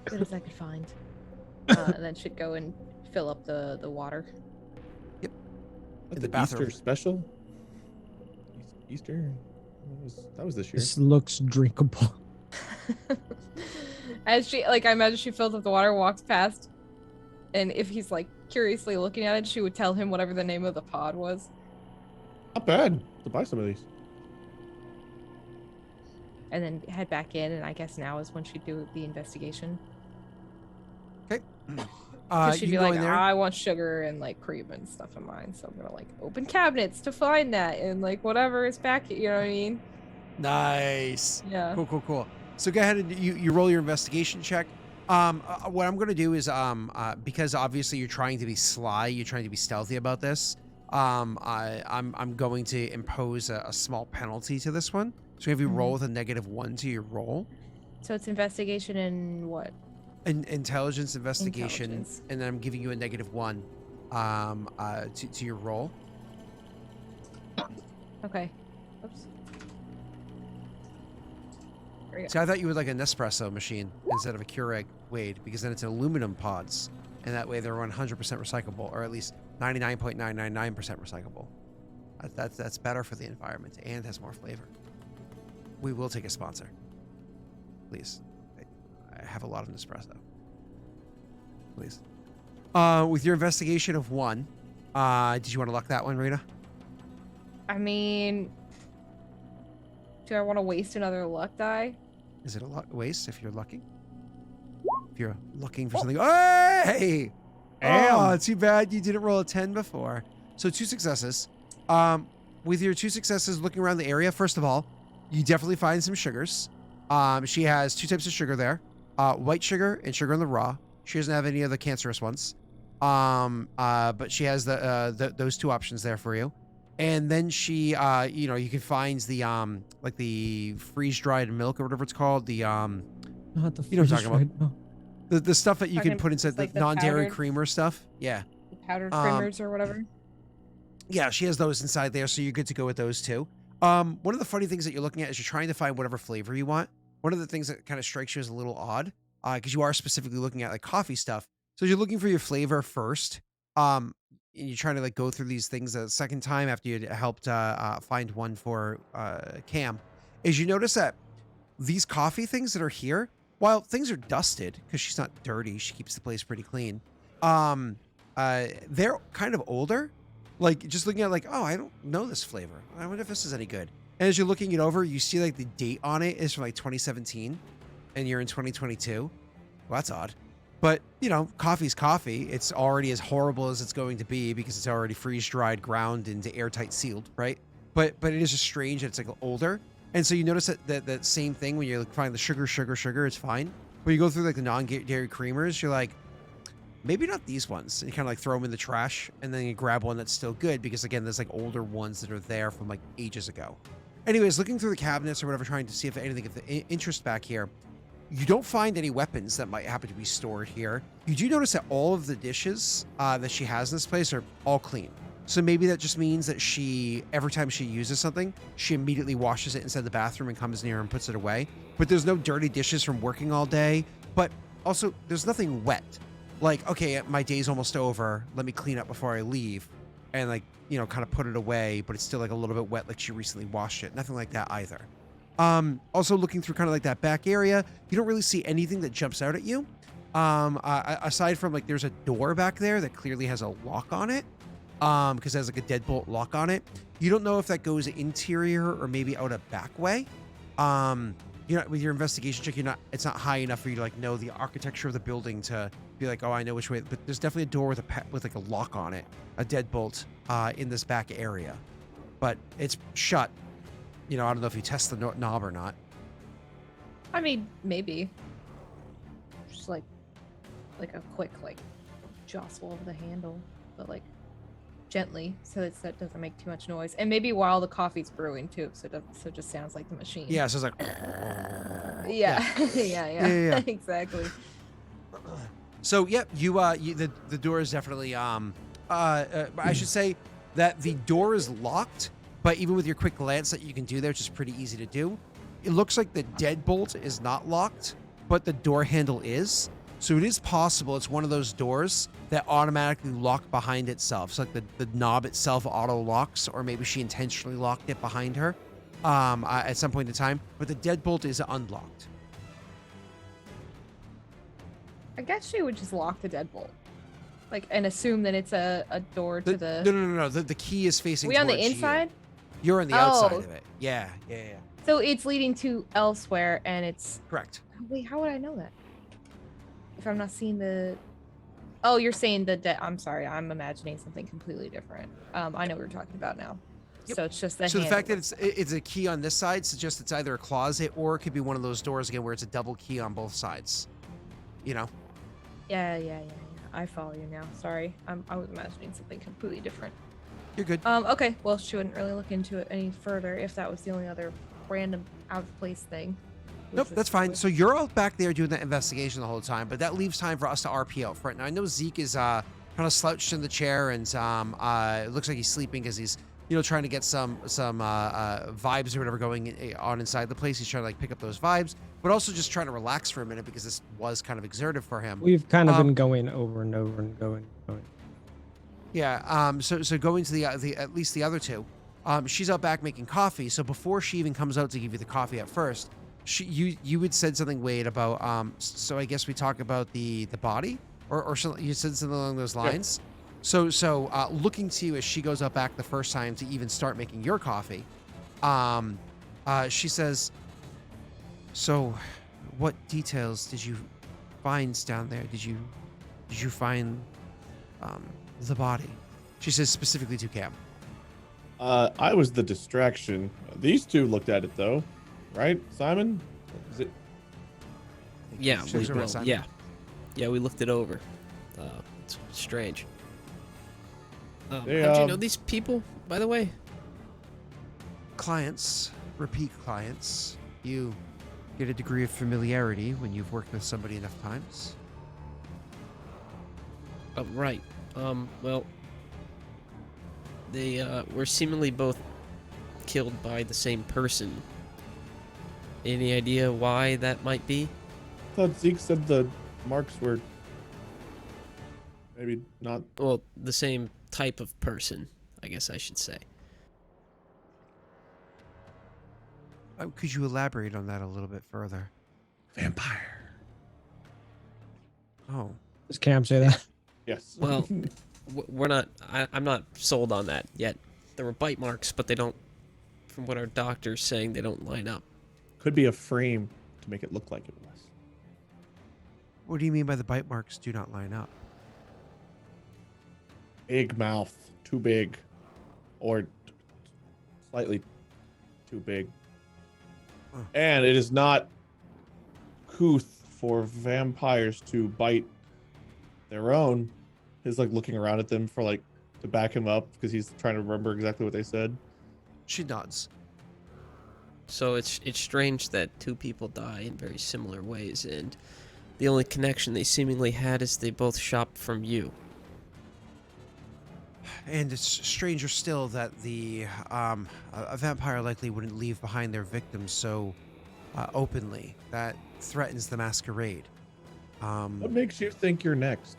Good as I could find. And then she'd go and fill up the water. Yep. That's In the the bathroom. Easter special. Easter. That was this year. This looks drinkable. As she, I imagine she fills up the water, walks past, and if he's curiously looking at it, she would tell him whatever the name of the pod was. Not bad to buy some of these. and then head back in. And I guess now is when she'd do the investigation. Okay. 'Cause she'd You be can go like, in there. I want sugar and like cream and stuff in mine, so I'm gonna like open cabinets to find that and like whatever is back. You know what I mean? Nice. Yeah. Cool. So go ahead and you roll your investigation check. What I'm going to do is because obviously you're trying to be sly, you're trying to be stealthy about this. I'm going to impose a small penalty to this one. So if you roll with a -1 to your roll. So it's investigation and what? Intelligence investigation, Intelligence. and then I'm giving you a -1 to your roll. Okay. Oops. There we go. See, I thought you would like a Nespresso machine instead of a Keurig Wade, because then it's aluminum pods, and that way they're 100% recyclable, or at least 99.999% recyclable. That's better for the environment and has more flavor. We will take a sponsor, please. I have a lot of Nespresso. Please. With your investigation of 1, did you want to luck that one, Rita? I mean, do I want to waste another luck die? Is it a luck waste if you're lucky? If you're looking for something. Hey! Oh, too bad you didn't roll a 10 before. So 2 successes. With your 2 successes looking around the area, first of all, you definitely find some sugars. She has 2 types of sugar there. White sugar and sugar in the raw. She doesn't have any of the cancerous ones. But she has those 2 options there for you. And then she, you can find the, like the freeze-dried milk or whatever it's called. The, Not the you know what I'm talking about. freeze-dried milk. The stuff that you can put inside like the the non-dairy powdered- creamer stuff. Yeah. The powdered creamers or whatever? Yeah, she has those inside there, so you're good to go with those too. One of the funny things that you're looking at is you're trying to find whatever flavor you want. One of the things that kind of strikes you as a little odd, because you are specifically looking at like coffee stuff. So you're looking for your flavor first. And you're trying to like go through these things a second time after you helped find one for Cam. Is you notice that these coffee things that are here, while things are dusted because she's not dirty, she keeps the place pretty clean. They're kind of older. Like just looking at like, oh, I don't know this flavor. I wonder if this is any good. And as you're looking it over, you see like the date on it is from like 2017 and you're in 2022. Well, that's odd. But, you know, coffee's coffee. It's already as horrible as it's going to be because it's already freeze-dried, ground, and airtight sealed, right? But it is just strange that it's like older. And so you notice that same thing when you like, find the sugar, it's fine. When you go through like the non-dairy creamers, you're like, maybe not these ones. And you kind of like throw them in the trash and then you grab one that's still good because again, there's like older ones that are there from like ages ago. Anyways, looking through the cabinets or whatever, trying to see if anything of interest back here. You don't find any weapons that might happen to be stored here. You do notice that all of the dishes that she has in this place are all clean. So maybe that just means that every time she uses something, she immediately washes it inside the bathroom and comes near and puts it away. But there's no dirty dishes from working all day. But also, there's nothing wet. Like, okay, my day's almost over. Let me clean up before I leave. And like, you know, kind of put it away, but it's still like a little bit wet, like she recently washed it. Nothing like that either. Also looking through kind of like that back area, you don't really see anything that jumps out at you. Aside from like, there's a door back there that clearly has a lock on it. Because it has like a deadbolt lock on it. You don't know if that goes interior or maybe out a back way. You know, with your investigation check, it's not high enough for you to like know the architecture of the building to be like, oh, I know which way. But there's definitely a door with like a lock on it, a deadbolt in this back area, but it's shut. You know, I don't know if you test the knob or not. I mean, maybe. Just like a quick like jostle of the handle, but like gently, so that doesn't make too much noise. And maybe while the coffee's brewing too, so it just sounds like the machine. Yeah, so it's like. Yeah. Yeah. Exactly. So yep, the door is definitely I should say that the door is locked. But even with your quick glance that you can do there, which is pretty easy to do, it looks like the deadbolt is not locked, but the door handle is. So it is possible it's one of those doors that automatically lock behind itself. So like the knob itself auto locks, or maybe she intentionally locked it behind her at some point in time. But the deadbolt is unlocked. I guess she would just lock the deadbolt, like, and assume that it's a door to the. No. The key is facing. We on the towards inside? You're on the outside of it. Yeah. So it's leading to elsewhere, and it's. Correct. Wait, how would I know that? If I'm not seeing the. Oh, you're saying the. I'm sorry, I'm imagining something completely different. I know what you're talking about now. Yep. So it's just the. So the fact that it's a key on this side suggests it's either a closet or it could be one of those doors again where it's a double key on both sides. You know. Yeah. I follow you now. Sorry, I was imagining something completely different. You're good. Okay. Well, she wouldn't really look into it any further if that was the only other random out of place thing. Nope, that's fine. So you're all back there doing that investigation the whole time, but that leaves time for us to RP out front. Now I know Zeke is kind of slouched in the chair, and it looks like he's sleeping because he's trying to get some vibes or whatever going on inside the place. He's trying to like pick up those vibes, but also just trying to relax for a minute because this was kind of exertive for him. We've kind of been going over and over and going. Yeah. So going to the at least the other two, she's out back making coffee. So before she even comes out to give you the coffee at first, you had said something, Wade, about so I guess we talk about the body or something. You said something along those lines. Yeah. So looking to you as she goes up back the first time to even start making your coffee, she says, "So, what details did you find down there? Did you find the body?" She says specifically to Cam. I was the distraction. These two looked at it though, right, Simon? Is it? Yeah, Simon. yeah, we looked it over. It's strange. How'd They, you know these people, by the way? Clients, repeat clients. You get a degree of familiarity when you've worked with somebody enough times. Right. Well, they were seemingly both killed by the same person. Any idea why that might be? I thought Zeke said the marks were maybe not. Well, the same type of person, I guess I should say. Could you elaborate on that a little bit further? Vampire. Oh. Does Cam say that? Yes. Well, we're not. I'm not sold on that yet. There were bite marks, but they don't. From what our doctor's saying, they don't line up. Could be a frame to make it look like it was. What do you mean by the bite marks do not line up? Big mouth, too big, or slightly too big. And it is not couth for vampires to bite their own. He's like looking around at them for like to back him up because he's trying to remember exactly what they said. She nods. So it's strange that two people die in very similar ways, and the only connection they seemingly had is they both shopped from you. And it's stranger still that a vampire likely wouldn't leave behind their victims so openly. That threatens the Masquerade. What makes you think you're next?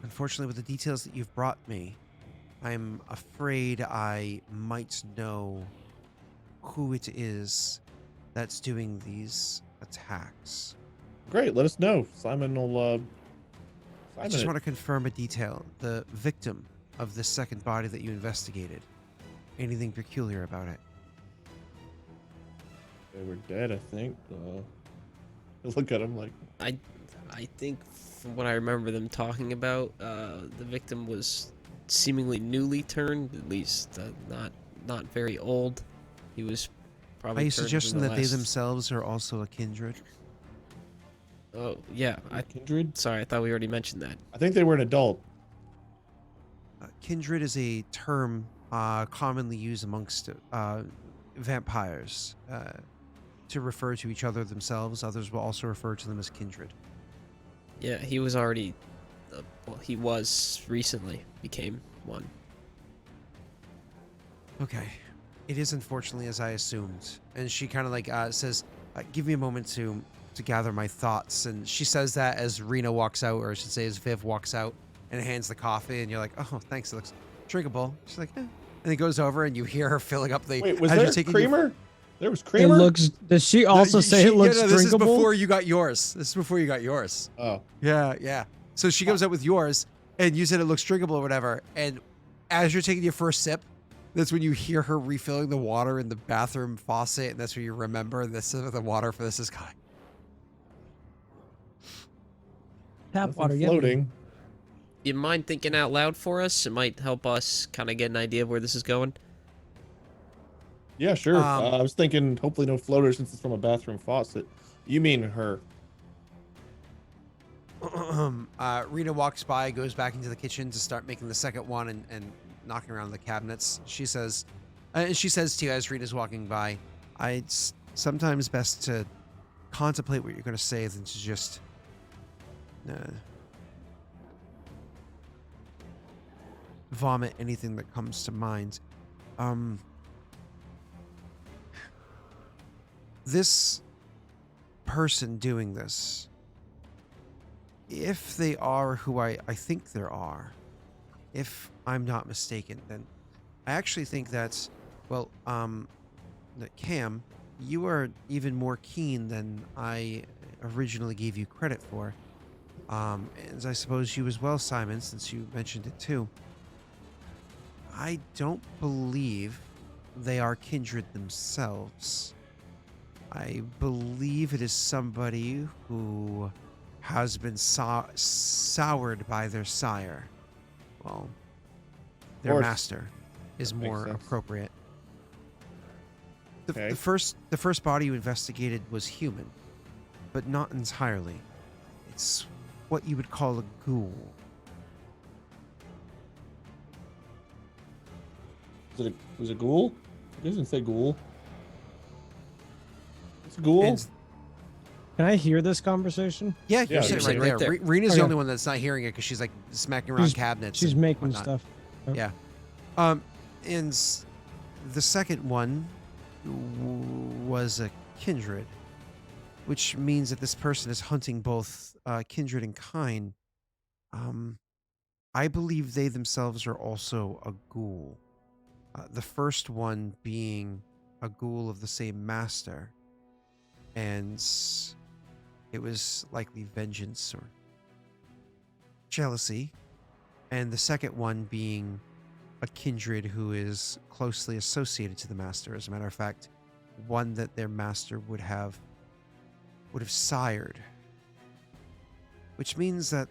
Unfortunately, with the details that you've brought me, I'm afraid I might know who it is that's doing these attacks. Great, let us know. Simon will. I just want to confirm a detail. The victim of the second body that you investigated. Anything peculiar about it? They were dead, I think. Look at him like. I think from what I remember them talking about, the victim was seemingly newly turned, at least not very old. He was probably. Are you turned suggesting in the that they last- themselves are also a kindred? Oh yeah, Kindred? sorry, I thought we already mentioned that. I think they were an adult. Kindred is a term commonly used amongst vampires to refer to each other themselves. Others will also refer to them as kindred. Yeah, he was already. Well, he was recently became one. Okay. It is unfortunately as I assumed. And she kind of like says, give me a moment to gather my thoughts. And she says that as Rena walks out, or I should say as Viv walks out and hands the coffee. And you're like, oh, thanks. It looks drinkable. She's like, eh. And it goes over and you hear her filling up the... Wait, was as you're there taking creamer? There was It creamer? looks. Does she also say it looks this drinkable? is before you got yours. This is before you got yours. Oh. Yeah. So she goes out with yours and you said it looks drinkable or whatever. And as you're taking your first sip, That's when you hear her refilling the water in the bathroom faucet, and that's when you remember this is the water for this is coming. Tap Nothing water. Yeah. floating. You mind thinking out loud for us? It might help us kind of get an idea of where this is going. Yeah, sure. Um, I was thinking hopefully no floater since it's from a bathroom faucet. You mean her? Rita walks by, goes back into the kitchen to start making the second one and knocking around the cabinets. She says to you as Rita's walking by, it's sometimes best to contemplate what you're going to say than to just vomit anything that comes to mind. This person doing this, if they are who I think there are, if I'm not mistaken, then I actually think that's, well, that Cam, you are even more keen than I originally gave you credit for. As I suppose you as well, Simon, since you mentioned it too. I don't believe they are kindred themselves. I believe it is somebody who has been soured by their sire. Well, their Or- master is That makes more sense. appropriate. Okay. The first body you investigated was human, but not entirely. It's what you would call a ghoul. Was it ghoul? It doesn't say ghoul. It's a ghoul. And- Can I hear this conversation? Yeah, Yeah, you're sitting you're right right there. there. Rena's the Okay. only one that's not hearing it because she's like smacking around She's- cabinets. She's and making whatnot. stuff. Oh. Yeah. And the second one was a kindred, which means that this person is hunting both kindred and kind. I believe they themselves are also a ghoul. The first one being a ghoul of the same master, and it was likely vengeance or jealousy, and the second one being a kindred who is closely associated to the master. As a matter of fact, one that their master would have sired, which means that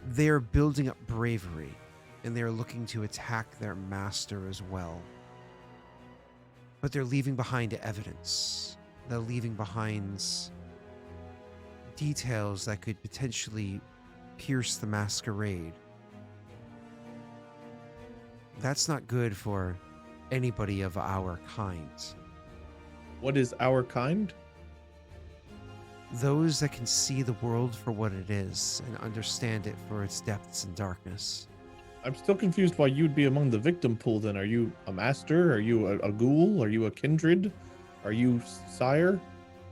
they're building up bravery and they're looking to attack their master as well. But they're leaving behind evidence. They're leaving behind details that could potentially pierce the Masquerade. That's not good for anybody of our kind. What is our kind? Those that can see the world for what it is and understand it for its depths and darkness. I'm still confused why you'd be among the victim pool then. Are you a master? Are you a ghoul? Are you a kindred? Are you sire?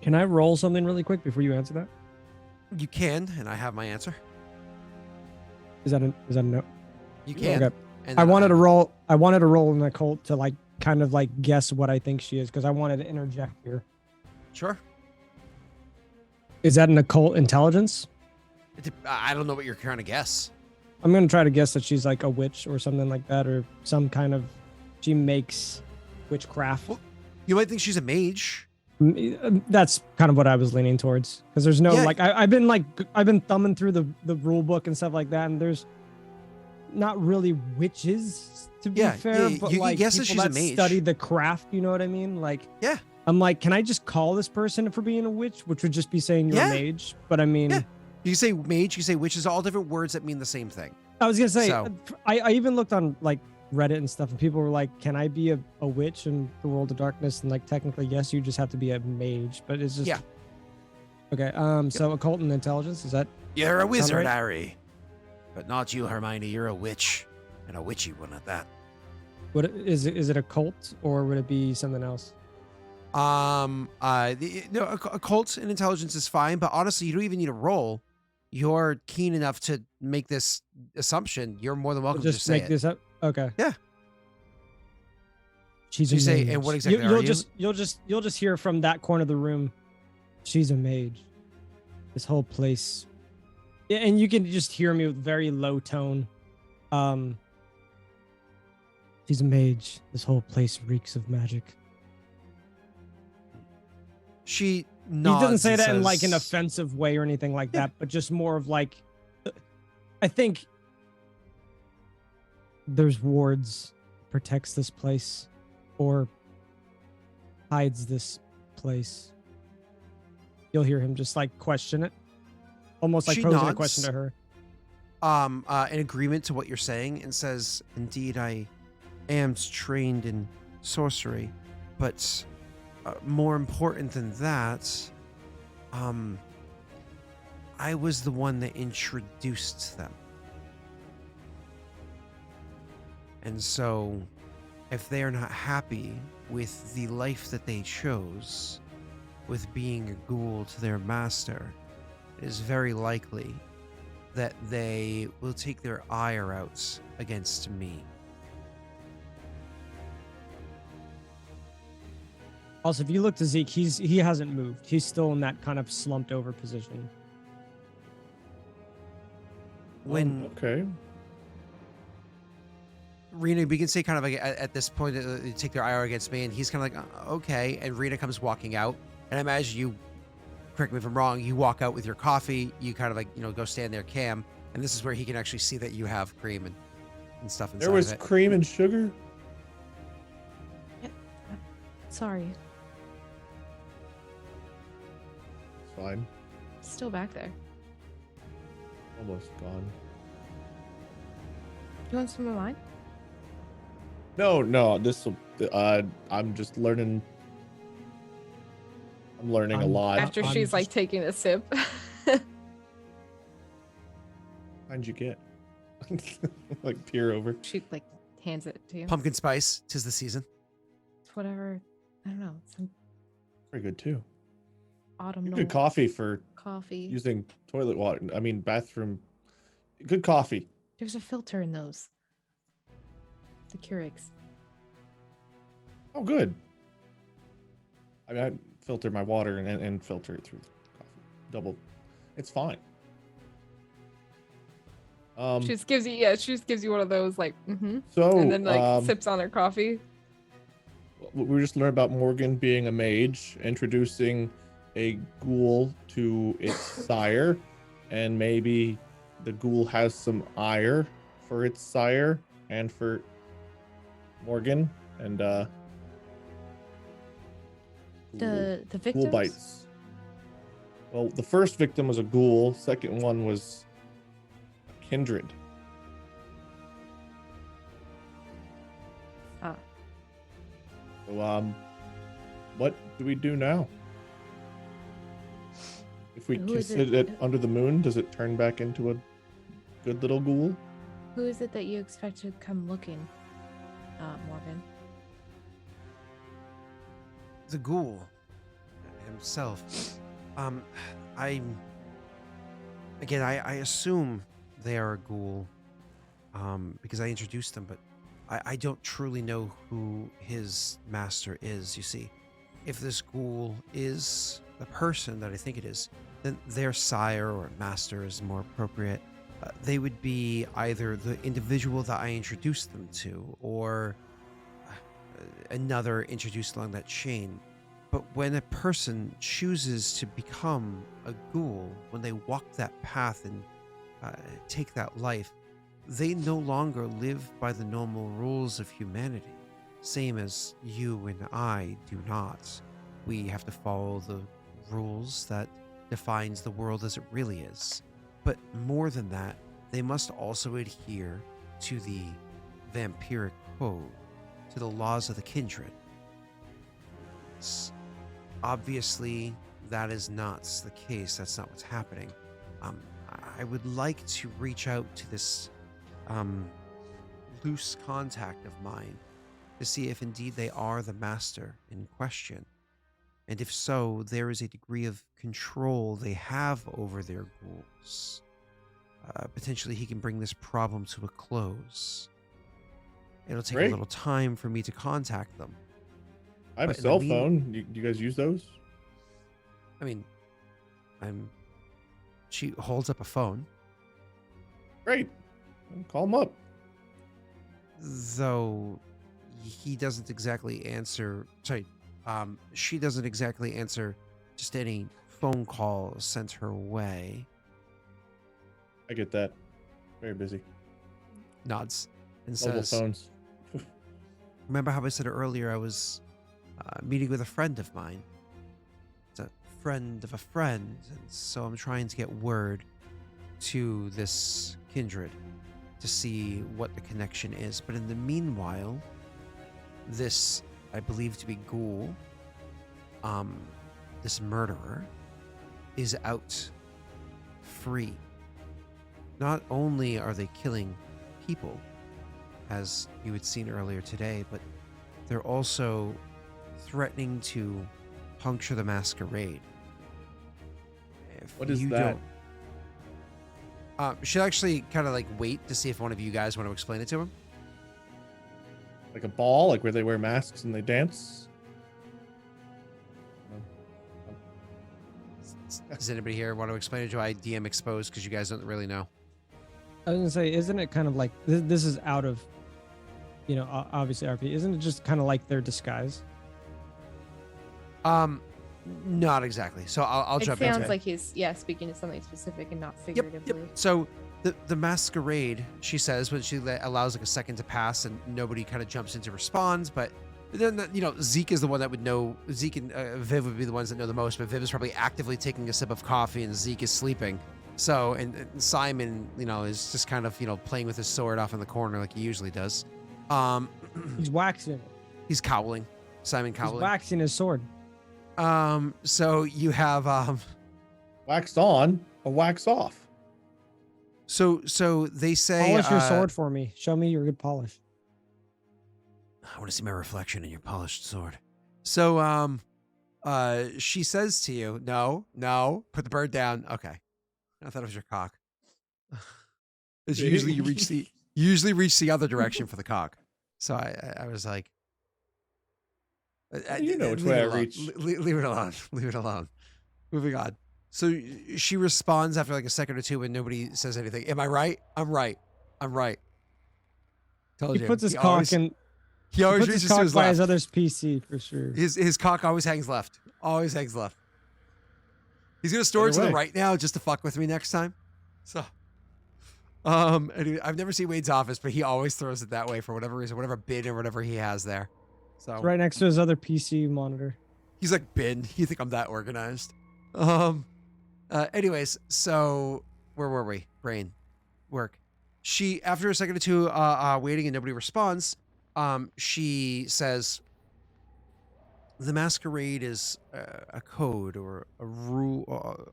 Can I roll something really quick before you answer that? You can, and I have my answer. Is that a no? You can. Okay. And I then wanted to roll. I wanted to roll in the cult to like kind of like guess what I think she is because I wanted to interject here. Sure. Is that an occult intelligence? I don't know what you're trying to guess. I'm gonna try to guess that she's like a witch or something like that, or some kind of. She makes witchcraft. Well, you might think she's a mage. That's kind of what I was leaning towards because there's no Yeah. like I've been thumbing through the rule book and stuff like that, and there's not really witches to be Yeah, fair, yeah, but you can like guess that people she's a that mage. study the craft. You know what I mean? Like Yeah. I'm like, can I just call this person for being a witch, which would just be saying you're Yeah. a mage? But I mean, Yeah. You say mage, you say witch, is all different words that mean the same thing. I was gonna say, So- I even looked on like Reddit and stuff, and people were like, "Can I be a witch in the world of darkness?" And like, technically, yes, you just have to be a mage, but it's just Yeah. Okay, so occult and intelligence, is that You're a wizard, right? Harry. But not you, Hermione. You're a witch. And a witchy one at that. what is it? Is it a cult or would it be something else? No, occult and intelligence is fine, but honestly, you don't even need a roll. You're keen enough to make this assumption. You're more than welcome to Just say make it. this up. Okay. Yeah. She's You a say, mage. and what exactly you'll are you? you'll just hear from that corner of the room. She's a mage. This whole place. Yeah, and you can just hear me with very low tone. She's a mage. This whole place reeks of magic. She He nods. doesn't say and that in like an says- offensive way or anything like that, but just more of like, I think there's wards protects this place or hides this place. You'll hear him just like question it, almost like She posing a nods. question to her. In agreement to what you're saying, and says, "Indeed, I am trained in sorcery, but more important than that, I was the one that introduced them. And so, if they are not happy with the life that they chose, with being a ghoul to their master, it is very likely that they will take their ire out against me." Also, if you look to Zeke, he hasn't moved. He's still in that kind of slumped over position. When Okay. Rena, we can say kind of like at this point, they take their ire against me, and he's kind of like, okay. And Rena comes walking out, and I imagine you, correct me if I'm wrong, you walk out with your coffee, you kind of like, go stand there, Cam, and this is where he can actually see that you have cream and stuff inside There was of it. cream and sugar. Sorry. It's fine. Still back there. Almost gone. You want some of mine? No. This will. I'm just learning. I'm learning a lot. After I'm she's like just- taking a sip. How'd you get? Like peer over. She like hands it to you. Pumpkin spice, 'tis the season. It's whatever. I don't know. Some Very good too. autumnal Good coffee for coffee. using toilet water. I mean bathroom. Good coffee. There's a filter in those. The Keurigs. Oh, good. I mean, I filter my water and filter it through the coffee. Double. It's fine. She just gives you she just gives you one of those like So and then like sips on her coffee. we just learned about Morgan being a mage, introducing a ghoul to its sire, and maybe the ghoul has some ire for its sire and for Morgan, and The ghoul victims. bites. Well, the first victim was a ghoul. Second one was a kindred. Ah. So, what do we do now? If we Who kiss is it it? under the moon, does it turn back into a good little ghoul? Who is it that you expect to come looking, Morgan? The ghoul himself. I assume they are a ghoul, because I introduced them, but I don't truly know who his master is. You see, if this ghoul is the person that I think it is, then their sire or master is more appropriate. They would be either the individual that I introduced them to, or another introduced along that chain. But when a person chooses to become a ghoul, when they walk that path and take that life, they no longer live by the normal rules of humanity, same as you and I do not. We have to follow the rules that defines the world as it really is. But more than that, they must also adhere to the vampiric code, to the laws of the kindred. Obviously, that is not the case. That's not what's happening. I would like to reach out to this loose contact of mine to see if indeed they are the master in question. And if so, there is a degree of control they have over their ghouls. Potentially he can bring this problem to a close. It'll take Great. a little time for me to contact them. I have a But in the cell mean- phone. You guys use those? I mean, she holds up a phone, Great. Call them up. though he doesn't exactly answer. Sorry, she doesn't exactly answer just any phone call sent her way. I get that. Very busy. Nods and Mobile says, phones. remember how I said earlier I was meeting with a friend of mine? It's a friend of a friend, and so I'm trying to get word to this kindred to see what the connection is. But in the meanwhile, this, I believe to be ghoul, this murderer, is out free. Not only are they killing people, as you had seen earlier today, but they're also threatening to puncture the Masquerade. What is that? Should actually kind of like wait to see if one of you guys want to explain it to him. Like a ball, like where they wear masks and they dance? Does anybody here want to explain it to I DM exposed because you guys don't really know? I was gonna say, isn't it kind of like this is out of, obviously RP? Isn't it just kind of like their disguise? Not exactly. So I'll It jump into sounds it. like he's speaking to something specific and not Yep. figuratively. So the Masquerade, she says, when she allows like a second to pass and nobody kind of jumps in to respond, but then Zeke is the one that would know. Zeke and Viv would be the ones that know the most, but Viv is probably actively taking a sip of coffee and Zeke is sleeping. So and Simon, is just kind of playing with his sword off in the corner like he usually does. He's waxing it. He's cowling. Simon He's cowling. waxing his sword. So you have Wax on, a wax off. So they say Polish your sword for me. Show me your good polish. I want to see my reflection in your polished sword. So she says to you, no, put the bird down. Okay. I thought it was your cock. It's usually you reach the other direction for the cock. So I was like, You know which way I reach. Leave it alone. Leave it alone. Moving on. So she responds after like a second or two when nobody says anything. Am I right? I'm right. Told He you. puts his cock in. He always He puts reaches his to cock his by left. his other's PC for sure. His cock always hangs left. Always hangs left. He's gonna store it to the right now just to fuck with me next time. So, anyway, I've never seen Wade's office, but he always throws it that way for whatever reason, whatever bin or whatever he has there. So It's right next to his other PC monitor. he's like, bin. You think I'm that organized? Anyways, so where were we? Brain work. She, after a second or two, waiting and nobody responds, she says, the Masquerade is a code or a rule,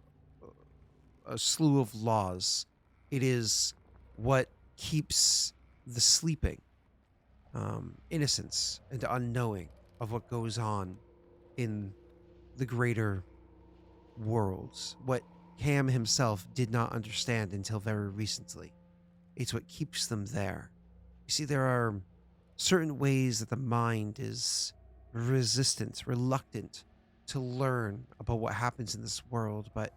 a slew of laws. It is what keeps the sleeping, innocence and unknowing of what goes on in the greater worlds, what Cam himself did not understand until very recently. It's what keeps them there. You see, there are certain ways that the mind is reluctant to learn about what happens in this world, but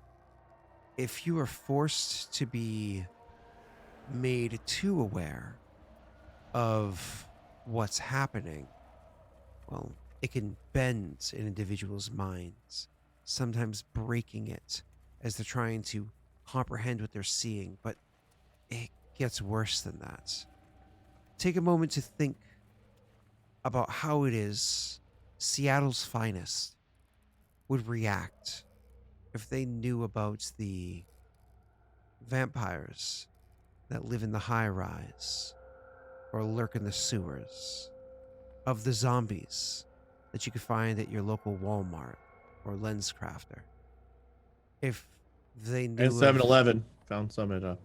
if you are forced to be made too aware of what's happening, well, it can bend an individual's minds, sometimes breaking it as they're trying to comprehend what they're seeing, but it gets worse than that. Take a moment to think about how it is Seattle's finest would react if they knew about the vampires that live in the high rise or lurk in the sewers, of the zombies that you could find at your local Walmart or Lens Crafter. If they knew And 7-Eleven. Found some at 7.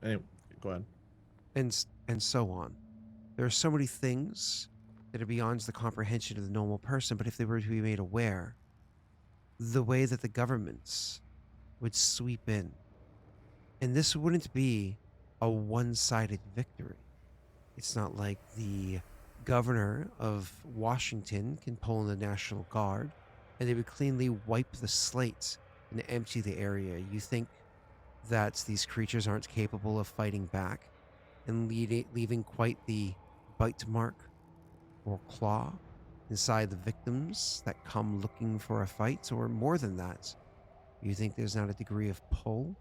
Anyway, go ahead. and so on. There are so many things that are beyond the comprehension of the normal person, but if they were to be made aware, the way that the governments would sweep in, and this wouldn't be a one-sided victory. It's not like the governor of Washington can pull in the National Guard and they would cleanly wipe the slate and empty the area. You think that these creatures aren't capable of fighting back and leaving quite the bite mark or claw inside the victims that come looking for a fight, or more than that? You think there's not a degree of pull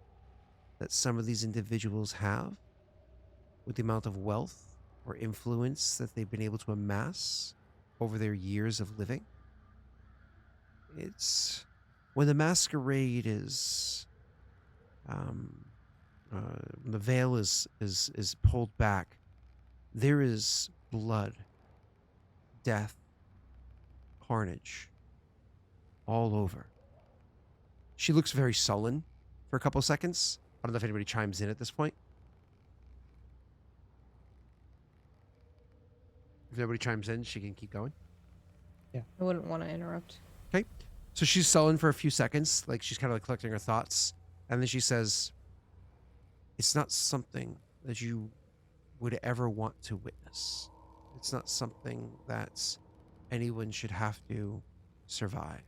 that some of these individuals have with the amount of wealth or influence that they've been able to amass over their years of living? It's when the masquerade is, when the veil is pulled back, there is blood, death, carnage all over. She looks very sullen for a couple of seconds. I don't know if anybody chimes in at this point. If nobody chimes in, she can keep going. I wouldn't want to interrupt. Okay. So she's sullen for a few seconds, like she's kind of like collecting her thoughts. And then she says, it's not something that you would ever want to witness. It's not something that anyone should have to survive.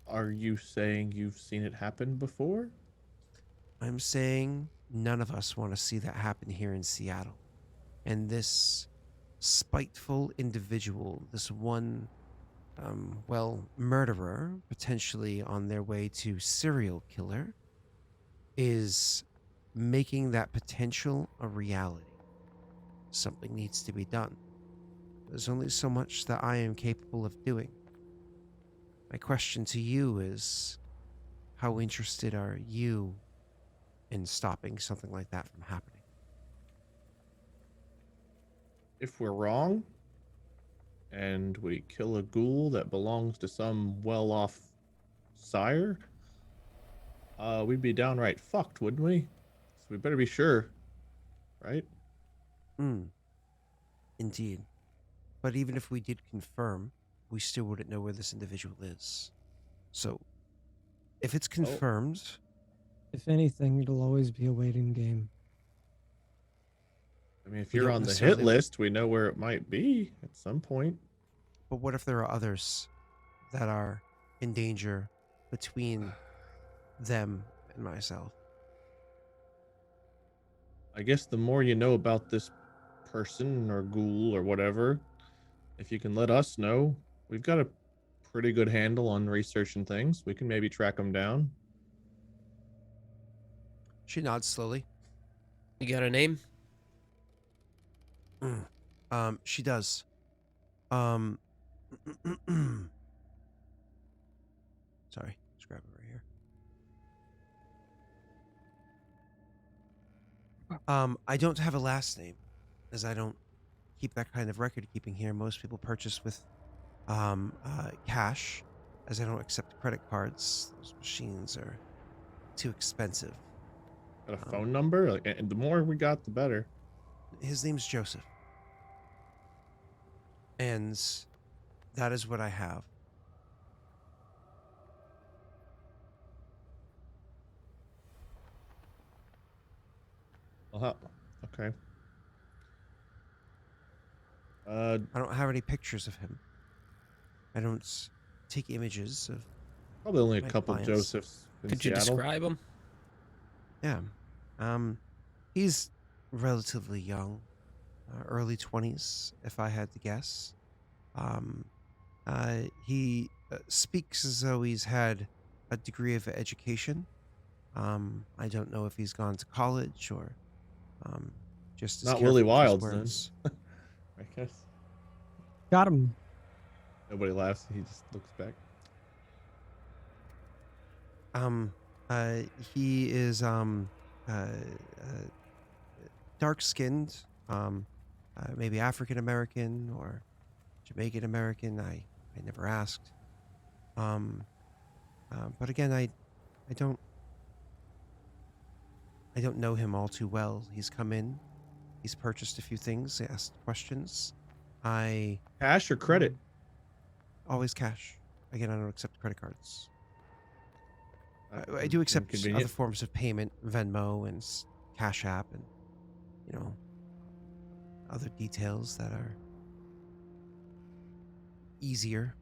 Are you saying you've seen it happen before? I'm saying none of us want to see that happen here in Seattle. And this spiteful individual, this one, murderer, potentially on their way to serial killer, is making that potential a reality. Something needs to be done. There's only so much that I am capable of doing. My question to you is, how interested are you in stopping something like that from happening? If we're wrong, and we kill a ghoul that belongs to some well-off sire, we'd be downright fucked, wouldn't we? So we better be sure, right? Indeed. But even if we did confirm, we still wouldn't know where this individual is. So, if it's confirmed... If anything, it'll always be a waiting game. I mean, if We you're don't on the hit necessarily- list, we know where it might be at some point. But what if there are others that are in danger between them and myself? I guess the more you know about this person or ghoul or whatever, if you can let us know, we've got a pretty good handle on researching things. We can maybe track them down. She nods slowly. You got a name? She does. Sorry, just grab it right here. I don't have a last name, as I don't keep that kind of record keeping here. Most people purchase with cash, as I don't accept credit cards. Those machines are too expensive. Got a phone number? Like, and the more we got, the better. His name's Joseph. And that is what I have. Okay. I don't have any pictures of him. I don't take images of... Probably only a my couple clients. Josephs in Could you Seattle. describe him? Yeah. He's relatively young. Early 20s, if I had to guess. He speaks as though he's had a degree of education. I don't know if he's gone to college or just is Not careful Willie with his Wilde's, then. words. I guess. Got him. Nobody laughs. He just looks back. He is dark-skinned, maybe African American or Jamaican American. I never asked. But again, I don't know him all too well. He's come in, he's purchased a few things, asked questions. I Cash or credit? always cash. Again, I don't accept credit cards. I do accept other Inconvenient. forms of payment, Venmo and Cash App, and other details that are easier,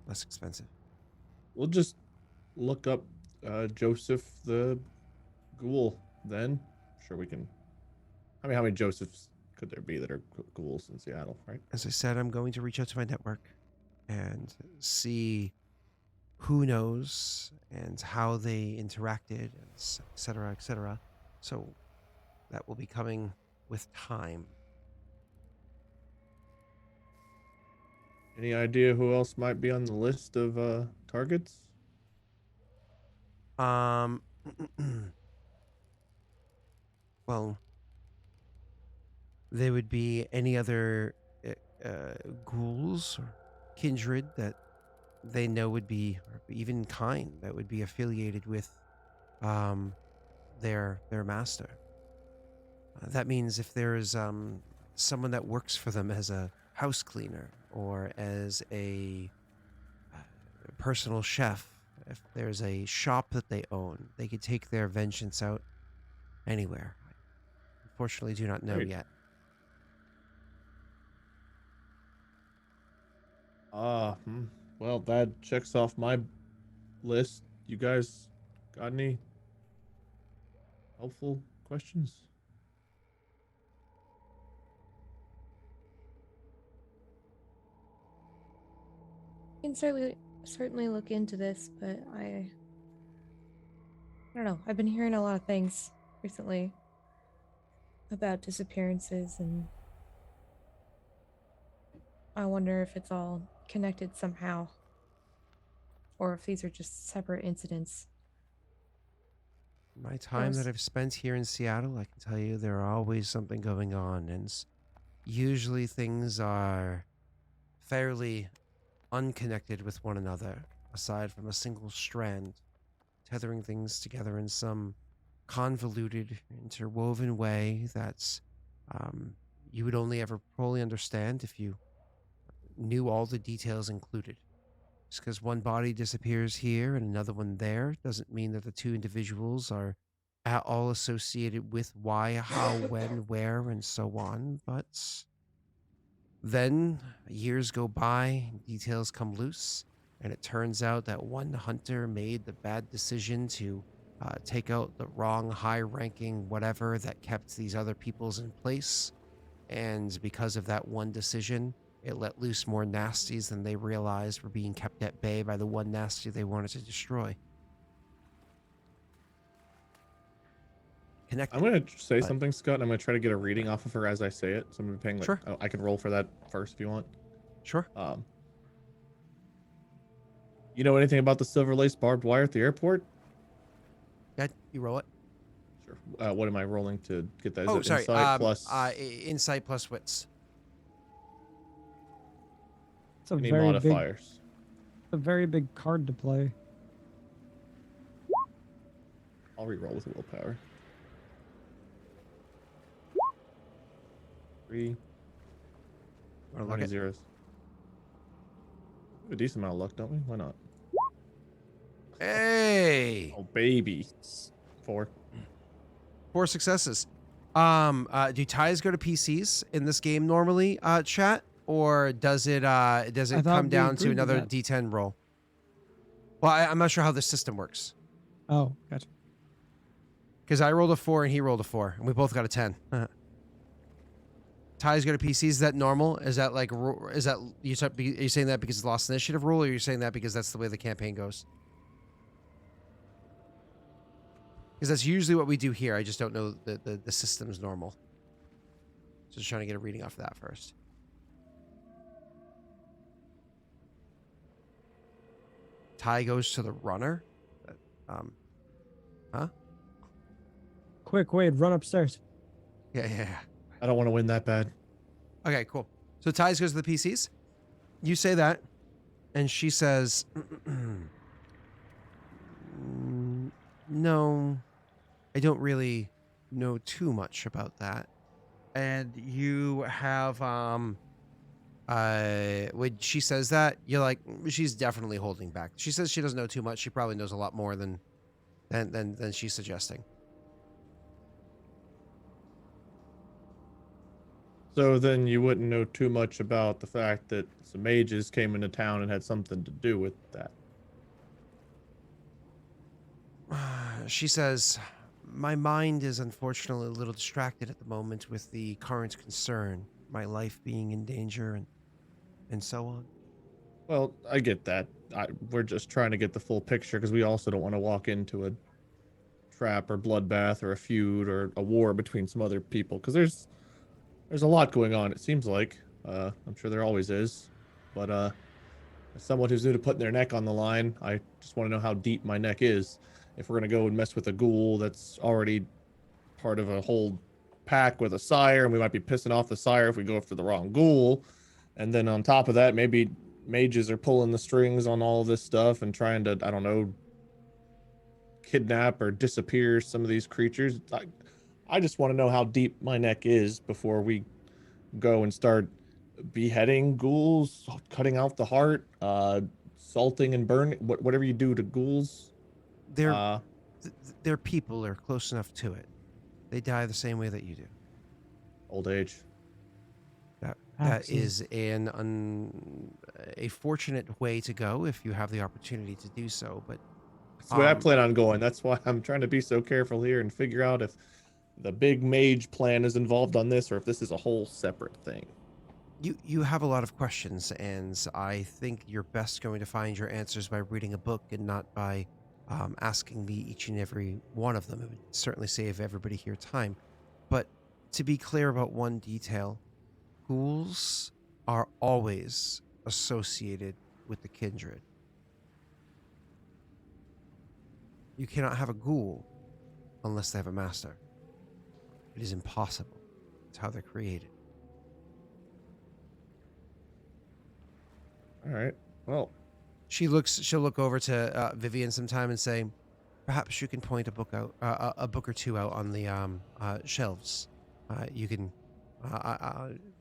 less expensive. We'll just look up Joseph the Ghoul then. Sure, we can. I mean, how many Josephs could there be that are ghouls in Seattle, right? As I said, I'm going to reach out to my network and see who knows and how they interacted, and et cetera, et cetera. So that will be coming with time. Any idea who else might be on the list of targets? Well, there would be any other ghouls or kindred that they know would be, or even kind that would be affiliated with their master. That means if there is someone that works for them as a house cleaner or as a personal chef, if there's a shop that they own, they could take their vengeance out anywhere. I unfortunately do not know Great. yet. Well, that checks off my list. You guys got any helpful questions? I can certainly look into this, but I don't know. I've been hearing a lot of things recently about disappearances, and I wonder if it's all connected somehow, or if these are just separate incidents. My time that Yes. I've spent here in Seattle, I can tell you there are always something going on, and usually things are fairly unconnected with one another, aside from a single strand, tethering things together in some convoluted, interwoven way that's you would only ever fully understand if you knew all the details included. Just because one body disappears here and another one there doesn't mean that the two individuals are at all associated with why, how, when, where, and so on. But then years go by, details come loose, and it turns out that one hunter made the bad decision to take out the wrong high-ranking whatever that kept these other peoples in place. And because of that one decision, it let loose more nasties than they realized were being kept at bay by the one nasty they wanted to destroy. Connected. I'm gonna say but- something, Scott. And I'm gonna try to get a reading off of her as I say it. So I'm gonna be paying. Sure. I can roll for that first if you want. Sure. You know anything about the silver lace barbed wire at the airport? Yeah, you roll it. Sure. What am I rolling to get that? Is Oh, it sorry. Insight plus Insight plus wits. It's a any very modifiers? a very big card to play. I'll re-roll with willpower. 3. Wanna How look many at? zeros? We have a decent amount of luck, don't we? Why not? Hey! Oh, baby. 4. 4 successes. Do ties go to PCs in this game normally, chat? Or does it I thought come we down to agreed to another that. D10 roll? Well, I'm not sure how the system works. Oh, gotcha. Because I rolled a 4 and he rolled a 4, and we both got a 10. Ties go to PCs. Is that normal? Is that like, is that, are you saying that because it's lost initiative rule, or are you saying that because that's the way the campaign goes? Because that's usually what we do here. I just don't know the system's normal. So just trying to get a reading off of that first. Tie goes to the runner. Huh? Quick, Wade, run upstairs. Yeah. I don't want to win that bad. Okay, cool. So ties goes to the PCs. You say that, and she says, "No, I don't really know too much about that." And you have when she says that, you're like, she's definitely holding back. She says she doesn't know too much. She probably knows a lot more than she's suggesting. So then you wouldn't know too much about the fact that some mages came into town and had something to do with that. She says, My mind is unfortunately a little distracted at the moment with the current concern, my life being in danger and so on. Well, I get that. We're just trying to get the full picture because we also don't want to walk into a trap or bloodbath or a feud or a war between some other people because there's a lot going on. It seems like I'm sure there always is, but as someone who's new to putting their neck on the line, I just want to know how deep my neck is. If we're gonna go and mess with a ghoul that's already part of a whole pack with a sire, and we might be pissing off the sire if we go after the wrong ghoul, and then on top of that, maybe mages are pulling the strings on all of this stuff and trying to, I don't know, kidnap or disappear some of these creatures. I just want to know how deep my neck is before we go and start beheading ghouls, cutting out the heart, salting and burning, whatever you do to ghouls. Their their people are close enough to it. They die the same way that you do. Old age. That is a fortunate way to go if you have the opportunity to do so. But that's the way I plan on going. That's why I'm trying to be so careful here and figure out if the big mage plan is involved on this or if this is a whole separate thing. You have a lot of questions, and I think you're best going to find your answers by reading a book and not by asking me each and every one of them. It would certainly save everybody here time. But to be clear about one detail, ghouls are always associated with the kindred. You cannot have a ghoul unless they have a master. It is impossible. It's how they're created. All right. Well, she'll look over to Vivian sometime and say, perhaps you can point a book out, a book or two out on the shelves. You can.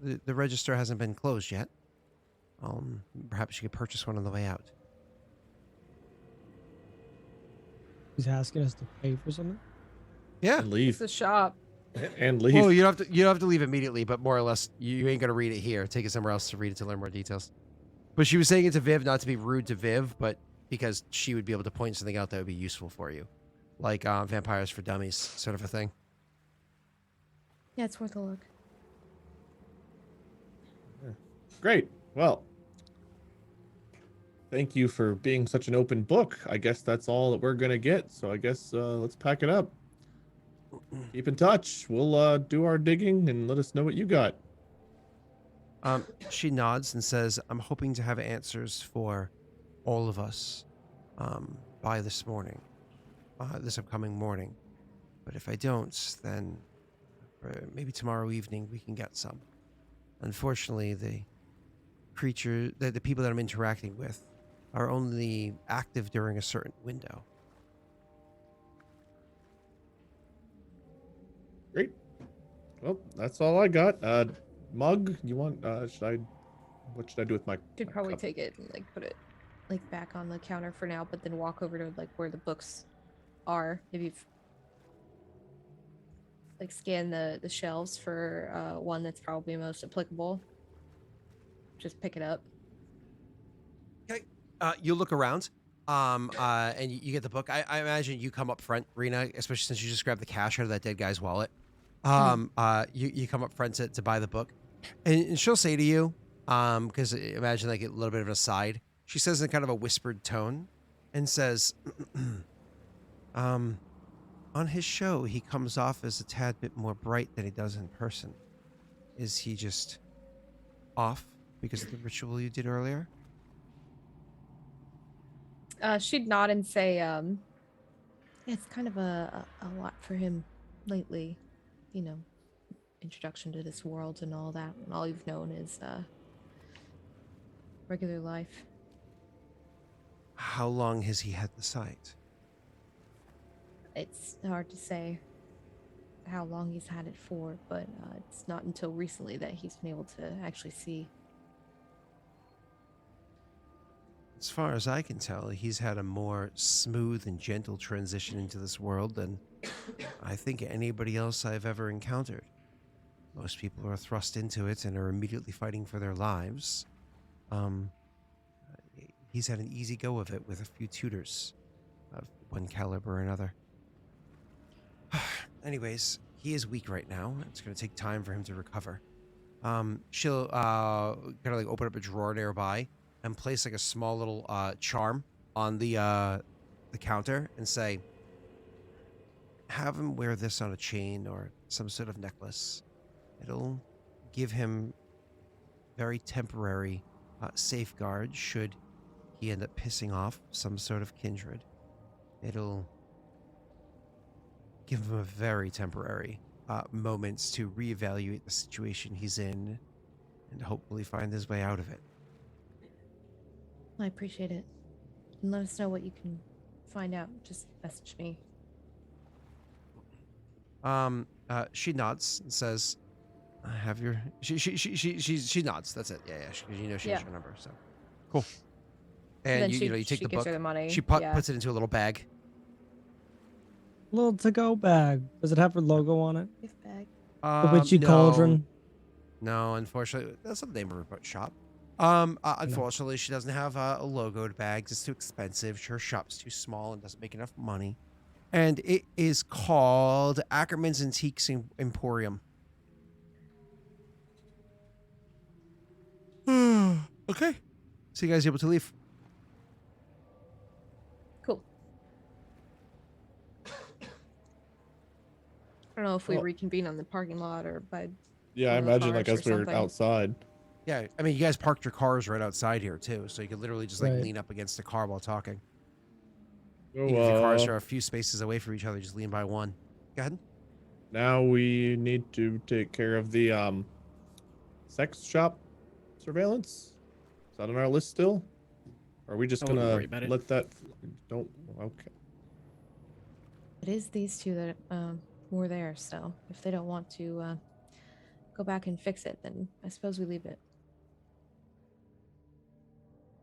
The register hasn't been closed yet. Perhaps you could purchase one on the way out. He's asking us to pay for something. Yeah, and leave. It's a shop. And leave. Well, you don't have to leave immediately, but more or less, you ain't gonna read it here. Take it somewhere else to read it to learn more details. But she was saying it to Viv, not to be rude to Viv, but because she would be able to point something out that would be useful for you, like Vampires for Dummies, sort of a thing. Yeah, it's worth a look. Great. Well, thank you for being such an open book. I guess that's all that we're gonna get. So I guess let's pack it up. Keep in touch. We'll do our digging and let us know what you got. She nods and says, I'm hoping to have answers for all of us by this morning, this upcoming morning. But if I don't, then maybe tomorrow evening we can get some. Unfortunately, the people that I'm interacting with are only active during a certain window. Great. Well, that's all I got. Mug, you want? What should I do with my? Should my probably cup? take it and like put it like back on the counter for now, but then walk over to like where the books are. If you've like scan the shelves for one that's probably most applicable. Just pick it up. Okay. You look around, and you get the book. I imagine you come up front, Rena, especially since you just grabbed the cash out of that dead guy's wallet. You come up front to buy the book, and she'll say to you, because imagine like a little bit of an aside. She says in kind of a whispered tone, and says, on his show, he comes off as a tad bit more bright than he does in person. Is he just off because of the ritual you did earlier? She'd nod and say, yeah, it's kind of a lot for him lately. You know, introduction to this world and all that. And all you've known is regular life. How long has he had the sight? It's hard to say how long he's had it for, but it's not until recently that he's been able to actually see. As far as I can tell, he's had a more smooth and gentle transition into this world than I think anybody else I've ever encountered. Most people are thrust into it and are immediately fighting for their lives. He's had an easy go of it with a few tutors of one caliber or another. anyways, he is weak right now. It's going to take time for him to recover. She'll kind of like open up a drawer nearby and place like a small little charm on the counter and say, have him wear this on a chain or some sort of necklace. It'll give him very temporary safeguard should he end up pissing off some sort of kindred. It'll give him a very temporary moments to reevaluate the situation he's in and hopefully find his way out of it. I appreciate it. And let us know what you can find out. Just message me. She nods and says, "I have your." She nods. That's it. Yeah. You know she has your number. So cool. And then you take the gives book. her the money. She puts it into a little bag. Little to-go bag. Does it have her logo on it? Gift bag. The Witchy Cauldron. No, unfortunately, that's not the name of her shop. Unfortunately, she doesn't have a logoed bag. It's too expensive. Her shop's too small and doesn't make enough money. And it is called Ackerman's Antiques Emporium. Okay. So you guys able to leave? Cool. I don't know if we reconvene on the parking lot or by. Yeah, I one of the imagine like cars as or we're something. outside. Yeah, I mean, you guys parked your cars right outside here too, so you could literally just like Right. lean up against the car while talking. So, Even if your cars are a few spaces away from each other, just lean by one. Go ahead. now we need to take care of the sex shop surveillance. Is that on our list still? Or are we just I wouldn't gonna worry about it. let that? Don't. Okay. It is these two that were there, so if they don't want to go back and fix it, then I suppose we leave it.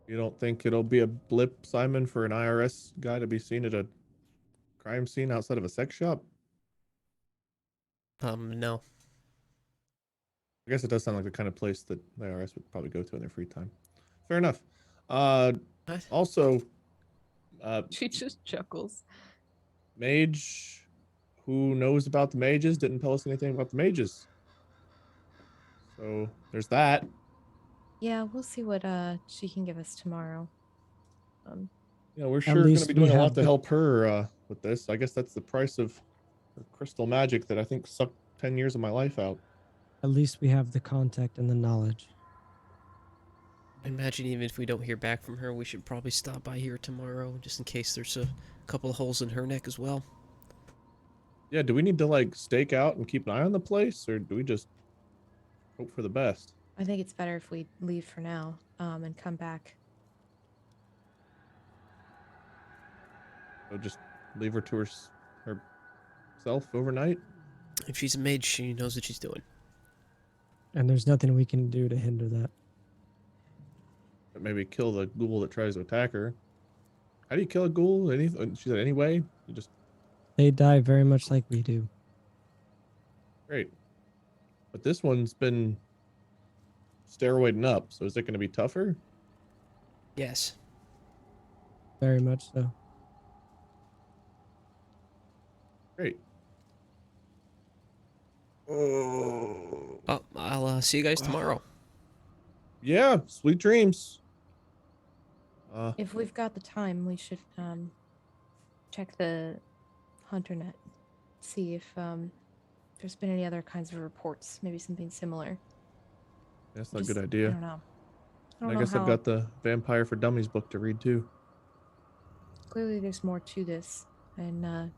You don't think it'll be a blip, Simon, for an IRS guy to be seen at a crime scene outside of a sex shop? No. I guess it does sound like the kind of place that the IRS would probably go to in their free time. Fair enough. What? Also, She just chuckles. Mage, who knows about the mages, didn't tell us anything about the mages. So there's that. Yeah, we'll see what she can give us tomorrow. Yeah, we're sure going to least be we doing a have lot to the- help her with this. I guess that's the price of her crystal magic that I think sucked 10 years of my life out. At least we have the contact and the knowledge. I imagine even if we don't hear back from her, we should probably stop by here tomorrow, just in case there's a couple of holes in her neck as well. Yeah, do we need to like stake out and keep an eye on the place, or do we just hope for the best? I think it's better if we leave for now and come back. So just leave her to herself overnight? If she's a mage, she knows what she's doing. And there's nothing we can do to hinder that. But maybe kill the ghoul that tries to attack her. How do you kill a ghoul? She said anyway? You just They die very much like we do. great. But this one's been steroiding up, so is it going to be tougher? Yes. Very much so. Great. Oh, I'll see you guys tomorrow. Yeah, sweet dreams. If we've got the time, we should check the hunter net, see if there's been any other kinds of reports, maybe something similar. That's not a Just- good I idea. don't know. I I don't know guess I've how- got the Vampire for Dummies book to read too. Clearly, there's more to this, and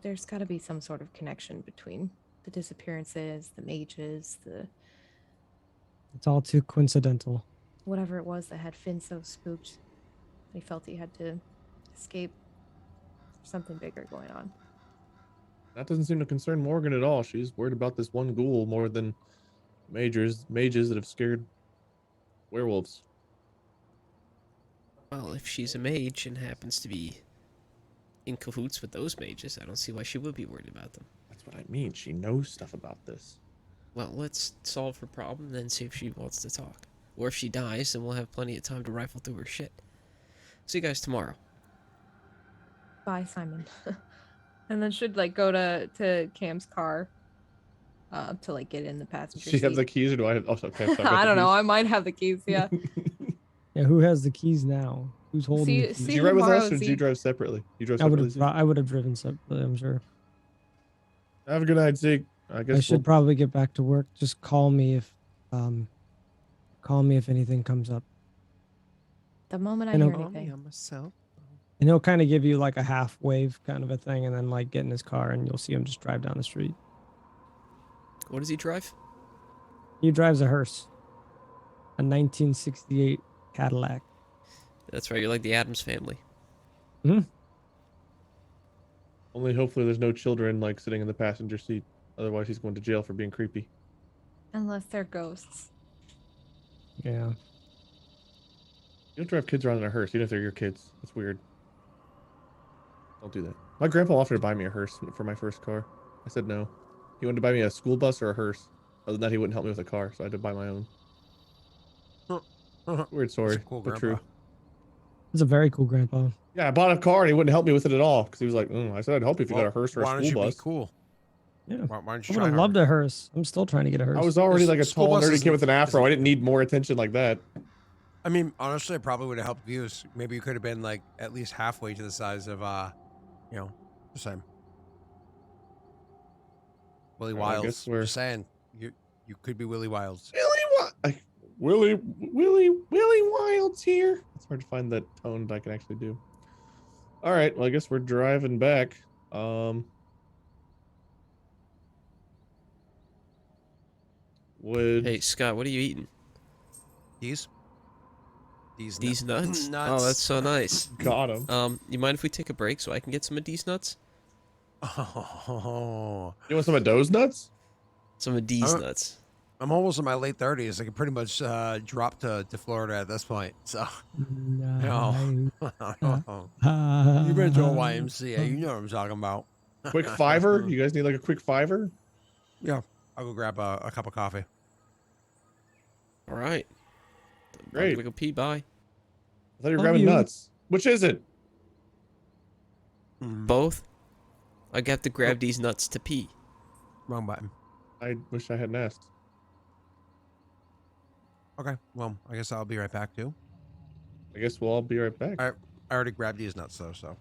there's got to be some sort of connection between the disappearances, the mages, the It's all too coincidental. whatever it was that had Finn so spooked. He felt he had to escape. There's something bigger going on. That doesn't seem to concern Morgan at all. She's worried about this one ghoul more than mages that have scared werewolves. Well, if she's a mage and happens to be in cahoots with those mages, I don't see why she would be worried about them. That's what I mean. She knows stuff about this. Well, let's solve her problem, then see if she wants to talk. Or if she dies, then we'll have plenty of time to rifle through her shit. See you guys tomorrow. Bye, Simon. And then should like go to Cam's car to like get in the passenger She seat. have the keys, or do I have? Oh, okay. So I've got I the don't know. keys. I might have the keys. Yeah. Yeah, who has the keys now? Who's holding See- the keys? see- Did you ride with us, tomorrow, or did Z. you drive separately? You drove I would separately. have. I would have driven separately. I'm sure. Have a good night, Zeke. I guess I should probably get back to work. Just call me if anything comes up. The moment I I know- hear Call me anything. on myself. And he'll kind of give you like a half wave kind of a thing, and then like get in his car, and you'll see him just drive down the street. What does he drive? He drives a hearse, a 1968 Cadillac. That's right. You're like the Addams family. Only hopefully there's no children like sitting in the passenger seat. Otherwise, he's going to jail for being creepy. Unless they're ghosts. Yeah. You don't drive kids around in a hearse, even if they're your kids. That's weird. Don't do that. My grandpa offered to buy me a hearse for my first car. I said no. He wanted to buy me a school bus or a hearse. Other than that, he wouldn't help me with a car, so I had to buy my own. Weird story, That's a cool but grandpa. true. It's a very cool grandpa. Yeah, I bought a car and he wouldn't help me with it at all because he was like, I said I'd help you if you got a hearse or a Why don't school you bus. be cool? Yeah. Why don't I you would try have loved a hearse. I'm still trying to get a hearse. I was already like a School tall bus nerdy isn't- kid with an afro. isn't- I didn't need more attention like that. I mean, honestly, it probably would have helped views. Maybe you could have been like at least halfway to the size of, the same. Willie Well, I Wilds. guess we're- Just saying, you could be Willie Wilds. Willie Wild's here. It's hard to find that tone that I can actually do. All right, well, I guess we're driving back. Hey, Scott, what are you eating? These These nuts? nuts. Oh, that's so nice. Got him. You mind if we take a break so I can get some of these nuts? Oh, You want some of those nuts? Some of these Uh, nuts. I'm almost in my late 30s. I can pretty much drop to Florida at this point. So, No. you've been to a YMCA. You know what I'm talking about. Quick fiver? You guys need like a quick fiver? Yeah, I'll go grab a cup of coffee. All right. Great. I'm gonna go pee. Bye. I thought you were Love grabbing you. nuts. Which is it? Both. I got to grab these nuts to pee. Wrong button. I wish I hadn't asked. Okay, well, I guess I'll be right back too. I guess we'll all be right back. I already grabbed these nuts though, so.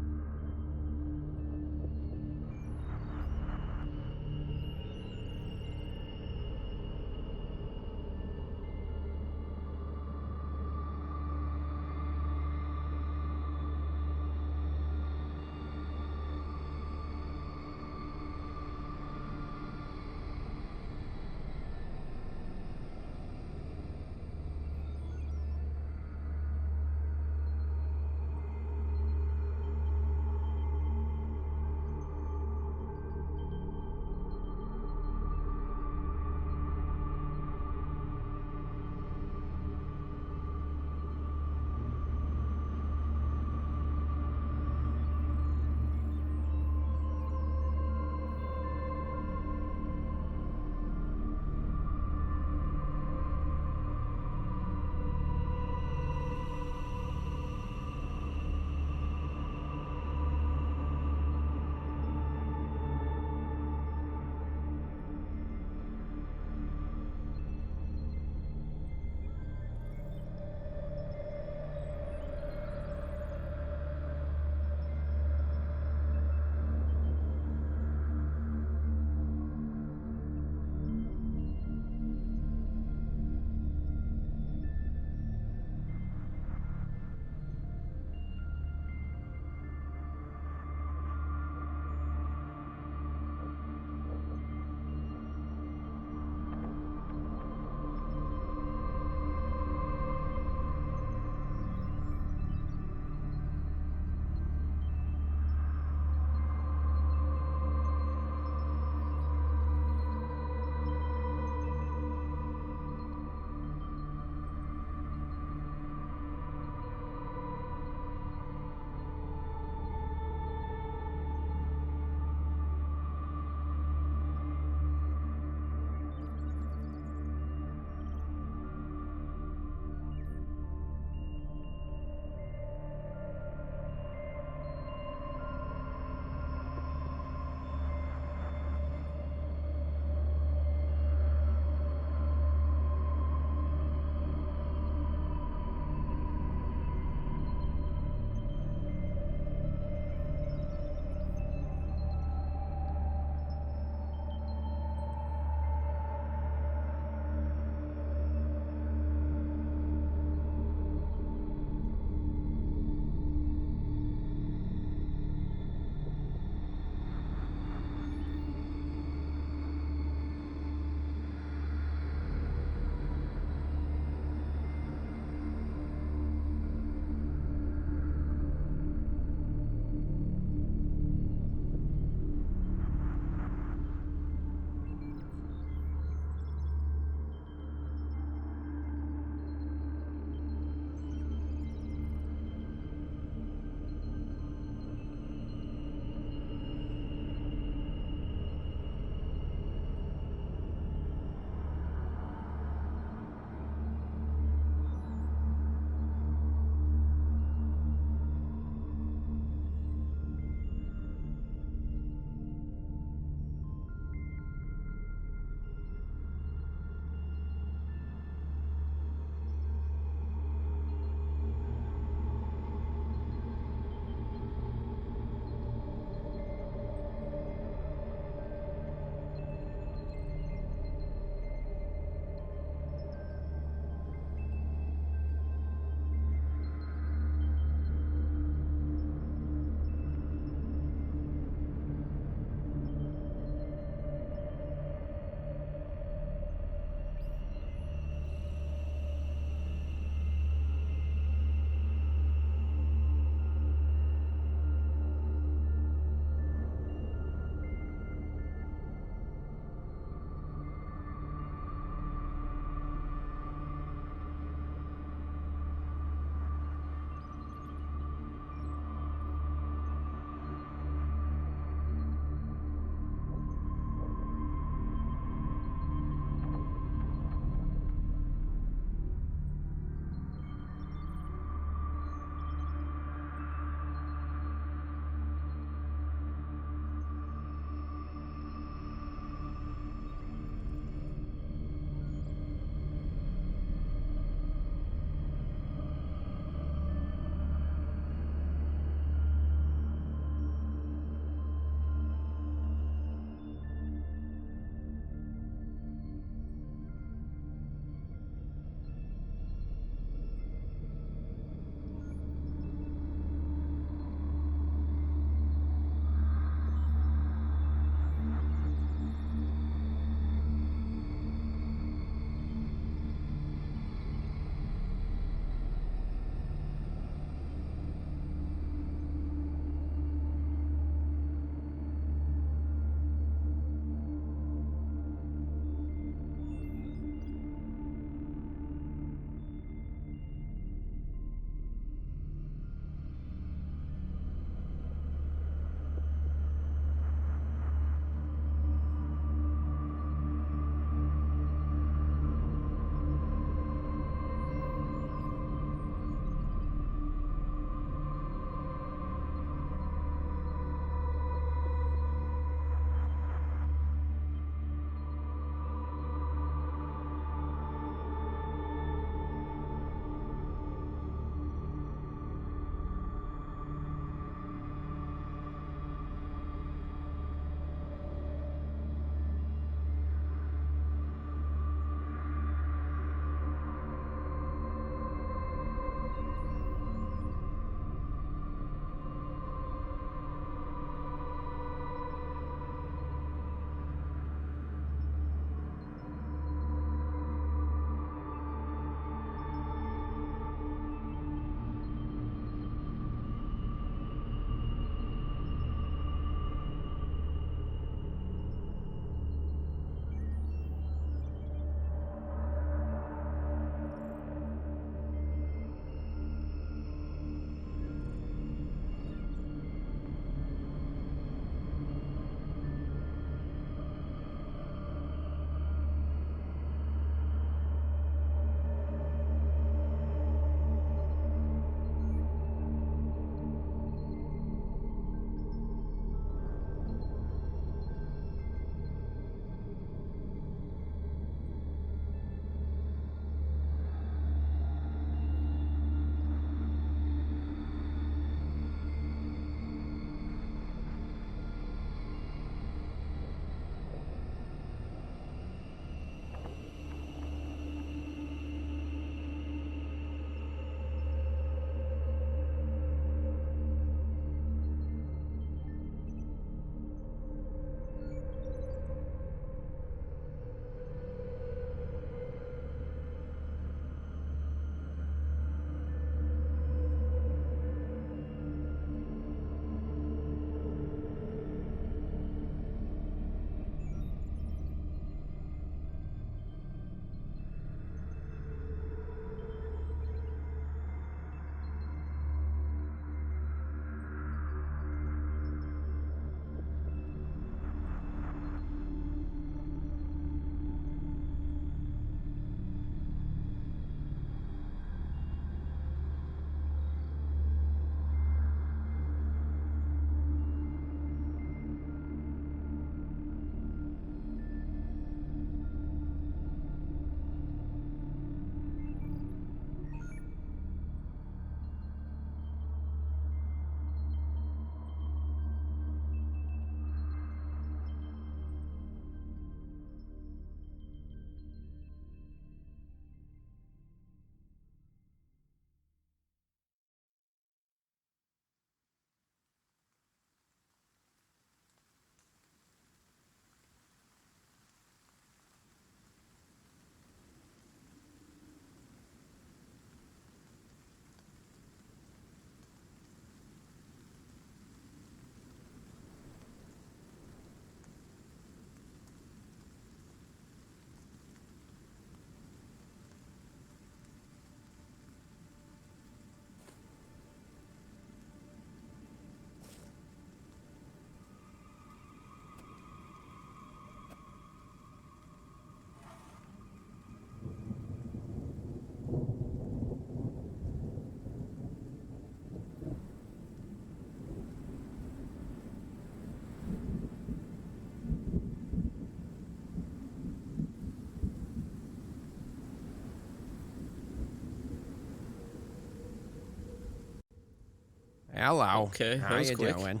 Hello. Okay, that How was you quick. doing?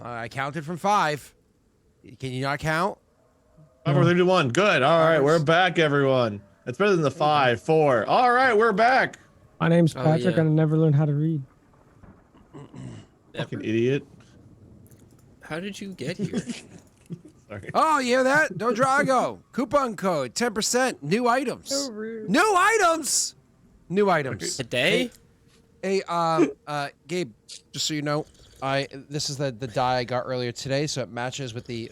I counted from 5. Can you not count? 5, 4, 3, 2, 1. Good. All right, we're Ours. back, everyone. It's better than the 5, 4. All right, we're back. My name's Oh, Patrick, yeah. and I never learned how to read. Fucking idiot. How did you get here? Sorry. Oh, you hear that? No Drago. Coupon code 10%. New items. So rude. New items. New items. Today? Hey, Gabe, just so you know, this is the die I got earlier today, so it matches with the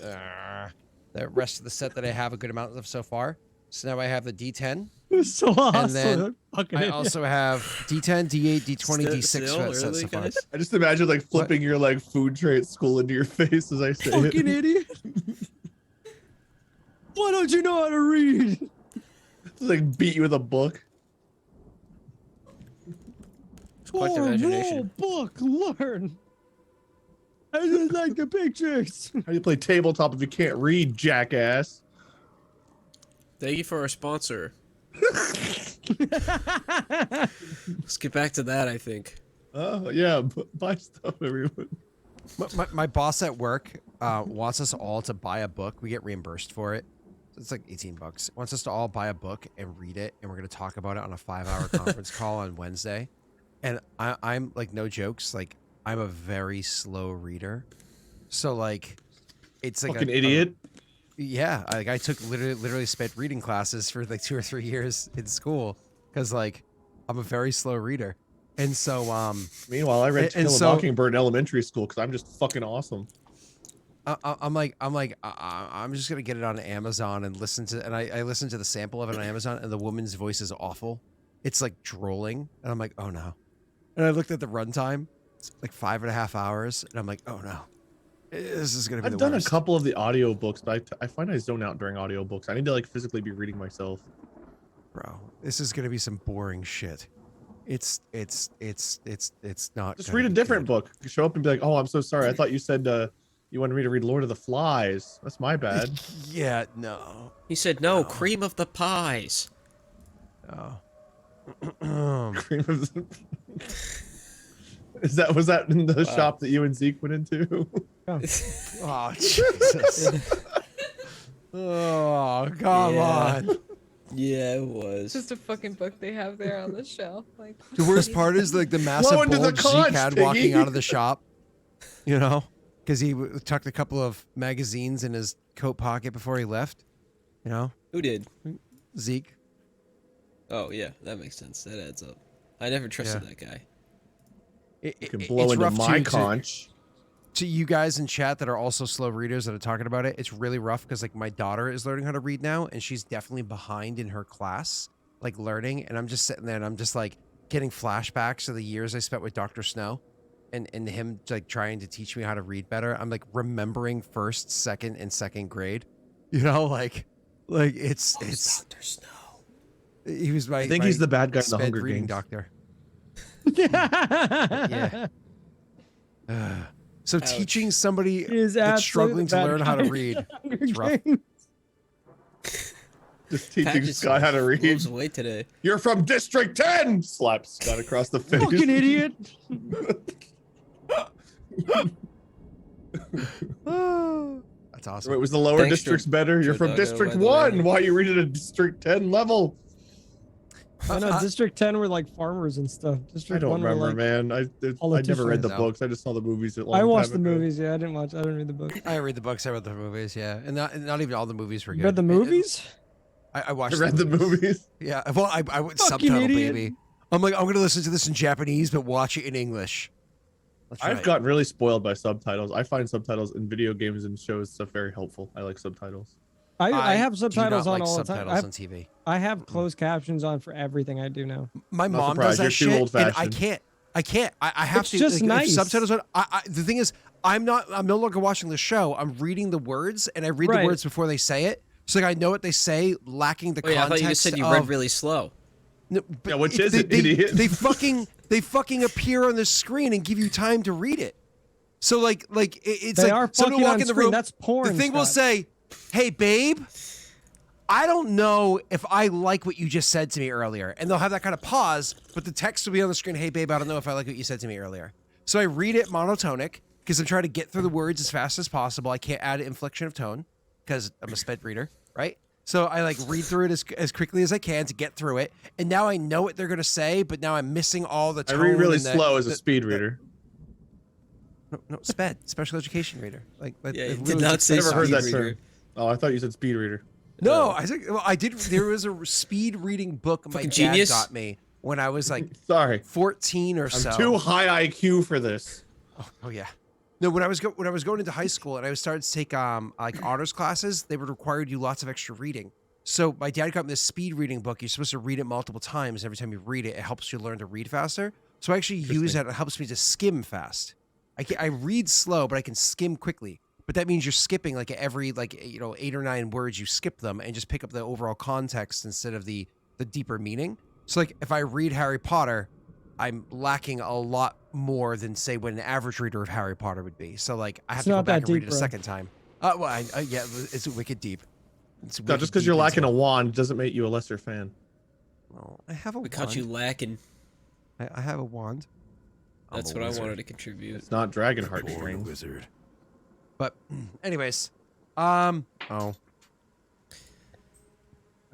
rest of the set that I have a good amount of so far. So now I have the D10, It's so awesome. and then Fucking I idiot. also have D10, D8, D20, D6 Still for that set early, so far. guys? I just imagine like flipping your like food tray at school into your face as I say Fucking it. idiot. Why don't you know how to read? Just, like beat you with a book. It's quite the imagination. Book, learn. I just like the pictures. How do you play tabletop if you can't read, jackass? Thank you for our sponsor. Let's get back to that, I think. Oh yeah, buy stuff, everyone. My boss at work wants us all to buy a book. We get reimbursed for it. It's like $18. Wants us to all buy a book and read it, and we're going to talk about it on a 5-hour conference call on Wednesday. And I'm like, no jokes, like I'm a very slow reader. So like, it's like Fucking idiot. Yeah, like I took literally spent reading classes for like 2 or 3 years in school because like I'm a very slow reader. And so Meanwhile, I read To and Kill a so- Mockingbird in elementary school because I'm just fucking awesome. I'm just gonna get it on Amazon and listen to, and I listened to the sample of it on Amazon, and the woman's voice is awful. It's like drooling, and I'm like, oh no. And I looked at the runtime, it's like 5.5 hours, and I'm like, oh no, this is gonna be I've the done worst. a couple of the audiobooks, but I find I zone out during audiobooks. I need to like physically be reading myself. Bro, this is gonna be some boring shit. It's not. Just gonna read a be different good. book. Show up and be like, "Oh, I'm so sorry. I thought you said you wanted me to read Lord of the Flies. That's my bad." Yeah, no. He said, no, cream of the pies. Oh. Cream of the- was that in the shop that you and Zeke went into? Oh, Jesus. Oh, come Yeah. on. Yeah, it It's was. just a fucking book they have there on the shelf. Like The worst part is like the massive into the bulge Zeke conch, had Piggy. walking out of the shop, you know, because he tucked a couple of magazines in his coat pocket before he left, you know, Who did? Zeke. Oh, yeah, that makes sense. That adds up. I never trusted Yeah. that guy. You can blow It's into rough my to- conch. To you guys in chat that are also slow readers that are talking about it, it's really rough because like my daughter is learning how to read now, and she's definitely behind in her class, like learning, and I'm just sitting there and I'm just like getting flashbacks of the years I spent with Dr. Snow and him like trying to teach me how to read better. I'm like remembering first, second, and second grade. You know, like it's Dr. Snow. he was my I think my he's the bad guy in the sped Hunger reading Games. doctor. Yeah. So Ouch. teaching somebody Is that's absolutely struggling to the bad learn how to guy. read, it's rough. Just teaching Pat just Scott how to read. moves away today. You're from District 10. Slap Scott across the face. Fucking idiot. That's awesome. Wait, was the lower Thanks, districts Joe- better? You're Joe from Duggo, District by the 1. way. Why are you reading at District 10 level? I know District 10 were like farmers and stuff. I District don't 1 were remember, like man. I never read politicians. the No. books. I just saw the movies. A long I watched the time ago. movies. Yeah, I didn't read the book. I read the books. I read the movies. Yeah, and not even all the movies were good. Read the movies? I watched. I read the movies. Yeah, well, I went Fucking subtitle, idiot. baby. I'm like, I'm gonna listen to this in Japanese, but watch it in English. That's I've right. gotten really spoiled by subtitles. I find subtitles in video games and shows stuff very helpful. I like subtitles. I have do subtitles not on like all the time. subtitles on TV. I have closed captions on for everything I do now. My Not mom surprised. does that You're too shit, and I old-fashioned. can't. I have It's to. just like, if nice. subtitles on. The thing is, I'm no longer watching the show. I'm reading the words, and I read the Right. words before they say it. So like I know what they say, lacking the Oh, yeah, I context. thought you just said you of, read really slow. No, but Yeah, which is they, it, idiot? They fucking appear on the screen and give you time to read it. So like it's They like are someone fucking walk on in the screen. room. That's porn, The thing will Scott. say, "Hey babe, I don't know if I like what you just said to me earlier," and they'll have that kind of pause, but the text will be on the screen. "Hey babe, I don't know if I like what you said to me earlier." So I read it monotonic because I'm trying to get through the words as fast as possible. I can't add inflection of tone because I'm a sped reader, right? So I like read through it as quickly as I can to get through it. And now I know what they're going to say, but now I'm missing all the I tone. read really and slow as a speed reader. No, sped, special education reader. Like Yeah, it it did literally not takes say I never heard speed that reader. term. Oh, I thought you said speed reader. No, I think well, I did. There was a speed reading book my Fucking dad genius. got me when I was like Sorry, 14 or I'm so. too high IQ for this. Oh yeah. No, when I was going into high school and I started to take like honors classes, they would require you lots of extra reading. So my dad got me this speed reading book. You're supposed to read it multiple times. Every time you read it, it helps you learn to read faster. So I actually use that. It helps me to skim fast. I read slow, but I can skim quickly. But that means you're skipping like every 8 or 9 words. You skip them and just pick up the overall context instead of the deeper meaning. So like if I read Harry Potter, I'm lacking a lot more than say what an average reader of Harry Potter would be. So like I have It's to go not back that and read deep, it a bro. second time. Well, yeah, it's wicked deep. It's No, wicked just because deep you're lacking into- a wand doesn't make you a lesser fan. Well, I have a We wand. caught you lacking. I have a wand. That's what I wanted to contribute. It's not Dragonheart Born a strings. wizard. But anyways, oh, I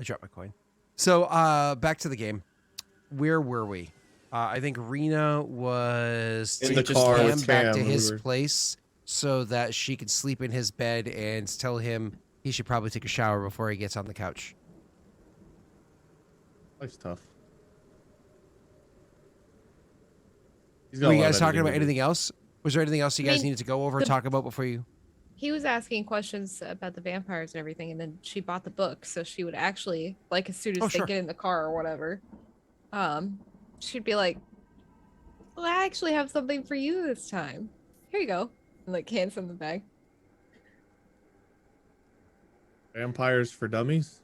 dropped my coin. So back to the game. Where were we? I think Rena was In the taking car Cam with back to Cam, we his were- place so that she could sleep in his bed and tell him he should probably take a shower before he gets on the couch. Life's tough. Were you guys talking about anything else? Was there anything else you I guys mean, needed to go over and the- talk about before you? He was asking questions about the vampires and everything, and then she bought the book, so she would actually, like, as soon as Oh, they sure. get in the car or whatever, she'd be like, "Well, I actually have something for you this time. Here you go," and like hands him the bag. Vampires for dummies?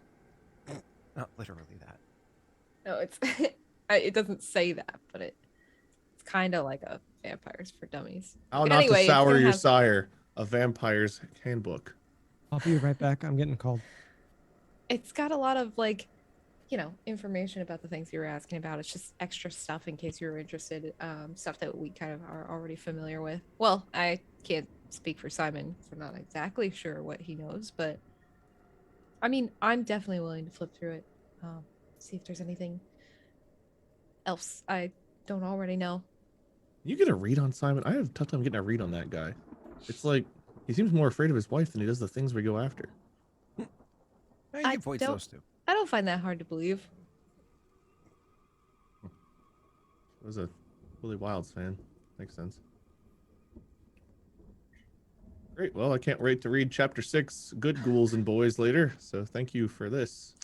Not literally that. No, it's it doesn't say that, but it's kind of like a vampires for dummies. How But not anyway, to it's sour gonna your have- sire. A vampire's handbook. I'll be right back. I'm getting called. It's got a lot of like, information about the things you were asking about. It's just extra stuff in case you were interested. Stuff that we kind of are already familiar with. Well, I can't speak for Simon, so I'm not exactly sure what he knows, but I mean, I'm definitely willing to flip through it, see if there's anything else I don't already know. You get a read on Simon? I have a tough time getting a read on that guy. It's like he seems more afraid of his wife than he does the things we go after. Yeah, you I can point to don't- those two. I don't find that hard to believe. I was a Willy Wilds fan. Makes sense. Great. Well, I can't wait to read chapter 6, Good Ghouls and Boys, later. So thank you for this.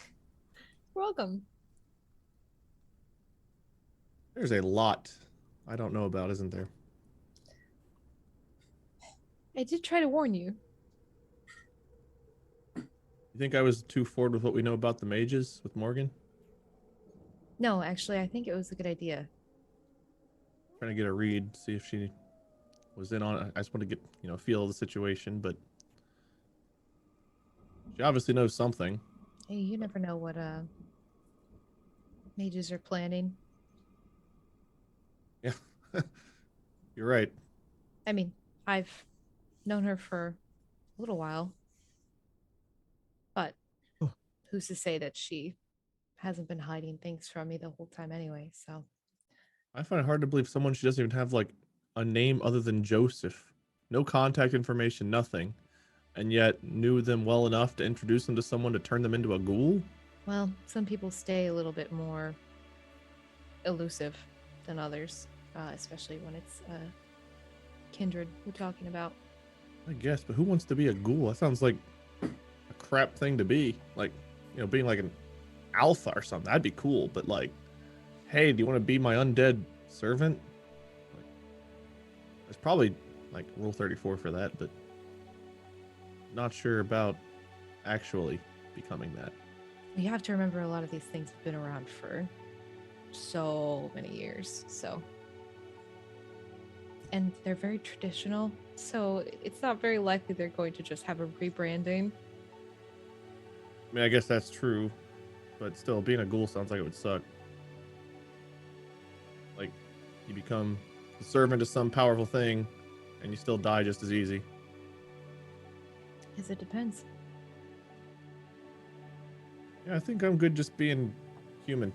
You're welcome. There's a lot I don't know about, isn't there? I did try to warn you. You think I was too forward with what we know about the mages with Morgan? No, actually, I think it was a good idea. Trying to get a read, see if she was in on it. I just want to get, a feel of the situation, but she obviously knows something. Hey, you never know what mages are planning. Yeah. You're right. I mean, I've known her for a little while, but Oh. who's to say that she hasn't been hiding things from me the whole time anyway? So I find it hard to believe someone she doesn't even have like a name other than Joseph. No contact information, nothing. And yet knew them well enough to introduce them to someone to turn them into a ghoul? well, some people stay a little bit more elusive than others, especially when it's kindred we're talking about. I guess, but who wants to be a ghoul? That sounds like a crap thing to be. Like, being like an alpha or something. That'd be cool, but like, hey, do you want to be my undead servant? Like, there's probably like rule 34 for that, but not sure about actually becoming that. You have to remember a lot of these things have been around for so many years, so. And they're very traditional, so it's not very likely they're going to just have a rebranding. I mean, I guess that's true, but still, being a ghoul sounds like it would suck. Like, you become a servant to some powerful thing, and you still die just as easy. Guess it depends. Yeah, I think I'm good just being human.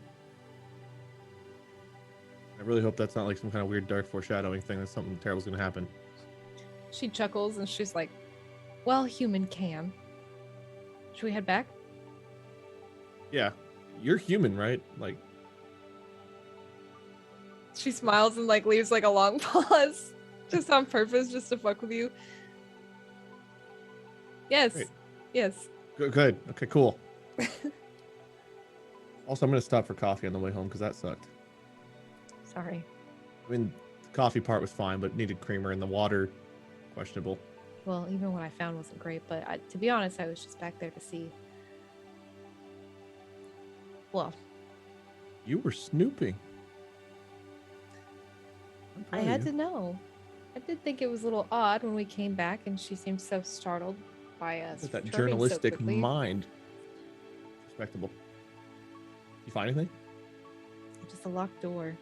I really hope that's not like some kind of weird dark foreshadowing thing that something terrible's gonna happen. She chuckles and she's like, well, human can. Should we head back? Yeah, you're human, right? Like, She smiles and like leaves like a long pause. Just on purpose, just to fuck with you. Yes. Great. Yes. good. Okay, cool. Also, I'm gonna stop for coffee on the way home because that sucked. Sorry. I mean, the coffee part was fine, but needed creamer, and the water, questionable. Well, even what I found wasn't great, but to be honest, I was just back there to see. Well, You were snooping. I'm I proud of had you. to know. I did think it was a little odd when we came back and she seemed so startled by us. With that returning so journalistic quickly. mind. Respectable. You find anything? Just a locked door.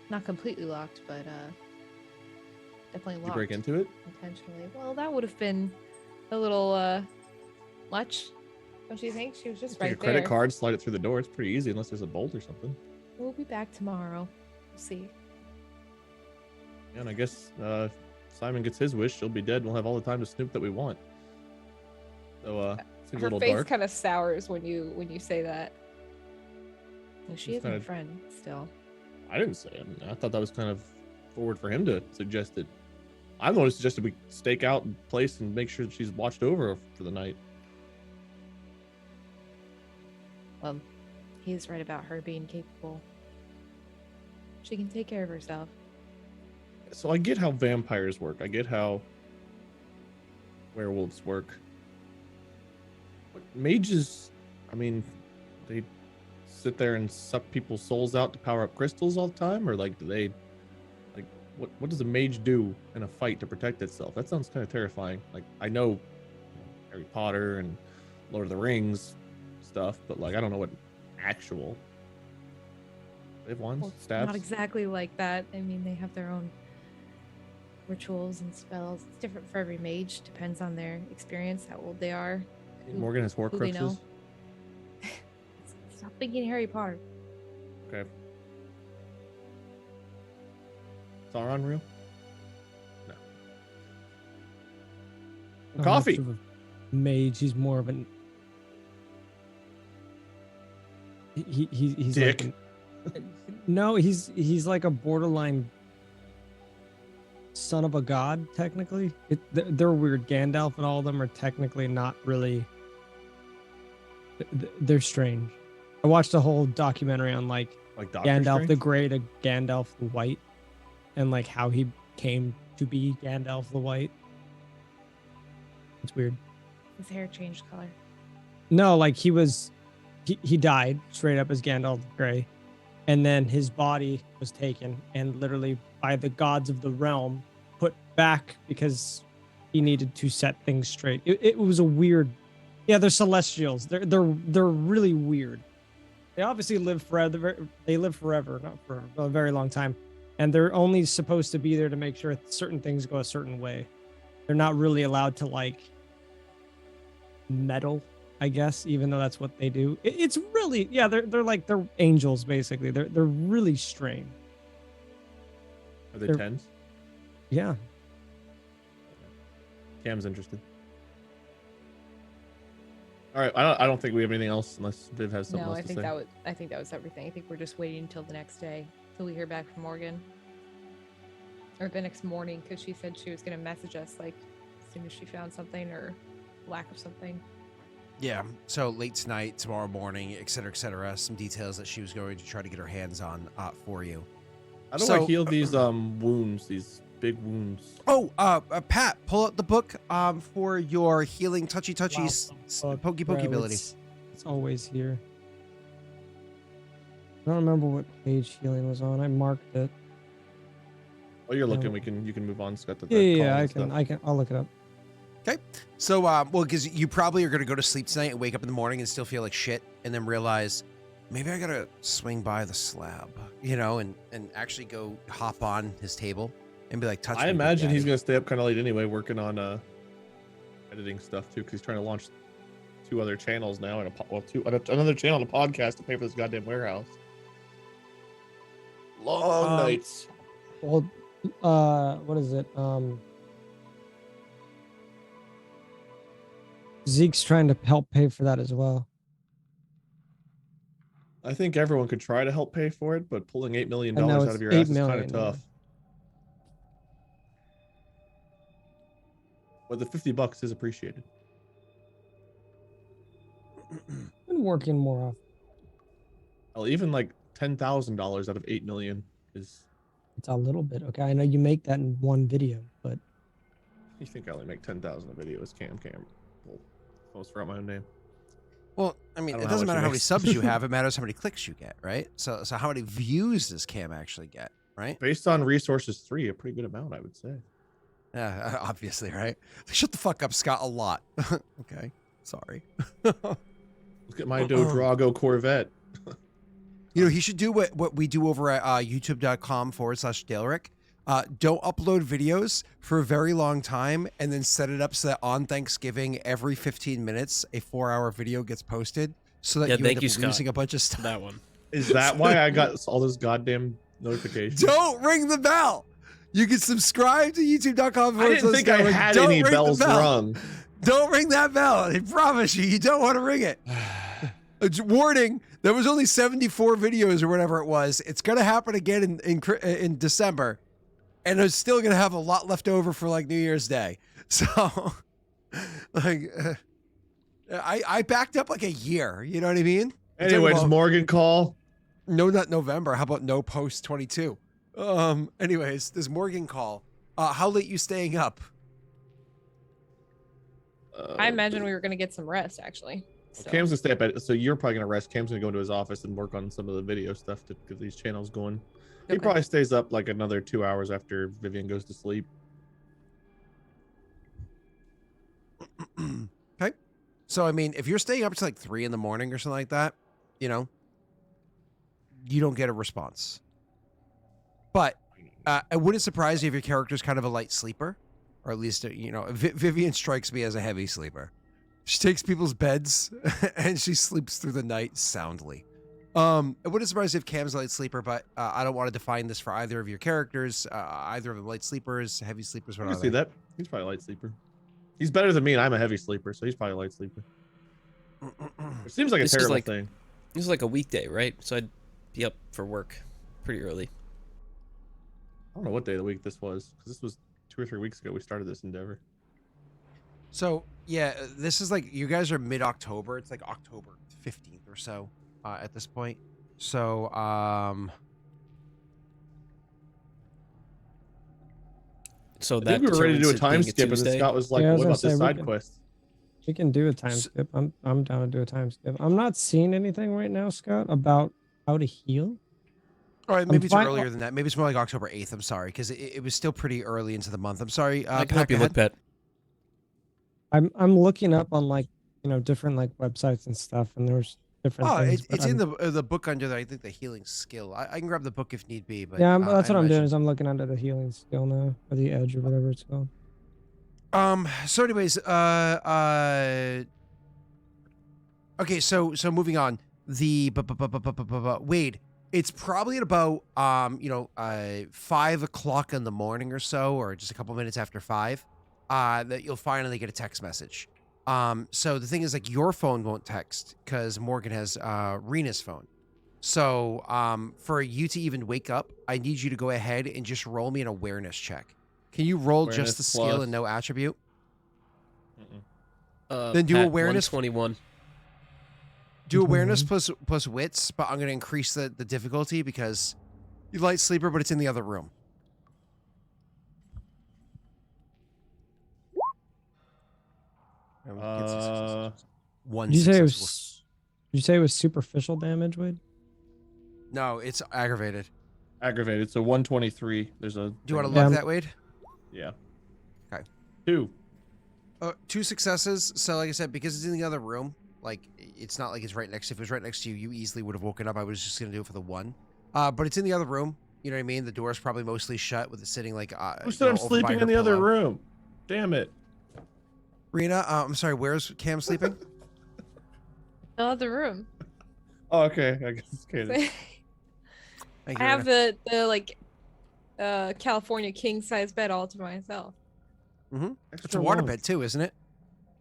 Not completely locked, but definitely Did you locked. break into it? Intentionally. Well, that would have been a little much. Don't you think? She was just Take right a credit there. card, slide it through the door. It's pretty easy unless there's a bolt or something. We'll be back tomorrow. We'll see. Yeah, and I guess Simon gets his wish. She'll be dead. We'll have all the time to snoop that we want. So seems a Her little face dark. kind of sours when you say that. Well, she It's is my kinda- friend still. I didn't say it. I thought that was kind of forward for him to suggest it. I'm the one who suggested we stake out a place and make sure that she's watched over for the night. Well, he's right about her being capable. She can take care of herself. So I get how vampires work. I get how werewolves work. But mages, I mean, they sit there and suck people's souls out to power up crystals all the time, or like do they, like, what does a mage do in a fight to protect itself? That sounds kind of terrifying. Like, I know Harry Potter and Lord of the Rings stuff, but like I don't know what actual. They have wands, Well, stabs. not exactly like that. I mean, they have their own rituals and spells. It's different for every mage. Depends on their experience, how old they are. Morgan has who they know. Horcruxes. Stop thinking Harry Potter. Okay. Sauron real? No. Not Coffee. much of a mage. He's more of an. He's Dick. like no, he's like a borderline son of a god. Technically, they're weird. Gandalf and all of them are technically not really. They're strange. I watched a whole documentary on like Like Doctor Gandalf Strange? the Grey to Gandalf the White, and like how he came to be Gandalf the White. It's weird. His hair changed color. No, like he died straight up as Gandalf the Grey, and then his body was taken and literally by the gods of the realm put back because he needed to set things straight. It was a weird. Yeah, they're celestials. They're really weird. They obviously live forever. They live forever, not for a very long time, and they're only supposed to be there to make sure certain things go a certain way. They're not really allowed to like meddle, I guess, even though that's what they do. It's really, yeah, they're angels basically. They're really strange. Are they they're- tens? Yeah. Cam's interested. All right, I don't think we have anything else unless Viv has something No, else I to think say. I think that was everything. I think we're just waiting until the next day till we hear back from Morgan, or the next morning, because she said she was gonna message us like as soon as she found something or lack of something. Yeah, so late tonight, tomorrow morning, et cetera, some details that she was going to try to get her hands on for you. How do I So- heal these wounds, these big wounds? Oh, Pat, pull out the book for your healing touchy Wow, pokey bro, ability. It's always here. I don't remember what page healing was on. I marked it. Oh, you're looking. No. You can move on. Scott. Yeah, I'll look it up. So, well, because you probably are going to go to sleep tonight and wake up in the morning and still feel like shit, and then realize maybe I gotta swing by the slab, you know, and actually go hop on his table and be like, touch me, I Big imagine he's Daddy. gonna stay up kind of late anyway, working on editing stuff too, because he's trying to launch 2 other channels now, and another channel and a podcast to pay for this goddamn warehouse. Long nights. Well, what is it? Zeke's trying to help pay for that as well. I think everyone could try to help pay for it, but pulling $8 million I know, out it's of your $8 ass is kind million, of yeah. tough. But the $50 is appreciated. Been working more often. Well, even like $10,000 out of $8 million is. It's a little bit. Okay, I know you make that in one video, but You think I only make 10,000 a video as Cam? Well, almost forgot my own name. Well, I mean, I don't it know doesn't how matter much he how many makes. subs you have. It matters how many clicks you get, right? So how many views does Cam actually get, right? Based on resources 3, a pretty good amount, I would say. Yeah, obviously, right? Shut the fuck up, Scott. A lot. Okay, sorry. Look at my Drago Corvette. You know, he should do what we do over at youtube.com/Daleric. Don't upload videos for a very long time and then set it up so that on Thanksgiving, every 15 minutes, a 4-hour video gets posted so that you end up losing a bunch of stuff. That one. Is that why I got all those goddamn notifications? Don't ring the bell. You can subscribe to youtube.com. I didn't think I had any bells rung. Don't ring that bell. I promise you, you don't want to ring it. Warning, there was only 74 videos or whatever it was. It's going to happen again in December. And it's still going to have a lot left over for like New Year's Day. So like I backed up like a year. You know what I mean? Anyway, does Morgan call? No, not November. How about no post 22? Anyways, does Morgan call? How late you staying up? I imagine we were gonna get some rest actually. So. Cam's gonna stay up so you're probably gonna rest. Cam's gonna go into his office and work on some of the video stuff to get these channels going. He probably stays up like another 2 hours after Vivian goes to sleep. Okay. So I mean, if you're staying up to like 3 in the morning or something like that, you know, you don't get a response. But it wouldn't surprise you if your character's kind of a light sleeper, or at least, you know, Vivian strikes me as a heavy sleeper. She takes people's beds and she sleeps through the night soundly. It wouldn't surprise you if Cam's a light sleeper, but I don't want to define this for either of your characters. Either of them light sleepers, heavy sleepers. I can see that. He's probably a light sleeper. He's better than me, and I'm a heavy sleeper, so he's probably a light sleeper. It seems like a terrible thing. This is like a weekday, right? So I'd be up for work pretty early. I don't know what day of the week this was, because this was 2 or 3 weeks ago we started this endeavor. So yeah, this is like, you guys are mid-October. It's like October 15th or so at this point. So so I think we were ready to do a time skip, and then Scott was like, Yeah, "What about this side quest?" We can do a time skip. I'm down to do a time skip. I'm not seeing anything right now, Scott, about how to heal. All right, maybe it's earlier than that. Maybe it's more like October 8th. I'm sorry, because it was still pretty early into the month. I'm sorry. I can help you look, Pet. I'm looking up on like, you know, different like websites and stuff, and there's different things. It's in the book under I think the healing skill. I can grab the book if need be, but yeah, that's what I'm doing. Is I'm looking under the healing skill now, or the edge, or whatever it's called. So anyways, okay, so moving on. The Wade, it's probably at about 5 o'clock in the morning or so, or just a couple minutes after 5, that you'll finally get a text message. So the thing is, like, your phone won't text because Morgan has Rena's phone. So for you to even wake up, I need you to go ahead and just roll me an awareness check. Can you roll just the skill and no attribute? Then do Pat, awareness 21. Do awareness plus wits, but I'm going to increase the difficulty because you light sleeper, but it's in the other room. Did you say it was superficial damage, Wade? No, it's aggravated. Aggravated. So 123. There's a. Do you want to look that, Wade? Yeah. Okay. 2. 2 successes. So like I said, because it's in the other room, Like, it's not like it's right next to you. If it was right next to you, you easily would have woken up. I was just going to do it for the one. But it's in the other room. You know what I mean? The door's probably mostly shut with it sitting like... Who said I'm over by sleeping her in the other pillow. room? Damn it. Rena, I'm sorry, where's Cam sleeping? The other room. Oh, okay. I guess it's kidding. Thank I you, have Rena. the like California king size bed all to myself. Mm-hmm. It's a Extra water long. bed too, isn't it?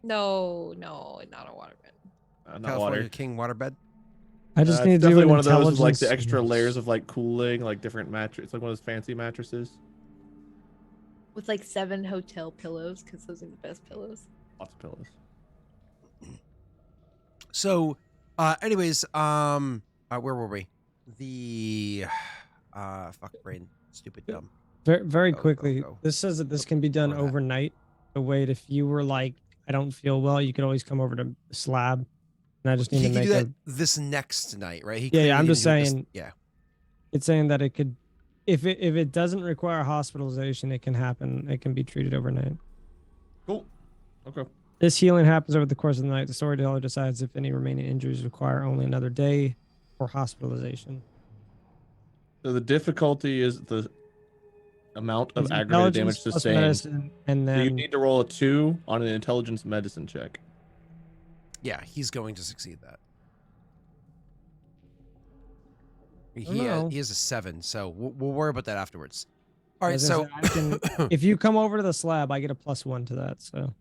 No, not a water bed. Not California water. King water bed. I just It's need to do definitely an one of those with like the intelligence- extra layers of like cooling, like different mattress. It's like one of those fancy mattresses. With like 7 hotel pillows, because those are the best pillows. Lots of pillows. So, anyways, where were we? The, fuck brain, stupid dumb. Very Go, quickly, go. this says that this can be done Go to that. overnight. So wait, if you were like, I don't feel well, you could always come over to the slab. And I just need He to can make do that a. this next night, right? He Yeah, clearly I'm didn't just do it this- saying- yeah. It's saying that it could, if it doesn't require hospitalization, it can happen. It can be treated overnight. Cool. Okay. This healing happens over the course of the night. The storyteller decides if any remaining injuries require only another day or hospitalization. So the difficulty is the amount of It's aggravated damage intelligence plus sustained. medicine, and So you then need to roll a 2 on an intelligence medicine check. Yeah, he's going to succeed that. don't He know. he has a 7, so we'll worry about that afterwards. All I right, was so gonna say, I can, if you come over to the slab, I get a +1 to that. So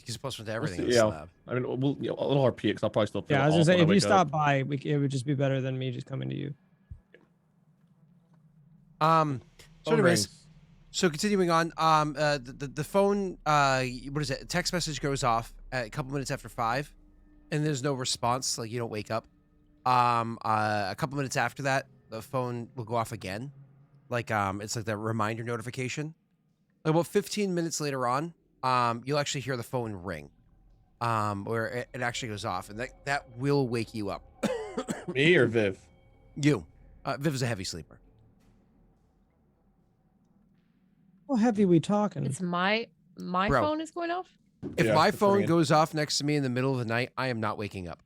he's +1 to everything on see, the yeah. slab. I mean, we'll a little RP because I'll probably still feel yeah, I was off gonna say when if you wake stop up. by, it would just be better than me just coming to you. So Phone anyways, rings. so continuing on, the phone, what is it? A text message goes off at a couple minutes after 5, and there's no response. Like you don't wake up. A couple minutes after that, the phone will go off again. Like it's like the reminder notification. Like about 15 minutes later on, you'll actually hear the phone ring, where it actually goes off, and that will wake you up. Me or Viv? You, Viv's a heavy sleeper. How heavy we talking? It's my Bro. phone is going off. If Yeah, my it's phone ringing. goes off next to me in the middle of the night, I am not waking up.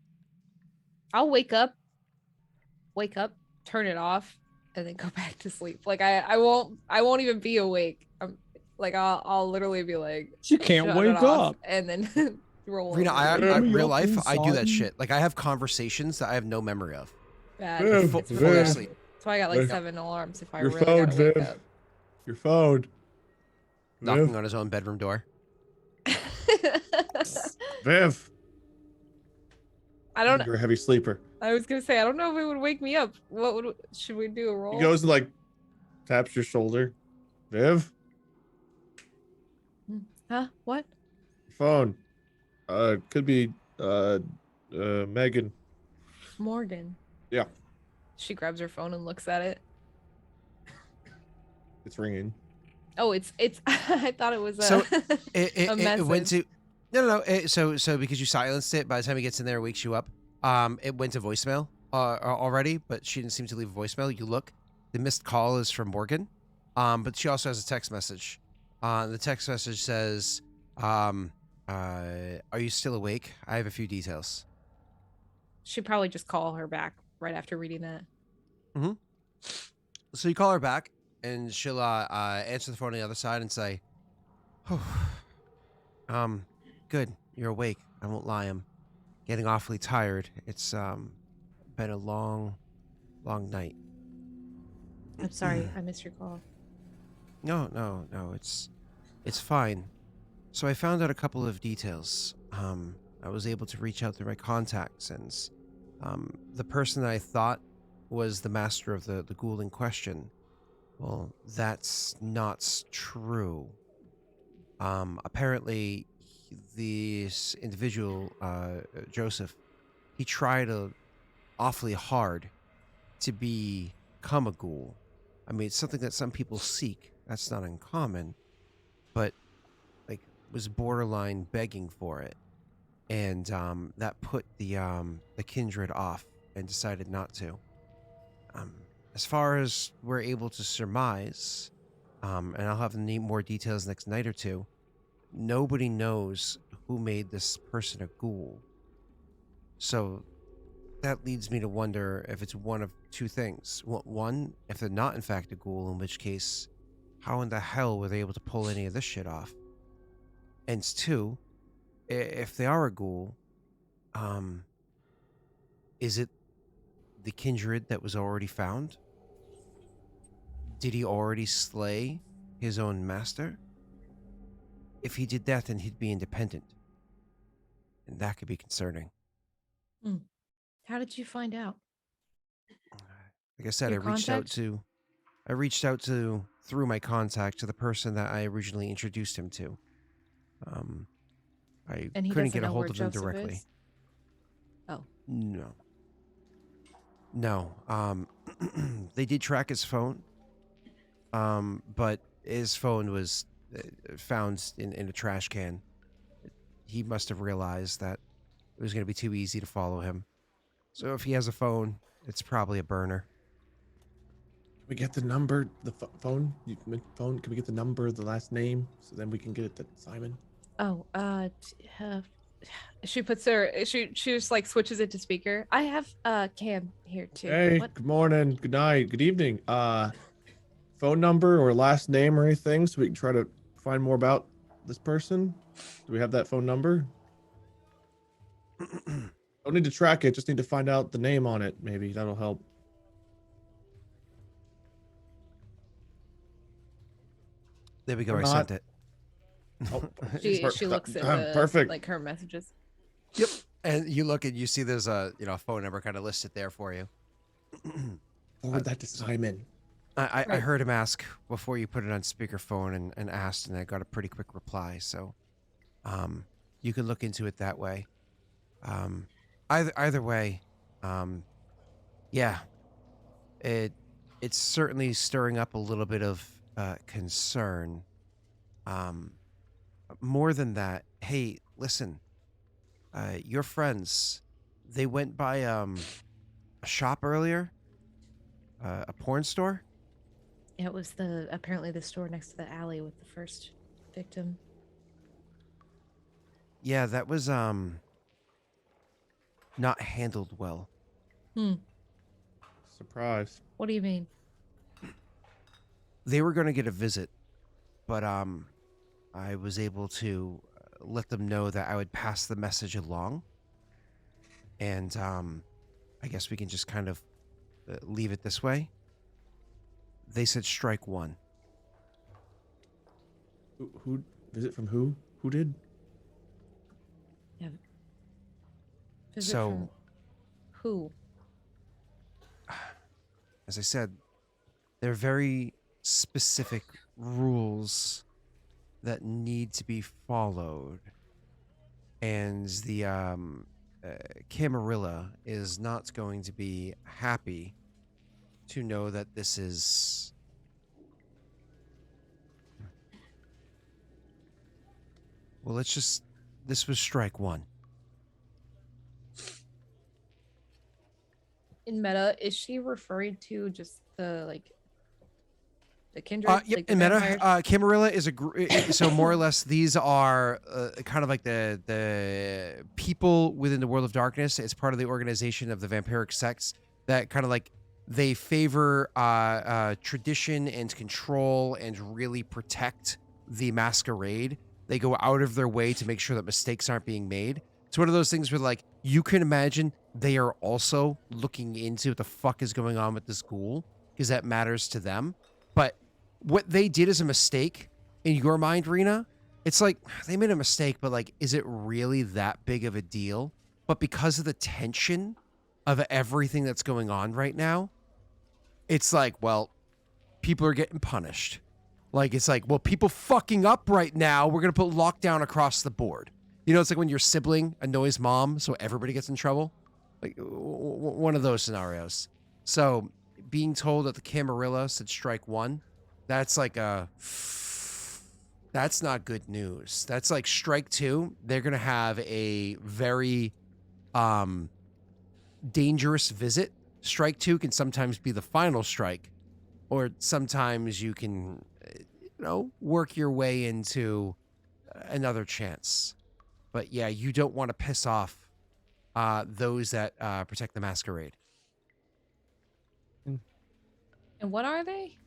I'll wake up, turn it off, and then go back to sleep. Like I won't even be awake. I'm like I'll literally be like, You can't shut it wake off, up. and then roll. Rena, over. I Let me real up life, I do that inside. shit. Like I have conversations that I have no memory of. Bad. Viv, It's Full really of bad. sleep. That's why I got like Viv. 7 alarms if I Your really phone, gotta wake Viv. up. Your phone. Knocking on his own bedroom door. Viv. I don't. You're a heavy sleeper. I was gonna say I don't know if it would wake me up. Should we do a roll? He goes and like taps your shoulder. Viv, Huh? What? phone. Could be Megan. Morgan. Yeah. She grabs her phone and looks at it. It's ringing. Oh, it's. I thought it was a. So, It A went message. to no. So because you silenced it, by the time he gets in there, it wakes you up. It went to voicemail already, but she didn't seem to leave a voicemail. You look, the missed call is from Morgan, but she also has a text message. The text message says, "Are you still awake? I have a few details." Should probably just call her back right after reading that. So you call her back, and she'll answer the phone on the other side and say, "Oh, good, you're awake. I won't lie, I'm getting awfully tired. It's been a long night." I'm sorry, I missed your call. No, it's fine. So I found out a couple of details. I was able to reach out to my contacts, and the person that I thought was the master of the ghoul in question, well, that's not true. Apparently, this individual, Joseph, he tried awfully hard to become a ghoul. I mean, it's something that some people seek. That's not uncommon, but like was borderline begging for it, and that put the kindred off and decided not to. As far as we're able to surmise, and I'll have more details next night or two, nobody knows who made this person a ghoul. So that leads me to wonder if it's one of two things. One, if they're not in fact a ghoul, in which case, how in the hell were they able to pull any of this shit off? And two, if they are a ghoul, is it the kindred that was already found? Did he already slay his own master? If he did that, then he'd be independent. And that could be concerning. How did you find out? Like I said, Your contact? I reached out to through my contact to the person that I originally introduced him to. I And he couldn't doesn't get a know hold where of him Joseph directly. is? Oh. No. They did track his phone. But his phone was found in a trash can. He must have realized that it was going to be too easy to follow him. So if he has a phone, it's probably a burner. Can we get the number, the phone? Phone? Can we get the number, the last name, so then we can get it to Simon? Oh, she puts she just like switches it to speaker. I have Cam here too. Hey, What? good morning, good night, good evening. Phone number or last name or anything, so we can try to find more about this person. Do we have that phone number? Don't need to track it, just need to find out the name on it. Maybe that'll help. There we go. Or I not. sent it. Oh, She looks at the perfect. like her messages. Yep. And you look and you see there's a phone number kind of listed there for you. Forward that to Simon. I Right. heard him ask before you put it on speakerphone and asked, and I got a pretty quick reply. So, you can look into it that way. Either way, yeah, it's certainly stirring up a little bit of concern. More than that, hey, listen, your friends, they went by a shop earlier, a porn store. It was apparently the store next to the alley with the first victim. Yeah, that was not handled well. Surprise. What do you mean? They were going to get a visit, but I was able to let them know that I would pass the message along, and I guess we can just kind of leave it this way. They said strike one. Who visit from who? Who did? Yeah. Visit So, from who? as I said, there are very specific rules that need to be followed, and the Camarilla is not going to be happy to know that this is well, this was strike one. In meta, is she referring to just the kindred? Yep, like the in meta, vampires? Camarilla is so more or less these are kind of like the people within the world of darkness. It's part of the organization of the vampiric sects that kind of like they favor tradition and control and really protect the masquerade. They go out of their way to make sure that mistakes aren't being made. It's one of those things where like you can imagine they are also looking into what the fuck is going on with this ghoul because that matters to them. But what they did is a mistake in your mind, Rena. It's like they made a mistake, but like, is it really that big of a deal? But because of the tension of everything that's going on right now, it's like, well, people are getting punished. Like, it's like, well, people fucking up right now. We're going to put lockdown across the board. You know, it's like when your sibling annoys mom, so everybody gets in trouble. Like, one of those scenarios. So, being told that the Camarilla said strike one, that's like that's not good news. That's like strike two. They're going to have a very dangerous visit. Strike two can sometimes be the final strike, or sometimes you can, work your way into another chance. But yeah, you don't want to piss off those that protect the Masquerade. And what are they?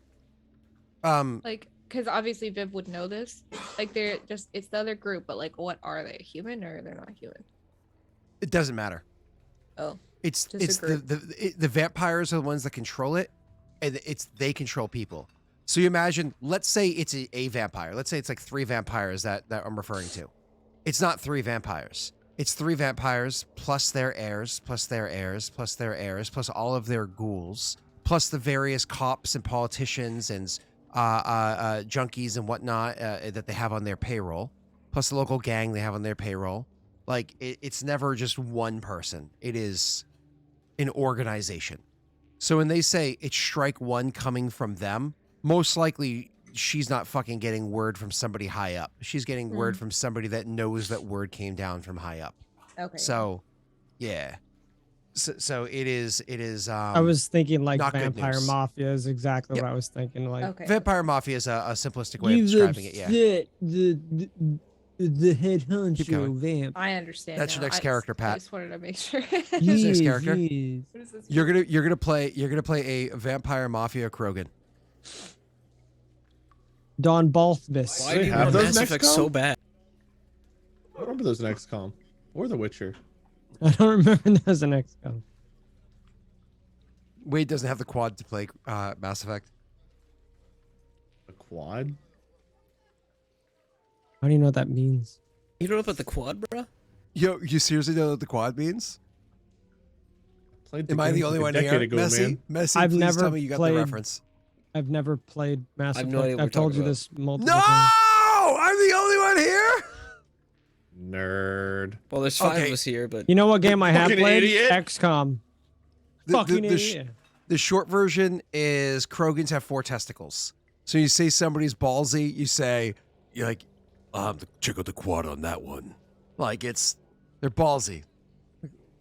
Like, because obviously Viv would know this. Like, they're just, it's the other group, but like, what are they? Human or they're not human? It doesn't matter. Oh, It's just a group. the vampires are the ones that control it, and they control people. So you imagine, let's say it's a vampire. Let's say it's like 3 vampires that I'm referring to. It's not 3 vampires. It's 3 vampires plus their heirs, plus their heirs, plus their heirs, plus all of their ghouls, plus the various cops and politicians and junkies and whatnot that they have on their payroll, plus the local gang they have on their payroll. Like, it's never just one person. It is an organization. So when they say it's strike one coming from them, most likely she's not fucking getting word from somebody high up. She's getting word from somebody that knows that word came down from high up. Okay. So, yeah. So it is. I was thinking like not good Vampire news. Mafia is exactly Yep. what I was thinking. Like, Okay. Vampire Mafia is a simplistic way of describing it. Yeah. The head Keep going. honcho vamp. I understand. That's your now. next I character, I Pat. just wanted to make sure. Who's the next character? Yes. What is this? You're gonna play a Vampire Mafia Krogan. Don Balthus. Why they do you have want those Mass next Effect com? so bad? I remember those in XCOM or The Witcher. I don't remember there's an XCOM. Wade doesn't have the quad to play Mass Effect. A quad? How do you know what that means? You don't know about the quad, bro? Yo, you seriously know what the quad means? Played Am I the game only like one a here? decade ago, Messy, man. Messy, I've please never tell me you got played- the reference. I've never played Mass I have Effect. no idea what I've you're told talking you about. this multiple No! times. I'm the only one here? Nerd. Well, there's 5 Okay. of us here, but You know what game I have Fucking played? idiot. XCOM. Fucking idiot. The short version is Krogans have 4 testicles. So you say somebody's ballsy, you're like, check out the quad on that one. Like, they're ballsy.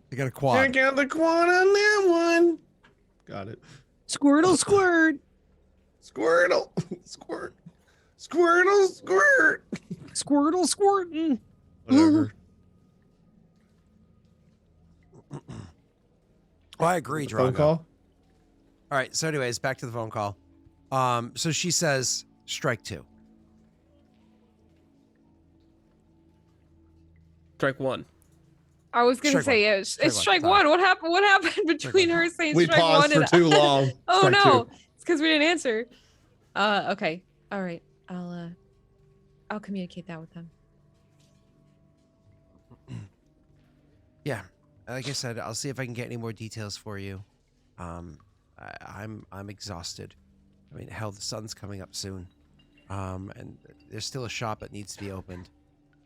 They got a quad. Check out the quad on that one. Got it. Squirtle squirt. Squirtle. Squirt. Squirtle squirt. Squirtle squirtin'. Whatever. Oh, I agree, Phone Drago. call? All right, so anyways, back to the phone call. So she says, strike 2. strike 1. I was gonna Strike say one. yeah, it's Strike one. strike Sorry. 1. What happened? What happened between her saying We strike paused 1 for and too long. Oh Strike no, two. it's because we didn't answer. Okay, all right. I'll communicate that with them. Yeah, like I said, I'll see if I can get any more details for you. I'm exhausted. I mean, hell, the sun's coming up soon, and there's still a shop that needs to be opened.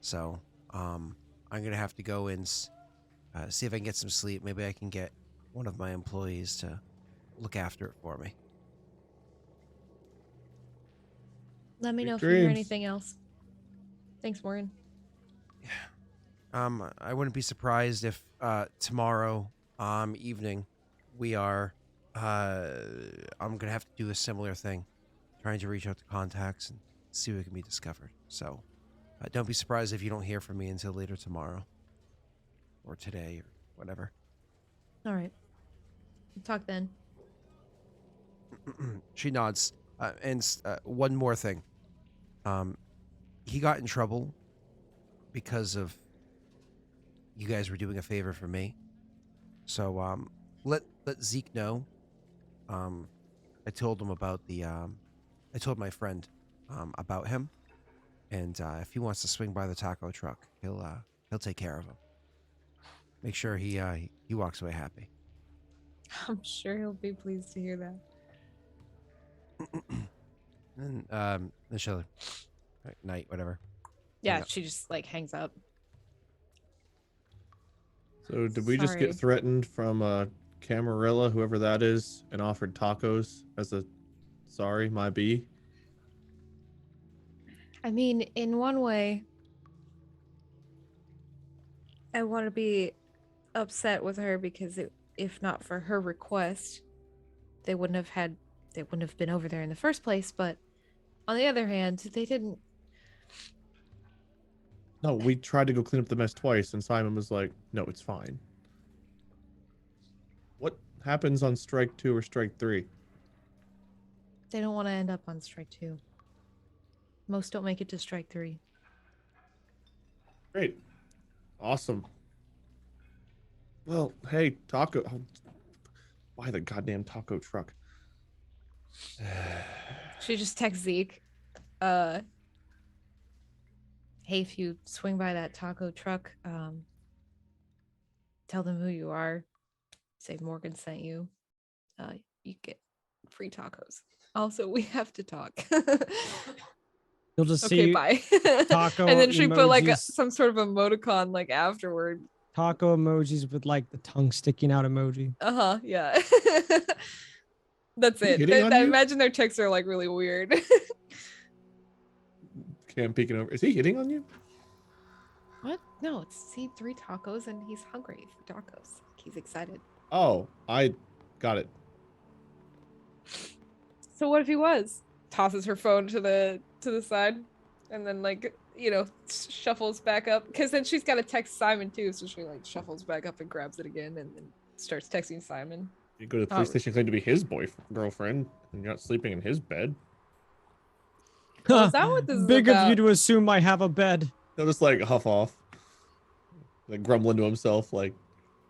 So, I'm gonna have to go and see if I can get some sleep. Maybe I can get one of my employees to look after it for me. Let me Sweet know if you hear dreams. anything else. Thanks, Morgan. I wouldn't be surprised if tomorrow evening we are. I'm gonna have to do a similar thing, trying to reach out to contacts and see what can be discovered. So, don't be surprised if you don't hear from me until later tomorrow, or today, or whatever. All right. We'll talk then. She nods. And one more thing. He got in trouble because of you guys were doing a favor for me. So let Zeke know. I told him about I told my friend about him, and if he wants to swing by the taco truck, he'll take care of him. Make sure he walks away happy. I'm sure he'll be pleased to hear that. And she'll night, whatever. Yeah, Yeah. she just like hangs up. So did we just Sorry. get threatened from Camarilla, whoever that is, and offered tacos as a sorry, my B? I mean, in one way, I want to be upset with her because if not for her request, they wouldn't have been over there in the first place. But on the other hand, they didn't. No, we tried to go clean up the mess twice, and Simon was like, "No, it's fine." happens on strike 2 or strike 3? They don't want to end up on strike 2. Most don't make it to strike 3. Great. Awesome. Well, hey, taco. Why the goddamn taco truck? She just texts Zeke. Hey, if you swing by that taco truck, tell them who you are. Say Morgan sent you. You get free tacos. Also, we have to talk. You'll just Okay, see bye. taco and then she put like emojis. some sort of emoticon like afterward. taco emojis with like the tongue sticking out emoji. Yeah. That's it. hitting on I you? imagine their texts are like really weird. Okay, I'm peeking over. Is he hitting on you? What? No, it's see 3 tacos and he's hungry for tacos. He's excited. Oh, I got it. So what if he was? Tosses her phone to the side, and then like shuffles back up. Because then she's got to text Simon too, so she like shuffles back up and grabs it again, and then starts texting Simon. You go to the police station, claim to be his girlfriend, and you're not sleeping in his bed. Oh, is that what this is Big of you about? to assume I have a bed. He'll just like huff off, like grumbling to himself, like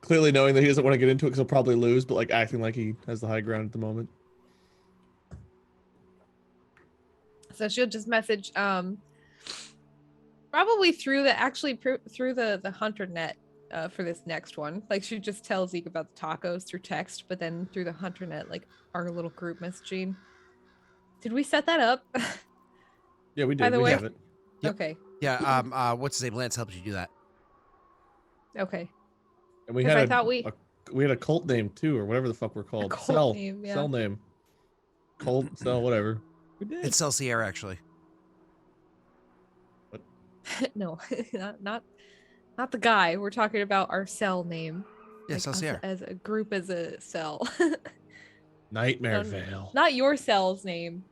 clearly knowing that he doesn't want to get into it because he'll probably lose, but like acting like he has the high ground at the moment. So she'll just message probably through the hunter net for this next one. Like she just tells Zeke about the tacos through text, but then through the hunter net, like our little group messaging. Did we set that up? Yeah, we did. By the We way, have it. Yep. Okay. Yeah. What's his name? Lance helped you do that. Okay. And we 'Cause had I thought we had a cult name too, or whatever the fuck we're called. cult Cell name, yeah. Cell name. Cult cell, whatever. We did. It's Celsier, actually. no, not the guy. We're talking about our cell name. Yeah, Like us Celsier. as a group, as a cell. Nightmare No, Vale. Not your cell's name.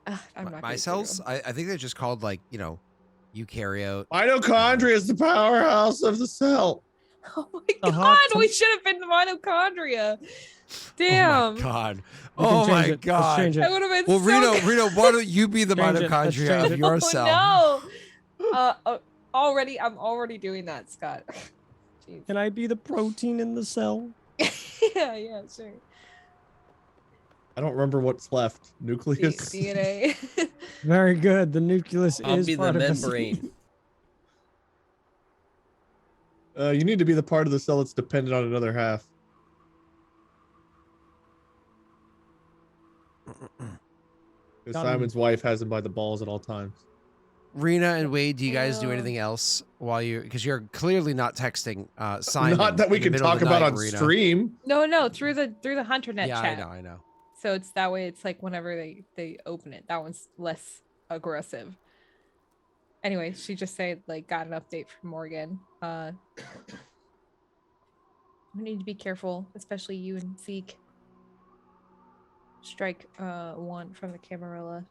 I'm not My gonna cells, figure I think they're just called like, eukaryote. Mitochondria is the powerhouse of the cell. out. Oh my The hot god, we should have been the mitochondria. Damn. Oh my god. We can Oh change my it. Let's god. change That it. would have been Well, so Reno, why don't you be the Change it. Let's mitochondria change of it. your Oh, cell? no. I'm already doing that, Scott. Jeez. Can I be the protein in the cell? yeah, sure. I don't remember what's left. Nucleus. DNA. Very good. The nucleus I'll is be the part of the membrane. You need to be the part of the cell that's dependent on another half. Because Got him. Simon's wife has him by the balls at all times. Rena and Wade, do you guys do Yeah. anything else while because you're clearly not texting Simon? Not that we in the can middle of talk the about night, on Rena. stream. No, through the hunter net Yeah, chat. I know. So it's that way. It's like whenever they open it, that one's less aggressive. Anyway, she just said like got an update from Morgan. We need to be careful, especially you and Zeke. Strike 1 from the Camarilla.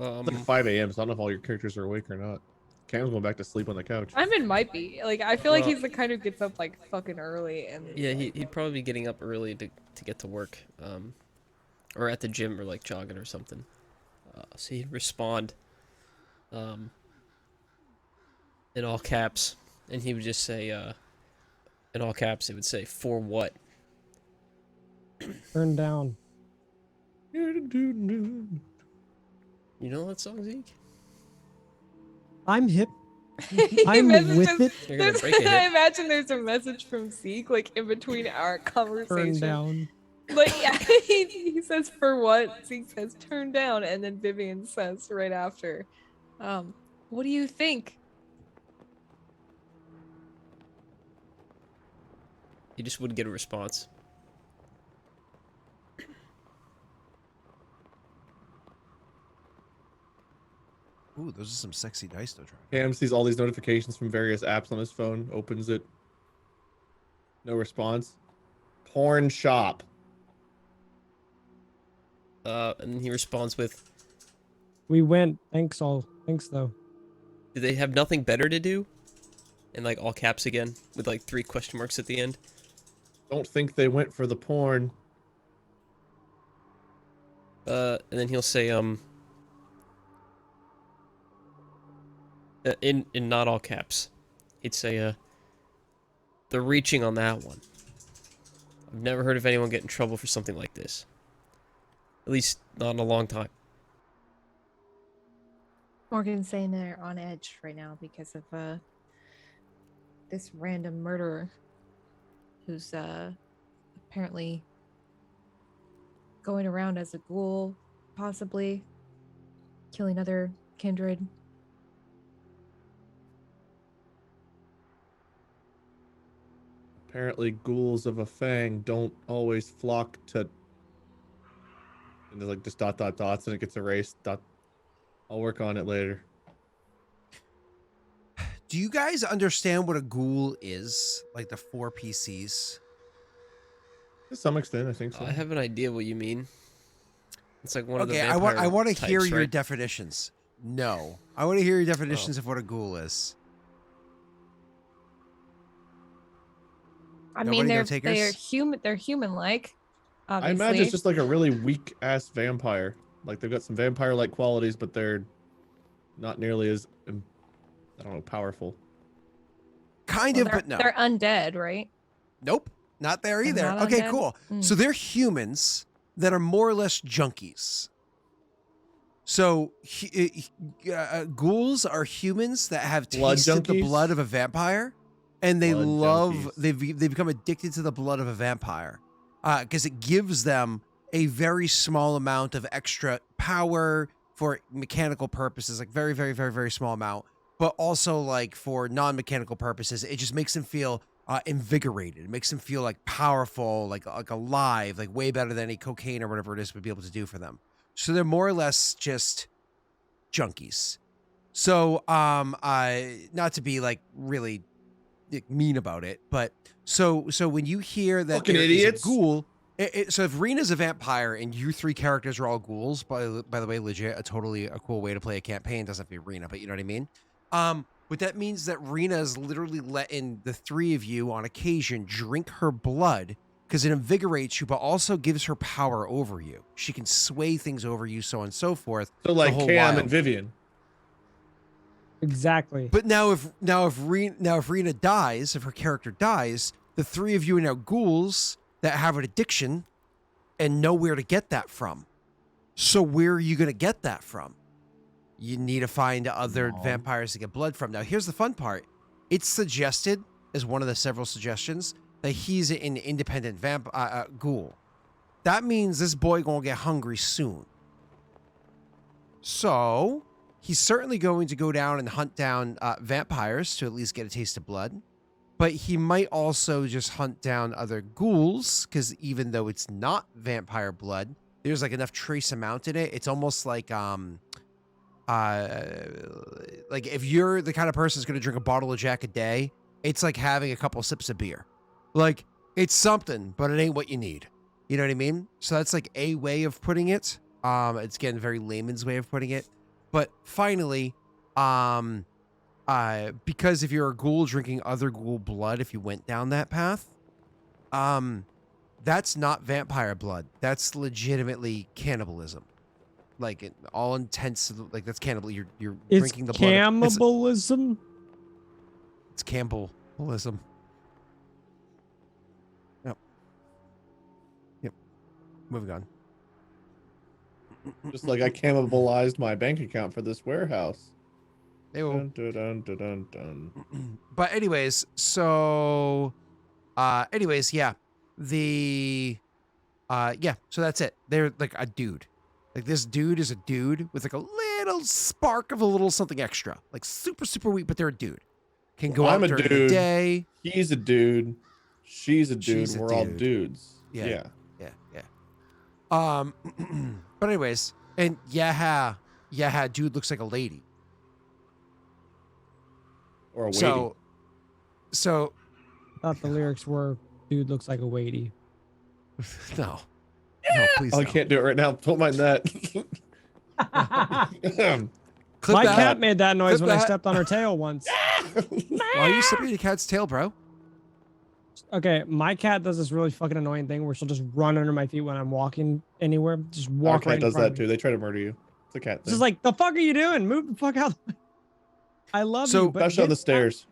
It's like 5 a.m., so I don't know if all your characters are awake or not. Cam's going back to sleep on the couch. Simon might be. Like I feel like Well- he's the kind who gets up like fucking early and Yeah, he'd probably be getting up early to get to work, or at the gym or like jogging or something. So he'd respond, in all caps, and he would just say, in all caps, it would say, "For what?" Turn down. You know that song, Zeke? I'm hip. He I'm messages- with it. You're gonna There's- break a I hip. imagine there's a message from Zeke like in between our Turn conversation. down. Like yeah, he says for what? Zeke says turn down, and then Vivian says right after, what do you think? He just wouldn't get a response. Ooh, those are some sexy dice to try. Cam sees all these notifications from various apps on his phone, opens it. No response. Porn shop. And then he responds with, We went. Thanks all. Thanks though. "Do they have nothing better to do?" in like all caps again with like 3 question marks at the end. Don't think they went for the porn. And then he'll say in not all caps, he'd say they're reaching on that one. I've never heard of anyone get in trouble for something like this. At least not in a long time. Morgan's saying they're on edge right now because of this random murderer who's apparently going around as a ghoul, possibly killing other kindred. Apparently, ghouls of a fang don't always flock to. And there's like just dots, and it gets erased. I'll work on it later. Do you guys understand what a ghoul is? Like the 4 PCs? To some extent, I think so. I have an idea what you mean. It's like one of the Okay, vampire I want to types, hear your right? definitions. No. I want to hear your definitions of what a ghoul is. I Nobody mean, no they're takers? human. They're human-like. I Obviously. imagine it's just like a really weak-ass vampire. Like they've got some vampire-like qualities, but they're not nearly as, I don't know, powerful. Kind Well, of, but no. They're undead, right? Nope. Not there They're either. not Okay, undead? cool. Mm. So they're humans that are more or less junkies. So ghouls are humans that have Blood tasted the junkies? blood of a vampire, and they Blood love junkies. they've become addicted to the blood of a vampire because it gives them a very small amount of extra power for mechanical purposes, like very, very, very, very small amount, but also like for non-mechanical purposes, it just makes them feel invigorated. It makes them feel like powerful, like alive, like way better than any cocaine or whatever it is would be able to do for them. So they're more or less just junkies. So not to be like really mean about it, but so when you hear that Fucking there is idiots. a ghoul, so if Rena's a vampire and you 3 characters are all ghouls, by the way, legit a cool way to play a campaign. Doesn't have to be Rena, but you know what I mean. What that means that Rena is literally letting the 3 of you on occasion drink her blood because it invigorates you, but also gives her power over you. She can sway things over you, so on and so forth. So like the whole Cam while. and Vivian. Exactly. But now if Rena dies, if her character dies, the 3 of you are now ghouls that have an addiction and know where to get that from. So where are you going to get that from? You need to find other vampires to get blood from. Now, here's the fun part. It's suggested, as one of the several suggestions, that he's an independent ghoul. That means this boy gonna get hungry soon. So, he's certainly going to go down and hunt down vampires to at least get a taste of blood. But he might also just hunt down other ghouls, because even though it's not vampire blood, there's like enough trace amount in it. It's almost like if you're the kind of person who's going to drink a bottle of Jack a day, it's like having a couple sips of beer. Like, it's something, but it ain't what you need. You know what I mean? So that's like a way of putting it. It's again very layman's way of putting it. But finally, because if you're a ghoul drinking other ghoul blood, if you went down that path, that's not vampire blood. That's legitimately cannibalism. Like in all intents, like that's cannibal. You're It's drinking the blood. cannibalism. It's cannibalism. Yep. Moving on. Just like I cannibalized my bank account for this warehouse. Ew. Dun, dun, dun, dun, dun, dun. But anyways, so yeah. So that's it. They're like a dude. Like this dude is a dude with like a little spark of a little something extra. Like super, super weak, but they're a dude. Can go Well, out I'm a during the dude. day. He's a dude. She's a dude. She's a We're all dude. dudes. Yeah. But anyways, and dude looks like a lady. Or a weighty. So Thought the lyrics were, "Dude looks like a weighty." no, please. Oh, I no. can't do it right now. Don't mind that. Clip My that. cat made that noise Clip when I that. stepped on her tail once. Why are you slipping the cat's tail, bro? Okay, my cat does this really fucking annoying thing where she'll just run under my feet when I'm walking anywhere. Just Our walk cat right in does front that of me. too. They try to murder you. It's a cat It's thing. just like, the fuck are you doing? Move the fuck out. I love So- you, but Especially on get the stairs.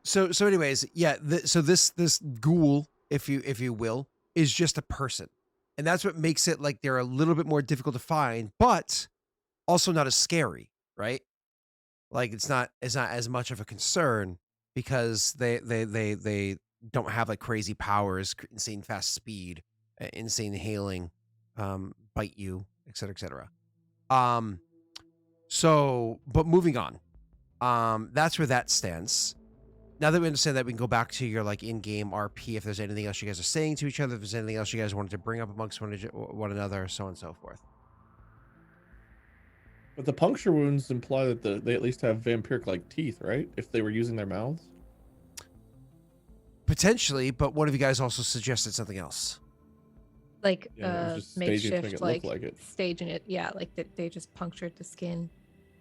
So anyways, yeah. So this ghoul, if you will, is just a person, and that's what makes it like they're a little bit more difficult to find, but also not as scary, right? Like it's not as much of a concern because they don't have like crazy powers, insane fast speed, insane hailing, bite you, etc., etc. So, but moving on, that's where that stands. Now that we understand that, we can go back to your like in-game RP. If there's anything else you guys are saying to each other, if there's anything else you guys wanted to bring up amongst one another, so on and so forth. But the puncture wounds imply that they at least have vampiric-like teeth, right? If they were using their mouths. Potentially, but one of you guys also suggested something else. Like Yeah, it was just staging to make makeshift, it like look like it. staging it. Yeah, like they just punctured the skin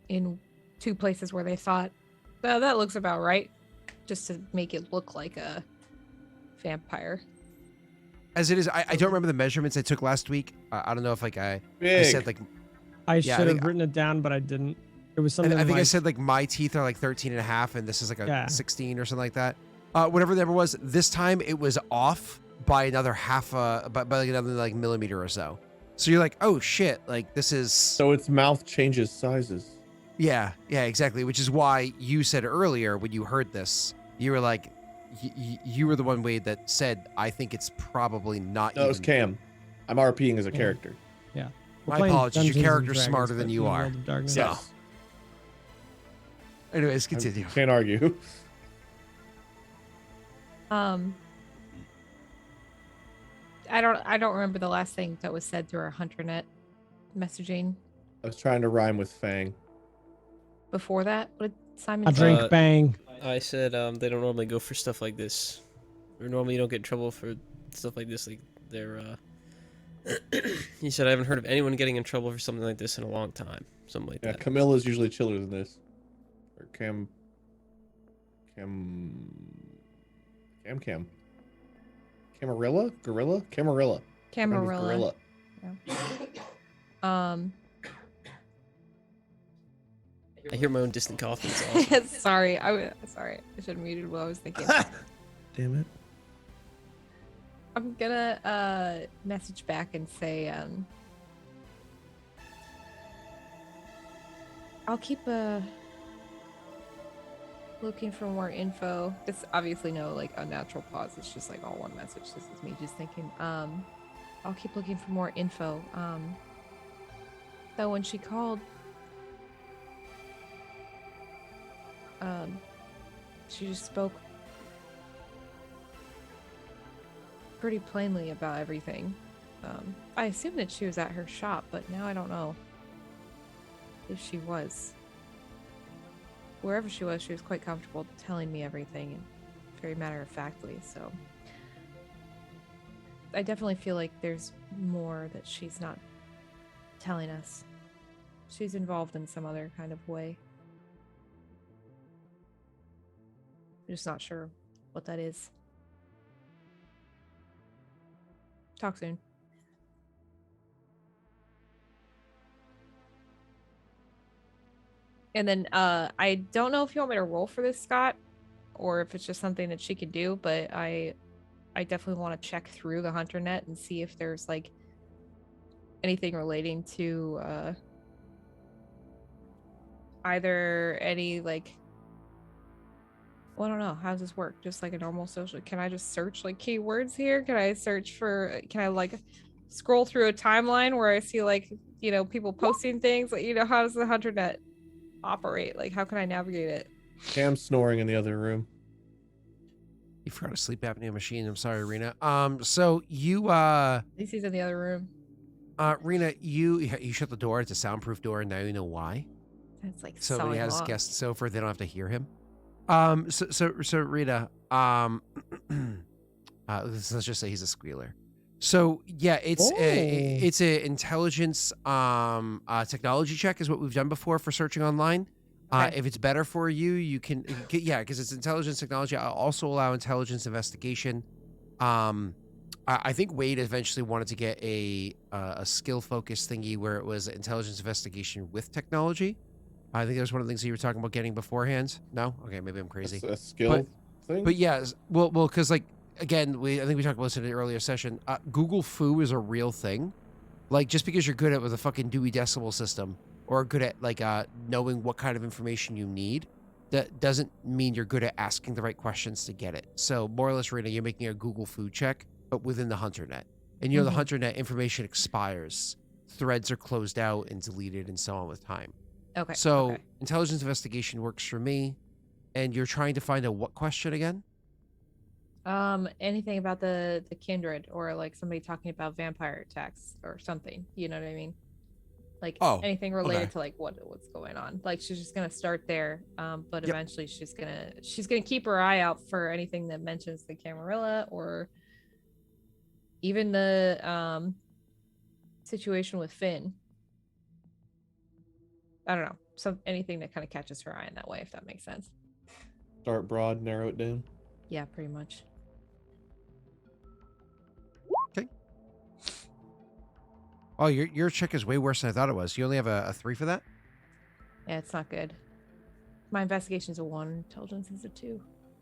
in 2 places where they thought, well, that looks about right, just to make it look like a vampire. As it is, I don't remember the measurements I took last week. I don't know if like I Big. said like I Yeah, I should think- have written it down, but I didn't. It was I something think I like, said like my teeth are like 13 and a half, and this is like a Yeah. 16 or something like that. Whatever the number was, this time it was off by another half, by like another like millimeter or so. So you're like, oh shit, like this is. So its mouth changes sizes. Yeah, exactly. Which is why you said earlier when you heard this, you were like, you were the one, Wade, that said, I think it's probably not. No, it was even... Cam. I'm RPing as a Yeah. character. we're My playing apologies, your Dungeons and character's Dragons, smarter than but you in a are. world of darkness. So- Yes. Anyways, I continue. can't argue. I don't remember the last thing that was said through our HunterNet messaging I was trying to rhyme with Fang. before that. What did Simon A say? drink bang. I said they don't normally go for stuff like this, or normally you don't get in trouble for stuff like this. Like they're. He said I haven't heard of anyone getting in trouble for something like this in a long time. Something like Yeah, that. Camilla's usually chiller than this. Or Camarilla? Gorilla? Camarilla. Her name is Camarilla. Gorilla. I hear my own distant cough. And it's awesome. sorry, sorry. I should have muted what I was thinking. Damn it. I'm gonna message back and say I'll keep looking for more info. It's obviously no like unnatural pause. It's just like all one message. This is me just thinking. I'll keep looking for more info. Though when she called, she just spoke pretty plainly about everything. I assumed that she was at her shop, but now I don't know if she was. Wherever she was quite comfortable telling me everything, and very matter-of-factly, so I definitely feel like there's more that she's not telling us. She's involved in some other kind of way. I'm just not sure what that is. Talk soon. And then I don't know if you want me to roll for this, Scott, or if it's just something that she could do, but I definitely want to check through the HunterNet and see if there's like anything relating to either any like, well, I don't know, how does this work? Just like a normal social, can I just search like keywords here? Can I search for, can I like scroll through a timeline where I see like, you know, people posting things? Like, you know, how does the HunterNet operate? Like, how can I navigate it? Cam's snoring in the other room. You forgot a sleep apnea machine. I'm sorry, Rena. So you At least he's in the other room. Rena, you shut the door. It's a soundproof door, and now you know why. It's like So when sawing he has off. guests over, they don't have to hear him. So Rita, let's just say he's a squealer. So yeah, it's a intelligence technology check is what we've done before for searching online. Okay. If it's better for you, you can, yeah, because it's intelligence technology. I'll also allow intelligence investigation. I think Wade eventually wanted to get a skill focused thingy where it was intelligence investigation with technology. I think that was one of the things that you were talking about getting beforehand. No, okay, maybe I'm crazy. A skill thing. But yeah, well, because like again, I think we talked about this in the earlier session. Google Foo is a real thing. Like just because you're good at with a fucking Dewey Decimal System or good at like knowing what kind of information you need, that doesn't mean you're good at asking the right questions to get it. So more or less, Rena, you're making a Google Foo check, but within the HunterNet. And you know the HunterNet information expires. Threads are closed out and deleted and so on with time. Okay. So okay. intelligence investigation works for me. And you're trying to find a what question again? Anything about the kindred or like somebody talking about vampire attacks or something. You know what I mean? Like anything related to like what's going on. Like she's just gonna start there, but eventually she's gonna keep her eye out for anything that mentions the Camarilla or even the situation with Finn. I don't know, anything that kind of catches her eye in that way, if that makes sense. Start broad, narrow it down. Yeah, pretty much. Okay. Oh, your check is way worse than I thought it was. You only have a 3 for that? Yeah, it's not good. My investigation's a 1, intelligence is a 2.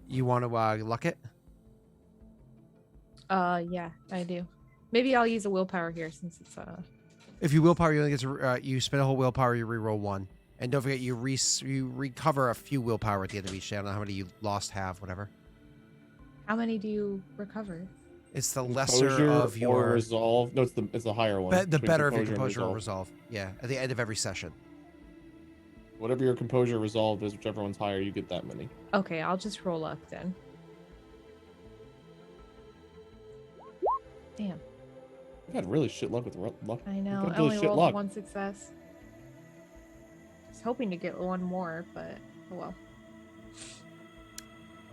You want to luck it? Yeah, I do. Maybe I'll use a willpower here since it's If you willpower, you only get to you spend a whole willpower, you reroll 1. And don't forget, you recover a few willpower at the end of each day. I don't know how many you lost, whatever. How many do you recover? It's the lesser of your resolve. No, it's the higher one. the better of your composure or resolve. Yeah, at the end of every session. Whatever your composure resolve is, whichever one's higher, you get that many. Okay, I'll just roll luck then. Damn. I had really shit luck with luck. I know. I only rolled 1 success. I was hoping to get 1 more, but oh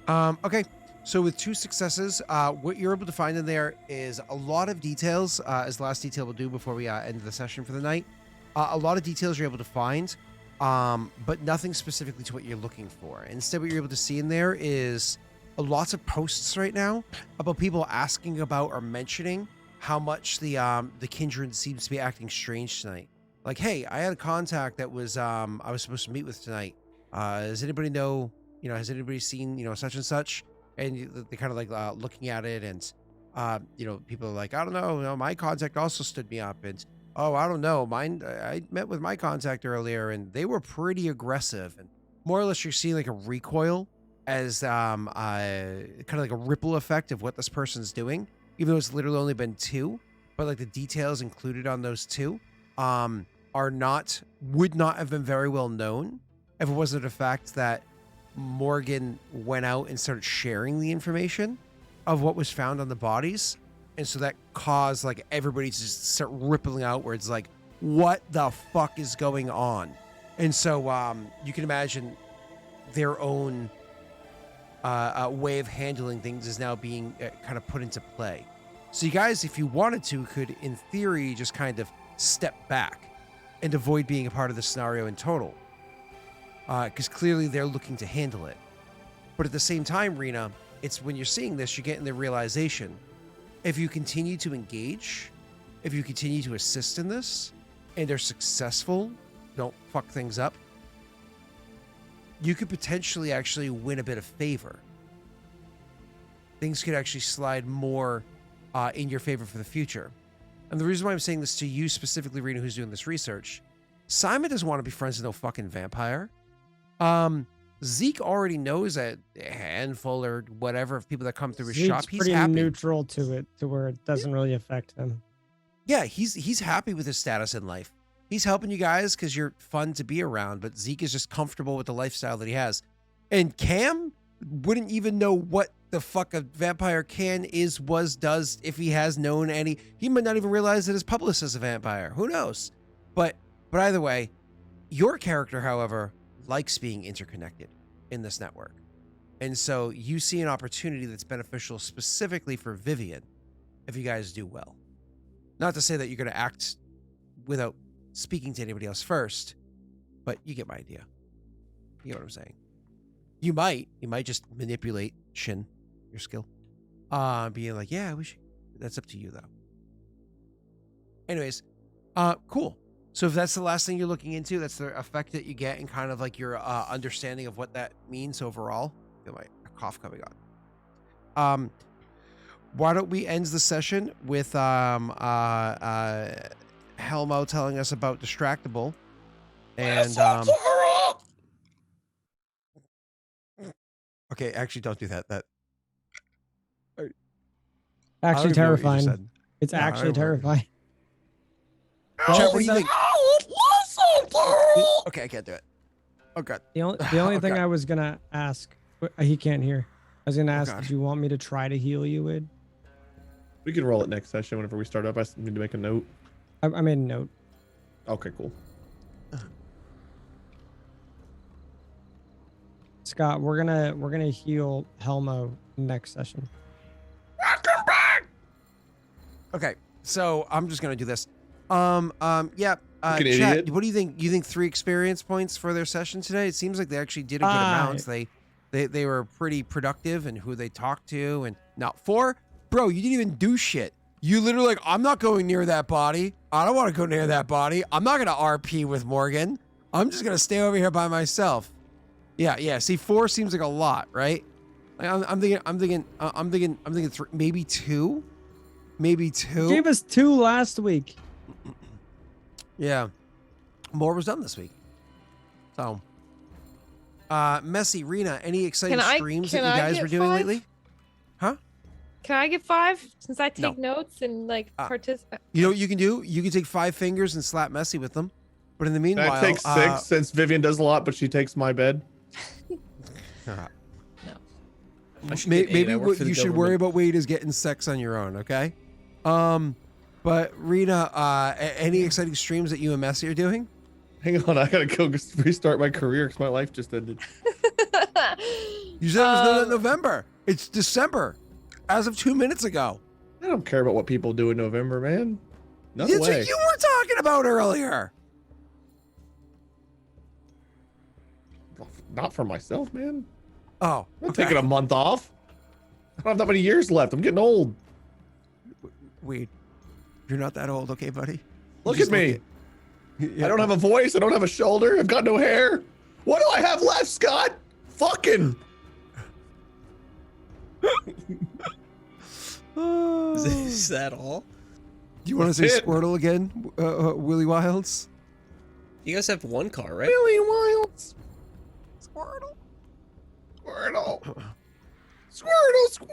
well. Okay. So with 2 successes, what you're able to find in there is a lot of details, as the last detail we'll do before we end the session for the night. A lot of details you're able to find, but nothing specifically to what you're looking for. Instead, what you're able to see in there is lots of posts right now about people asking about or mentioning how much the kindred seems to be acting strange tonight. Like, hey, I had a contact that was I was supposed to meet with tonight. Does anybody know? Has anybody seen such and such? And they kind of like looking at it, and people are like, I don't know, my contact also stood me up, and I don't know, I met with my contact earlier, and they were pretty aggressive, and more or less you're seeing like a recoil as kind of like a ripple effect of what this person's doing, even though it's literally only been 2, but like the details included on those 2 would not have been very well known if it wasn't a fact that Morgan went out and started sharing the information of what was found on the bodies. And so that caused like everybody to just start rippling out where it's like, what the fuck is going on? And so you can imagine their own way of handling things is now being kind of put into play. So you guys, if you wanted to, could in theory just kind of step back and avoid being a part of the scenario in total. Because clearly they're looking to handle it. But at the same time, Rena, it's when you're seeing this, you're getting the realization. If you continue to engage, if you continue to assist in this, and they're successful, don't fuck things up, you could potentially actually win a bit of favor. Things could actually slide more in your favor for the future. And the reason why I'm saying this to you specifically, Rena, who's doing this research, Simon doesn't want to be friends with no fucking vampire. Zeke already knows a handful or whatever of people that come through his shop. He's pretty happy. Neutral to it, to where it doesn't really affect him. Yeah, he's happy with his status in life. He's helping you guys because you're fun to be around, but Zeke is just comfortable with the lifestyle that he has. And Cam wouldn't even know what the fuck a vampire does if he has known any. He might not even realize that his publicist is a vampire. Who knows? But either way, your character, however, likes being interconnected in this network. And so you see an opportunity that's beneficial specifically for Vivian if you guys do well. Not to say that you're going to act without speaking to anybody else first, but you get my idea. You know what I'm saying? You might just manipulate your skill. Being like, yeah, we should. That's up to you though. Anyways, cool. So if that's the last thing you're looking into, that's the effect that you get and kind of like your understanding of what that means overall. Feel my cough coming on. Why don't we end the session with Helmo telling us about Distractable, and okay, actually, don't do that. That Actually even know what you just terrifying. said. It's Yeah, I actually don't remember. terrifying. Chat, what do you think? Okay, I can't do it. Oh god. The only Oh, thing God. I was gonna ask, he can't hear. I was gonna ask, God. did you want me to try to heal you, Wade? We can roll it next session whenever we start up. I need to make a note. I made a note. Okay, cool. Scott, we're gonna heal Helmo next session. Okay, so I'm just gonna do this. Yeah. Fucking Chat, idiot. what do you think? You think 3 experience points for their session today? It seems like they actually did a good amount. They were pretty productive in who they talked to, and now 4, bro, you didn't even do shit. You literally like, I'm not going near that body. I don't want to go near that body. I'm not gonna RP with Morgan. I'm just gonna stay over here by myself. Yeah. See, 4 seems like a lot, right? Like, I'm thinking 3, maybe 2. Maybe 2. You gave us 2 last week. Yeah. More was done this week. So, Messy, Rena, any exciting streams that you guys were doing 5? lately? Huh? Can I get 5 since I No. take notes and like participate? You know what you can do? You can take 5 fingers and slap Messy with them. But in the meanwhile, That takes 6 since Vivian does a lot, but she takes my bed. Maybe what you should worry about, Wade, is getting sex on your own, okay? But Rena, any exciting streams that you and Messy are doing? Hang on, I gotta go restart my career because my life just ended. You said it was not November. It's December, as of 2 minutes ago. I don't care about what people do in November, man. No That's way. what you were talking about earlier. Not for myself, man. Oh, I'm not taking a month off. I don't have that many years left. I'm getting old. Wade, you're not that old, okay, buddy? Look at me. I don't have a voice. I don't have a shoulder. I've got no hair. What do I have left, Scott? Fucking. Is that all? Do you want to say That's it. Squirtle again, Willy Wilds? You guys have 1 car, right? Really Wilds. Squirtle. Squirtle. Squirtle.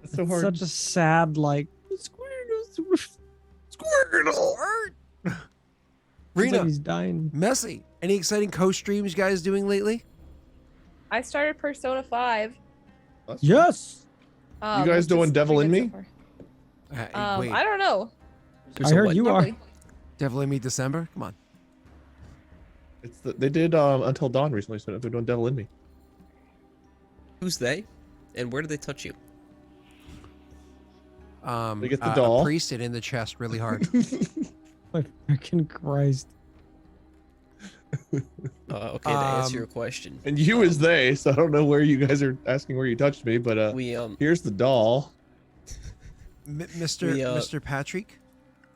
That's so hard. Such a sad like. Squirtle. Rena, He's dying. Messy, any exciting co-streams you guys doing lately? I started Persona 5. Yes. You guys which doing is Devil pretty in good Me? so far. I don't know. There's I a heard what? you are. Probably. Devil in Me December? Come on. They did Until Dawn recently, so they're doing Devil in Me. Who's they? And where do they touch you? They get the doll. A priest it in the chest really hard. My freaking Christ. Okay, to answer your question. And you is they, so I don't know where you guys are asking where you touched me, but We here's the doll. Mr. Patrick?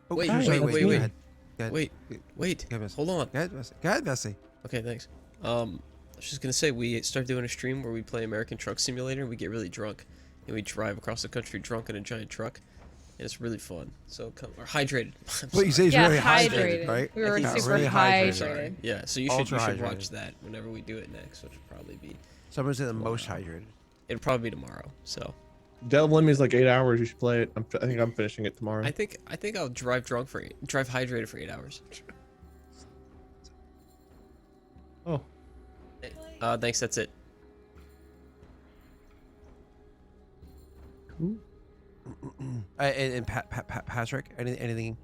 Oh, Wait, sorry, wait, go wait. ahead. Go ahead. Wait, Go ahead, Messy. hold on. Go ahead, Messy. Go ahead, Messy. Okay, thanks. I was just gonna say we started doing a stream where we play American Truck Simulator and we get really drunk, and we drive across the country drunk in a giant truck, and it's really fun. So come or hydrated. I'm What you sorry. say is Yeah, really hydrated, hydrated. right? We were Yeah, super really hydrated. Sorry. Yeah, so you Ultra should hydrated. watch that whenever we do it next, which will probably be Someone said the most hydrated. it'll probably be tomorrow. So Devil in Me is like 8 hours. You should play it. I think I'm finishing it tomorrow. I think I'll drive hydrated for 8 hours. Oh. Thanks. That's it. And Patrick, anything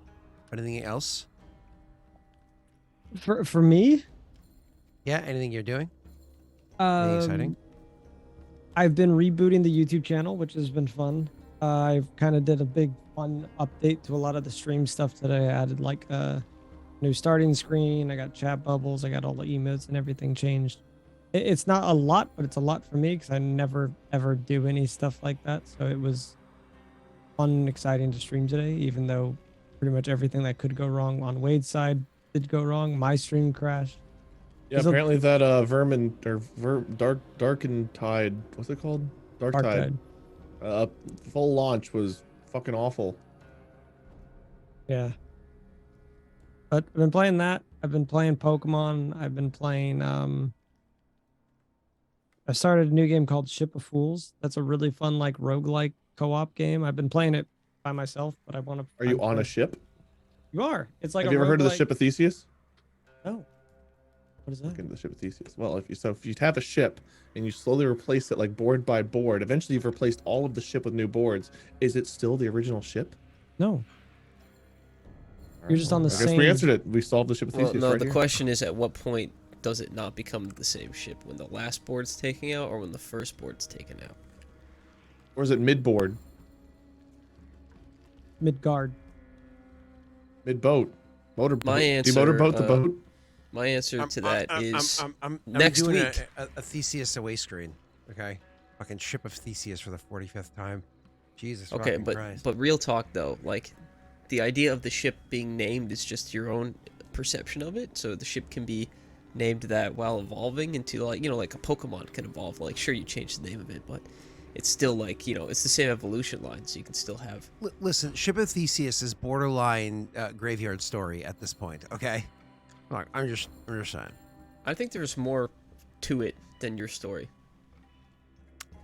else? For me, Yeah, anything you're doing? Anything exciting? I've been rebooting the YouTube channel, which has been fun. I've kind of did a big fun update to a lot of the stream stuff today. I added like new starting screen. I got chat bubbles. I got all the emotes and everything changed. It's not a lot, but it's a lot for me because I never ever do any stuff like that. So it was fun and exciting to stream today, even though pretty much everything that could go wrong on Wade's side did go wrong. My stream crashed. Yeah, apparently that vermin or darkened tide. What's it called? Dark tide. Full launch was fucking awful. Yeah. But I've been playing that. I've been playing Pokemon. I've been playing I started a new game called Ship of Fools. That's a really fun like roguelike co-op game. I've been playing it by myself, but I want to. Are you on a ship? You are. It's like Have you ever heard of the Ship of Theseus? No. What is that? Look into the Ship of Theseus. Well, if you have a ship and you slowly replace it like board by board, eventually you've replaced all of the ship with new boards. Is it still the original ship? No. You're just on the I same. guess we answered it. We solved the Ship of Theseus. No, right the here. question is, at what point does it not become the same ship? When the last board's taken out, or when the first board's taken out? Or is it mid board? Midgard. Mid boat? Motorboat? My answer, Do you motorboat the boat? My answer to that is I'm next doing week. a Theseus away screen. Okay, fucking Ship of Theseus for the 45th time. Jesus. Okay, fucking Christ. but real talk though, like the idea of the ship being named is just your own perception of it. So the ship can be named that while evolving into like like a Pokemon can evolve. Like sure you change the name of it, but it's still like it's the same evolution line, so you can still have. Listen, Ship of Theseus is borderline graveyard story at this point. Okay, look, I'm just saying. I think there's more to it than your story.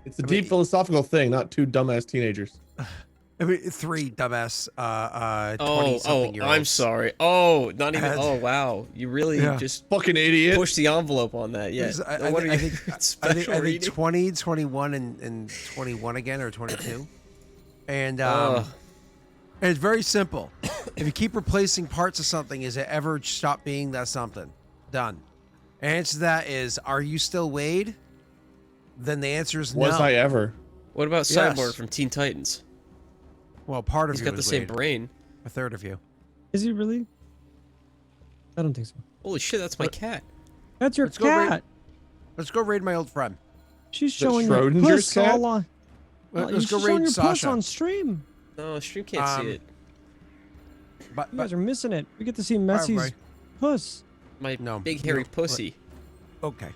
It's a deep philosophical thing, not two dumbass teenagers. I mean, 3 dumbass 20-something year olds. I'm sorry. Oh, not even. Oh, wow. You really just fucking idiot. Pushed the envelope on that. Yeah. I think 20, 21, and 21 again, or 22. And it's very simple. If you keep replacing parts of something, is it ever stop being that something? Done. Answer to that is, are you still Wade? Then the answer is no. Was I ever? What about Cyborg from Teen Titans? Well, part of He's you got the is same Wade. brain. A third of you. Is he really? I don't think so. Holy shit, that's my cat. That's your cat. Let's go raid my old friend. She's showing your Schrodinger's puss cat? all on. Let's go she's showing raid your puss Sasha. on stream. No, stream can't see it. But You guys are missing it. We get to see Messi's puss. My No, big hairy no, pussy. Okay.